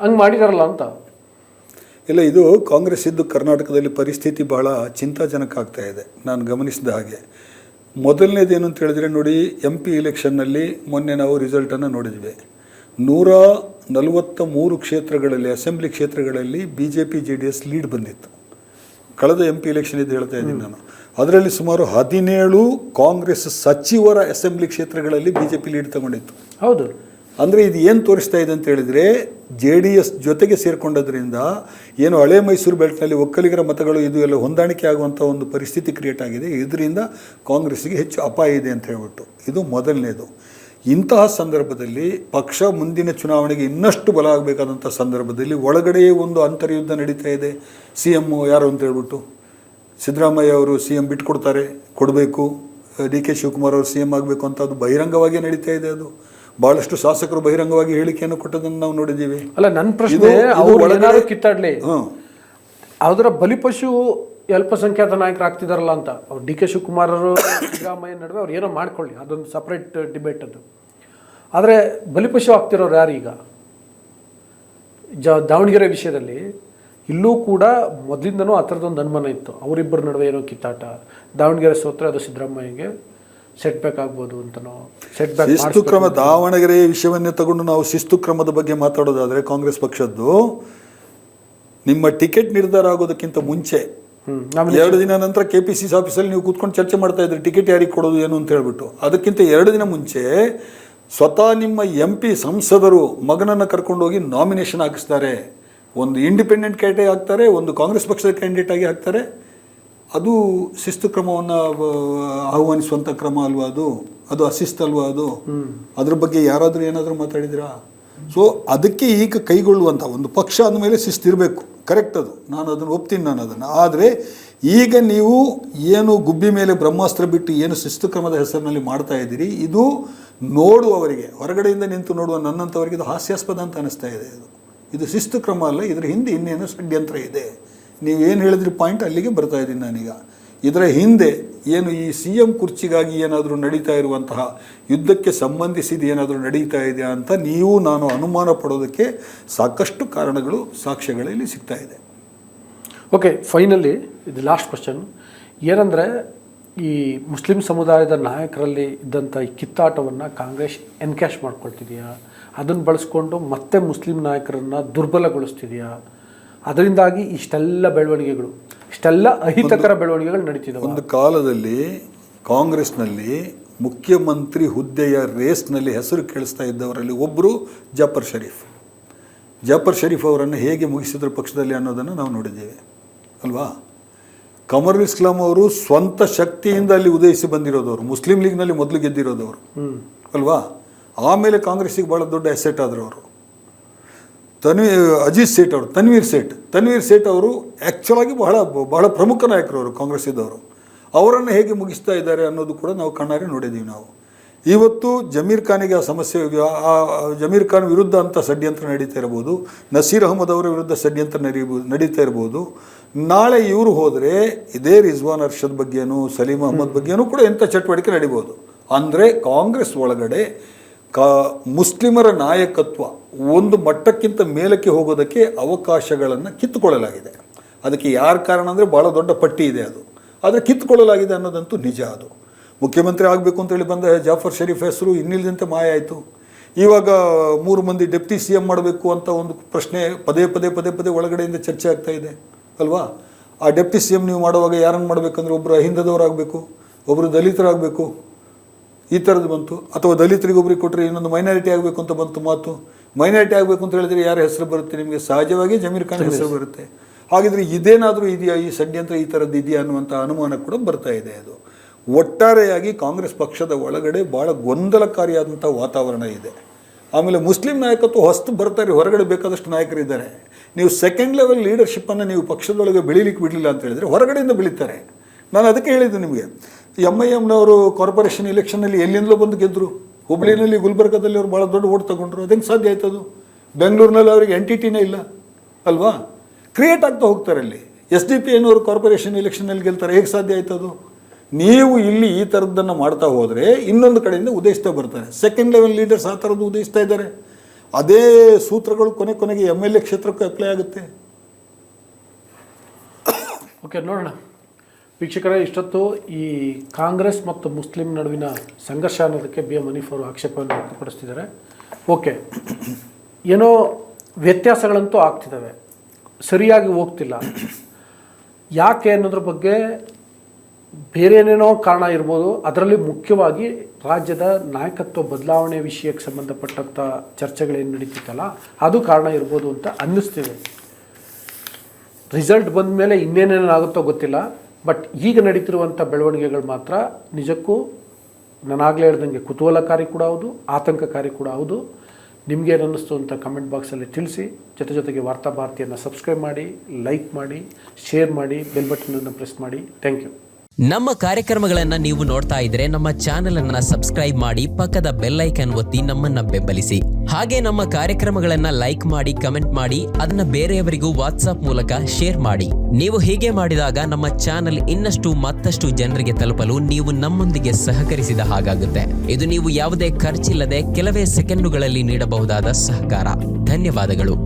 ಹಂಗೆ ಮಾಡಿದಾರಲ್ಲ ಅಂತ. ಇಲ್ಲ, ಇದು ಕಾಂಗ್ರೆಸ್ ಇದ್ದು ಕರ್ನಾಟಕದಲ್ಲಿ ಪರಿಸ್ಥಿತಿ ಬಹಳ ಚಿಂತಾಜನಕ ಆಗ್ತಾ ಇದೆ ನಾನು ಗಮನಿಸಿದ ಹಾಗೆ. ಮೊದಲನೇದೇನು ಅಂತ ಹೇಳಿದ್ರೆ ನೋಡಿ, MP ಇಲೆಕ್ಷನ್ನಲ್ಲಿ ಮೊನ್ನೆ ನಾವು ರಿಸಲ್ಟನ್ನು ನೋಡಿದ್ವಿ. 143 ಕ್ಷೇತ್ರಗಳಲ್ಲಿ, ಅಸೆಂಬ್ಲಿ ಕ್ಷೇತ್ರಗಳಲ್ಲಿ BJP JDS ಲೀಡ್ ಬಂದಿತ್ತು. ಕಳೆದ MP ಇಲೆಕ್ಷನ್ ಇದು ಹೇಳ್ತಾ ಇದ್ದೀನಿ ನಾನು. ಅದರಲ್ಲಿ ಸುಮಾರು 17 ಕಾಂಗ್ರೆಸ್ ಸಚಿವರ ಅಸೆಂಬ್ಲಿ ಕ್ಷೇತ್ರಗಳಲ್ಲಿ BJP ಲೀಡ್ ತಗೊಂಡಿತ್ತು. ಹೌದು. ಅಂದರೆ ಇದು ಏನು ತೋರಿಸ್ತಾ ಇದೆ ಅಂತ ಹೇಳಿದರೆ, JDS ಜೊತೆಗೆ ಸೇರಿಕೊಂಡದ್ರಿಂದ ಏನು ಹಳೆ ಮೈಸೂರು ಬೆಲ್ಟ್ನಲ್ಲಿ ಒಕ್ಕಲಿಗರ ಮತಗಳು ಇದು ಎಲ್ಲ ಹೊಂದಾಣಿಕೆ ಆಗುವಂಥ ಒಂದು ಪರಿಸ್ಥಿತಿ ಕ್ರಿಯೇಟ್ ಆಗಿದೆ. ಇದರಿಂದ ಕಾಂಗ್ರೆಸ್ಸಿಗೆ ಹೆಚ್ಚು ಅಪಾಯ ಇದೆ ಅಂತ ಹೇಳ್ಬಿಟ್ಟು ಇದು ಮೊದಲನೇದು. ಇಂತಹ ಸಂದರ್ಭದಲ್ಲಿ ಪಕ್ಷ ಮುಂದಿನ ಚುನಾವಣೆಗೆ ಇನ್ನಷ್ಟು ಬಲ ಆಗಬೇಕಾದಂಥ ಸಂದರ್ಭದಲ್ಲಿ ಒಳಗಡೆಯೇ ಒಂದು ಅಂತರ್ಯುದ್ಧ ನಡೀತಾ ಇದೆ. CM ಯಾರು ಅಂತ ಹೇಳ್ಬಿಟ್ಟು ಸಿದ್ದರಾಮಯ್ಯ ಅವರು CM ಬಿಟ್ಕೊಡ್ತಾರೆ, ಕೊಡಬೇಕು. DK ಶಿವಕುಮಾರ್ ಅವರು CM ಆಗಬೇಕು ಅಂತ ಅದು ಬಹಿರಂಗವಾಗಿ ನಡೀತಾ ಇದೆ. ಅದು ಭಾಳಷ್ಟು ಶಾಸಕರು ಬಹಿರಂಗವಾಗಿ ಹೇಳಿಕೆಯನ್ನು ಕೊಟ್ಟದನ್ನು ನಾವು ನೋಡಿದ್ದೀವಿ. ಅಲ್ಲ, ನನ್ನ ಪ್ರಶ್ನೆ, ಅವರು ಕಿತ್ತಾಡ್ಲಿ, ಅದರ ಬಲಿಪಶು ಅಲ್ಪಸಂಖ್ಯಾತ ನಾಯಕರಾಗ್ತಿದಾರಲ್ಲ ಅಂತ. ಅವ್ರು DK ಶಿವಕುಮಾರ್ ಅವರು ಸಿದ್ದರಾಮಯ್ಯ ನಡುವೆ ಅವ್ರು ಏನೋ ಮಾಡ್ಕೊಳ್ಳಿ, ಅದೊಂದು ಸಪ್ರೇಟ್ ಡಿಬೇಟ್ ಅದು. ಆದರೆ ಬಲಿಪಶು ಆಗ್ತಿರೋರು ಯಾರು? ಈಗ ದಾವಣಗೆರೆ ವಿಷಯದಲ್ಲಿ ಇಲ್ಲೂ ಕೂಡ ಮೊದಲಿಂದನೂ ಆ ಥರದೊಂದು ಅನುಮಾನ ಇತ್ತು. ಅವರಿಬ್ಬರ ನಡುವೆ ಏನೋ ಕಿತ್ತಾಟ. ದಾವಣಗೆರೆ ಸೋತ್ರೆ ಅದು ಸಿದ್ದರಾಮಯ್ಯಗೆ ಸೆಟ್ ಬ್ಯಾಕ್ ಆಗ್ಬೋದು ಅಂತನೋ, ಸೆಟ್ ಬ್ಯಾಕ್ ಶಿಸ್ತು ಕ್ರಮ. ದಾವಣಗೆರೆ ವಿಷಯವನ್ನೇ ತಗೊಂಡು ನಾವು ಶಿಸ್ತು ಕ್ರಮದ ಬಗ್ಗೆ ಮಾತಾಡೋದಾದರೆ, ಕಾಂಗ್ರೆಸ್ ಪಕ್ಷದ್ದು ನಿಮ್ಮ ಟಿಕೆಟ್ ನಿರ್ಧಾರ ಆಗೋದಕ್ಕಿಂತ ಮುಂಚೆ 2 ದಿನ ನಂತರ KPCC ಆಫೀಸಲ್ಲಿ ನೀವು ಕೂತ್ಕೊಂಡು ಚರ್ಚೆ ಮಾಡ್ತಾ ಇದ್ರಿ, ಟಿಕೆಟ್ ಯಾರಿಗೆ ಕೊಡೋದು ಏನು ಅಂತ ಹೇಳ್ಬಿಟ್ಟು. ಅದಕ್ಕಿಂತ 2 ದಿನ ಮುಂಚೆ ಸ್ವತಃ ನಿಮ್ಮ MP ಸಂಸದರು ಮಗನನ್ನು ಕರ್ಕೊಂಡೋಗಿ ನಾಮಿನೇಷನ್ ಹಾಕಿಸ್ತಾರೆ. ಒಂದು ಇಂಡಿಪೆಂಡೆಂಟ್ ಕ್ಯಾಂಡಿಡೇಟ್ ಹಾಕ್ತಾರೆ, ಒಂದು ಕಾಂಗ್ರೆಸ್ ಪಕ್ಷದ ಕ್ಯಾಂಡಿಡೇಟ್ ಆಗಿ ಹಾಕ್ತಾರೆ. ಅದು ಶಿಸ್ತು ಕ್ರಮವನ್ನು ಆಹ್ವಾನಿಸುವಂಥ ಕ್ರಮ ಅಲ್ವಾ? ಅದು ಅಶಿಸ್ತು ಅಲ್ವಾ? ಅದ್ರ ಬಗ್ಗೆ ಯಾರಾದರೂ ಏನಾದರೂ ಮಾತಾಡಿದಿರಾ? ಸೊ ಅದಕ್ಕೆ ಈಗ ಕೈಗೊಳ್ಳುವಂಥ ಒಂದು ಪಕ್ಷ ಅಂದಮೇಲೆ ಶಿಸ್ತಿರಬೇಕು, ಕರೆಕ್ಟ್. ನಾನು ಅದನ್ನು ಒಪ್ತೀನಿ, ನಾನು ಅದನ್ನು. ಆದರೆ ಈಗ ನೀವು ಏನು ಗುಬ್ಬಿ ಮೇಲೆ ಬ್ರಹ್ಮಾಸ್ತ್ರ ಬಿಟ್ಟು ಏನು ಶಿಸ್ತು ಕ್ರಮದ ಹೆಸರಿನಲ್ಲಿ ಮಾಡ್ತಾ ಇದ್ದೀರಿ, ಇದು ನೋಡುವವರಿಗೆ, ಹೊರಗಡೆಯಿಂದ ನಿಂತು ನೋಡುವ ನನ್ನಂಥವರಿಗೆ ಇದು ಹಾಸ್ಯಾಸ್ಪದ ಅಂತ ಅನ್ನಿಸ್ತಾ ಇದೆ. ಇದು ಶಿಸ್ತು ಕ್ರಮ ಅಲ್ಲ, ಇದರ ಹಿಂದೆ ಇನ್ನೇನು ಷಡ್ಯಂತ್ರ ಇದೆ. ನೀವೇನು ಹೇಳಿದ್ರಿ ಪಾಯಿಂಟ್, ಅಲ್ಲಿಗೆ ಬರ್ತಾ ಇದ್ದೀನಿ ನಾನೀಗ. ಇದರ ಹಿಂದೆ ಏನು ಈ CM ಕುರ್ಚಿಗಾಗಿ ಏನಾದರೂ ನಡೀತಾ ಇರುವಂತಹ ಯುದ್ಧಕ್ಕೆ ಸಂಬಂಧಿಸಿದ ಏನಾದರೂ ನಡೀತಾ ಇದೆಯಾ ಅಂತ ನಾನು ಅನುಮಾನ ಪಡೋದಕ್ಕೆ ಸಾಕಷ್ಟು ಕಾರಣಗಳು, ಸಾಕ್ಷ್ಯಗಳಲ್ಲಿ ಸಿಗ್ತಾ ಇದೆ. ಓಕೆ, ಫೈನಲಿ ಇದು ಲಾಸ್ಟ್ ಕ್ವಶನ್ ಏನಂದರೆ, ಈ ಮುಸ್ಲಿಂ ಸಮುದಾಯದ ನಾಯಕರಲ್ಲಿ ಇದ್ದಂಥ ಈ ಕಿತ್ತಾಟವನ್ನು ಕಾಂಗ್ರೆಸ್ ಎನ್ಕ್ಯಾಶ್ ಮಾಡ್ಕೊಳ್ತಿದೆಯಾ? ಅದನ್ನು ಬಳಸ್ಕೊಂಡು ಮತ್ತೆ ಮುಸ್ಲಿಂ ನಾಯಕರನ್ನು ದುರ್ಬಲಗೊಳಿಸ್ತಿದೆಯಾ? ಅದರಿಂದಾಗಿ ಇಷ್ಟೆಲ್ಲ ಬೆಳವಣಿಗೆಗಳು, ಇಷ್ಟೆಲ್ಲ ಅಹಿತಕರ ಬೆಳವಣಿಗೆಗಳು ನಡೀತಿದ್ದಾವೆ. ಒಂದು ಕಾಲದಲ್ಲಿ ಕಾಂಗ್ರೆಸ್ನಲ್ಲಿ ಮುಖ್ಯಮಂತ್ರಿ ಹುದ್ದೆಯ ರೇಸ್ನಲ್ಲಿ ಹೆಸರು ಕೇಳಿಸ್ತಾ ಇದ್ದವರಲ್ಲಿ ಒಬ್ಬರು ಜಾಫರ್ ಶರೀಫ್ ಅವರನ್ನು ಹೇಗೆ ಮುಗಿಸಿದ್ರು ಪಕ್ಷದಲ್ಲಿ ಅನ್ನೋದನ್ನು ನಾವು ನೋಡಿದ್ದೇವೆ ಅಲ್ವಾ? ಕಮರುಲ್ ಇಸ್ಲಾಂ ಅವರು ಸ್ವಂತ ಶಕ್ತಿಯಿಂದ ಅಲ್ಲಿ ಉದಯಿಸಿ ಬಂದಿರೋದವರು, ಮುಸ್ಲಿಂ ಲೀಗ್ನಲ್ಲಿ ಮೊದಲು ಗೆದ್ದಿರೋದವರು ಅಲ್ವಾ? ಆಮೇಲೆ ಕಾಂಗ್ರೆಸ್ಸಿಗೆ ಭಾಳ ದೊಡ್ಡ ಅಸೆಟ್ ಆದರು ಅವರು. ಅಜಿತ್ ಸೇಠ್ ಅವರು, ತನ್ವೀರ್ ಸೇಠ್ ಅವರು ಆ್ಯಕ್ಚುಲಾಗಿ ಬಹಳ ಪ್ರಮುಖ ನಾಯಕರು ಅವರು ಕಾಂಗ್ರೆಸ್ ಇದ್ದವರು. ಅವರನ್ನು ಹೇಗೆ ಮುಗಿಸ್ತಾ ಇದ್ದಾರೆ ಅನ್ನೋದು ಕೂಡ ನಾವು ಕಣ್ಣಾರೆ ನೋಡಿದ್ದೀವಿ. ನಾವು ಇವತ್ತು ಜಮೀರ್ ಖಾನಿಗೆ ಆ ಸಮಸ್ಯೆ, ಜಮೀರ್ ಖಾನ್ ವಿರುದ್ಧ ಅಂತ ಷಡ್ಯಂತ್ರ ನಡೀತಾ ಇರ್ಬೋದು, ನಸೀರ್ ಅಹಮದ್ ಅವರ ವಿರುದ್ಧ ಷಡ್ಯಂತ್ರ ನಡೀತಾ ಇರ್ಬೋದು. ನಾಳೆ ಇವರು ಹೋದರೆ ಇದೇ ರಿಜ್ವಾನ್ ಅರ್ಷದ್ ಬಗ್ಗೆನೂ ಸಲೀಂ ಅಹಮದ್ ಬಗ್ಗೆನೂ ಕೂಡ ಎಂಥ ಚಟುವಟಿಕೆ ನಡೀಬೋದು. ಅಂದರೆ ಕಾಂಗ್ರೆಸ್ ಒಳಗಡೆ ಮುಸ್ಲಿಮರ ನಾಯಕತ್ವ ಒಂದು ಮಟ್ಟಕ್ಕಿಂತ ಮೇಲಕ್ಕೆ ಹೋಗೋದಕ್ಕೆ ಅವಕಾಶಗಳನ್ನು ಕಿತ್ತುಕೊಳ್ಳಲಾಗಿದೆ. ಅದಕ್ಕೆ ಯಾರ ಕಾರಣ ಅಂದರೆ ಭಾಳ ದೊಡ್ಡ ಪಟ್ಟಿ ಇದೆ ಅದು, ಆದರೆ ಕಿತ್ತುಕೊಳ್ಳಲಾಗಿದೆ ಅನ್ನೋದಂತೂ ನಿಜ. ಅದು ಮುಖ್ಯಮಂತ್ರಿ ಆಗಬೇಕು ಅಂತೇಳಿ ಬಂದ ಜಾಫರ್ ಶರೀಫ್ ಹೆಸರು ಇನ್ನಿಲ್ಲದಂತೆ ಮಾಯ ಆಯಿತು. ಇವಾಗ 3 ಮಂದಿ ಡೆಪ್ಟಿ CM ಮಾಡಬೇಕು ಅಂತ ಒಂದು ಪ್ರಶ್ನೆ ಪದೇ ಒಳಗಡೆಯಿಂದ ಚರ್ಚೆ ಆಗ್ತಾ ಇದೆ ಅಲ್ವಾ. ಆ ಡೆಪ್ಟಿ CM ನೀವು ಮಾಡುವಾಗ ಯಾರನ್ನು ಮಾಡಬೇಕಂದ್ರೆ ಒಬ್ಬರು ಅಹಿಂದದವರಾಗಬೇಕು, ಒಬ್ಬರು ದಲಿತರಾಗಬೇಕು, ಈ ಥರದ್ದು ಬಂತು. ಅಥವಾ ದಲಿತರಿಗೆ ಒಬ್ರಿಗೆ ಕೊಟ್ಟರೆ ಇನ್ನೊಂದು ಮೈನಾರಿಟಿ ಆಗಬೇಕು ಅಂತ ಬಂತು ಮಾತು. ಮೈನಾರಿಟಿ ಆಗಬೇಕು ಅಂತ ಹೇಳಿದರೆ ಯಾರ ಹೆಸರು ಬರುತ್ತೆ ನಿಮಗೆ? ಸಹಜವಾಗಿ ಜಮೀರ್ ಖಾನ್ ಹೆಸರು ಬರುತ್ತೆ. ಹಾಗಿದ್ರೆ ಇದೇನಾದರೂ ಇದೆಯಾ, ಈ ಷಡ್ಯಂತ್ರ ಈ ಥರದ್ದು ಇದೆಯಾ ಅನ್ನುವಂಥ ಅನುಮಾನ ಕೂಡ ಬರ್ತಾ ಇದೆ. ಅದು ಒಟ್ಟಾರೆಯಾಗಿ ಕಾಂಗ್ರೆಸ್ ಪಕ್ಷದ ಒಳಗಡೆ ಭಾಳ ಗೊಂದಲಕಾರಿಯಾದಂಥ ವಾತಾವರಣ ಇದೆ. ಆಮೇಲೆ ಮುಸ್ಲಿಂ ನಾಯಕತ್ವ ಹೊಸ್ತು ಬರ್ತಾರೆ, ಹೊರಗಡೆ ಬೇಕಾದಷ್ಟು ನಾಯಕರಿದ್ದಾರೆ. ನೀವು ಸೆಕೆಂಡ್ ಲೆವೆಲ್ ಲೀಡರ್ಶಿಪ್ಪನ್ನು ನೀವು ಪಕ್ಷದೊಳಗೆ ಬೆಳೀಲಿಕ್ಕೆ ಬಿಡಲಿಲ್ಲ ಅಂತ ಹೇಳಿದರೆ ಹೊರಗಡೆಯಿಂದ ಬೆಳೀತಾರೆ. ನಾನು ಅದಕ್ಕೆ ಹೇಳಿದ್ದು ನಿಮಗೆ, MIMನವರು ಕಾರ್ಪೊರೇಷನ್ ಎಲೆಕ್ಷನಲ್ಲಿ ಎಲ್ಲಿಂದಲೂ ಬಂದು ಗೆದ್ದರು. ಹುಬ್ಳಿನಲ್ಲಿ, ಗುಲ್ಬರ್ಗದಲ್ಲಿ ಅವರು ಭಾಳ ದೊಡ್ಡ ಓಟ್ ತಗೊಂಡ್ರು. ಅದೇನು ಸಾಧ್ಯ ಆಯ್ತದು? ಬೆಂಗಳೂರಿನಲ್ಲಿ ಅವರಿಗೆ ಎಂಟಿಟಿನೇ ಇಲ್ಲ ಅಲ್ವಾ? ಕ್ರಿಯೇಟ್ ಆಗ್ತಾ ಹೋಗ್ತಾರೆ. ಅಲ್ಲಿ SDP ಏನವರು ಕಾರ್ಪೊರೇಷನ್ ಎಲೆಕ್ಷನಲ್ಲಿ ಗೆಲ್ತಾರೆ, ಹೇಗೆ ಸಾಧ್ಯ ಆಯ್ತದು? ನೀವು ಇಲ್ಲಿ ಈ ಥರದ್ದನ್ನು ಮಾಡ್ತಾ ಹೋದರೆ ಇನ್ನೊಂದು ಕಡೆಯಿಂದ ಉದಯಿಸ್ತಾ ಬರ್ತಾರೆ. ಸೆಕೆಂಡ್ ಲೆವೆಲ್ ಲೀಡರ್ಸ್ ಆ ಥರದ್ದು ಉದಯಿಸ್ತಾ ಇದ್ದಾರೆ. ಅದೇ ಸೂತ್ರಗಳು ಕೊನೆಗೆ MLA ಕ್ಷೇತ್ರಕ್ಕೂ ಅಪ್ಲೈ ಆಗುತ್ತೆ. ಓಕೆ, ನೋಡೋಣ ವೀಕ್ಷಕರೇ. ಇಷ್ಟೊತ್ತು ಈ ಕಾಂಗ್ರೆಸ್ ಮತ್ತು ಮುಸ್ಲಿಂ ನಡುವಿನ ಸಂಘರ್ಷ ಅನ್ನೋದಕ್ಕೆ BM ಹನೀಫ್ ಅವರು ಆಕ್ಷೇಪವನ್ನು ವ್ಯಕ್ತಪಡಿಸ್ತಿದ್ದಾರೆ. ಓಕೆ, ಏನೋ ವ್ಯತ್ಯಾಸಗಳಂತೂ ಆಗ್ತಿದ್ದಾವೆ, ಸರಿಯಾಗಿ ಹೋಗ್ತಿಲ್ಲ. ಯಾಕೆ ಅನ್ನೋದ್ರ ಬಗ್ಗೆ ಬೇರೆ ಏನೇನೋ ಕಾರಣ ಇರ್ಬೋದು. ಅದರಲ್ಲಿ ಮುಖ್ಯವಾಗಿ ರಾಜ್ಯದ ನಾಯಕತ್ವ ಬದಲಾವಣೆ ವಿಷಯಕ್ಕೆ ಸಂಬಂಧಪಟ್ಟಂಥ ಚರ್ಚೆಗಳೇನು ನಡೀತಿತ್ತಲ್ಲ ಅದು ಕಾರಣ ಇರ್ಬೋದು ಅಂತ ಅನ್ನಿಸ್ತಿದೆ. ರಿಸಲ್ಟ್ ಬಂದ ಮೇಲೆ ಇನ್ನೇನೇನಾಗುತ್ತೋ ಗೊತ್ತಿಲ್ಲ. ಬಟ್ ಈಗ ನಡೀತಿರುವಂಥ ಬೆಳವಣಿಗೆಗಳು ಮಾತ್ರ ನಿಜಕ್ಕೂ ನಾನಾಗಲೇ ಹೇಳ್ದಂಗೆ ಕುತೂಹಲಕಾರಿ ಕೂಡ ಹೌದು, ಆತಂಕಕಾರಿ ಕೂಡ ಹೌದು. ನಿಮಗೇನು ಅನ್ನಿಸ್ತು ಅಂತ ಕಮೆಂಟ್ ಬಾಕ್ಸಲ್ಲಿ ತಿಳಿಸಿ. ಜೊತೆಗೆ ವಾರ್ತಾ ಭಾರತಿಯನ್ನು ಸಬ್ಸ್ಕ್ರೈಬ್ ಮಾಡಿ, ಲೈಕ್ ಮಾಡಿ, ಶೇರ್ ಮಾಡಿ, ಬೆಲ್ ಬಟನನ್ನು ಪ್ರೆಸ್ ಮಾಡಿ. Thank you. ನಮ್ಮ ಕಾರ್ಯಕ್ರಮಗಳನ್ನು ನೀವು ನೋಡ್ತಾ ಇದ್ರೆ ನಮ್ಮ ಚಾನೆಲ್ ಅನ್ನ ಸಬ್ಸ್ಕ್ರೈಬ್ ಮಾಡಿ, ಪಕ್ಕದ ಬೆಲ್ ಐಕಾನ್ ಒತ್ತಿ ನಮ್ಮನ್ನ ಬೆಂಬಲಿಸಿ. ಹಾಗೆ ನಮ್ಮ ಕಾರ್ಯಕ್ರಮಗಳನ್ನ ಲೈಕ್ ಮಾಡಿ, ಕಮೆಂಟ್ ಮಾಡಿ, ಅದನ್ನ ಬೇರೆಯವರಿಗೂ ವಾಟ್ಸ್ಆಪ್ ಮೂಲಕ ಶೇರ್ ಮಾಡಿ. ನೀವು ಹೀಗೆ ಮಾಡಿದಾಗ ನಮ್ಮ ಚಾನೆಲ್ ಮತ್ತಷ್ಟು ಜನರಿಗೆ ತಲುಪಲು ನೀವು ನಮ್ಮೊಂದಿಗೆ ಸಹಕರಿಸಿದ ಹಾಗಾಗುತ್ತೆ. ಇದು ನೀವು ಯಾವುದೇ ಖರ್ಚಿಲ್ಲದೆ ಕೆಲವೇ ಸೆಕೆಂಡುಗಳಲ್ಲಿ ನೀಡಬಹುದಾದ ಸಹಕಾರ. ಧನ್ಯವಾದಗಳು.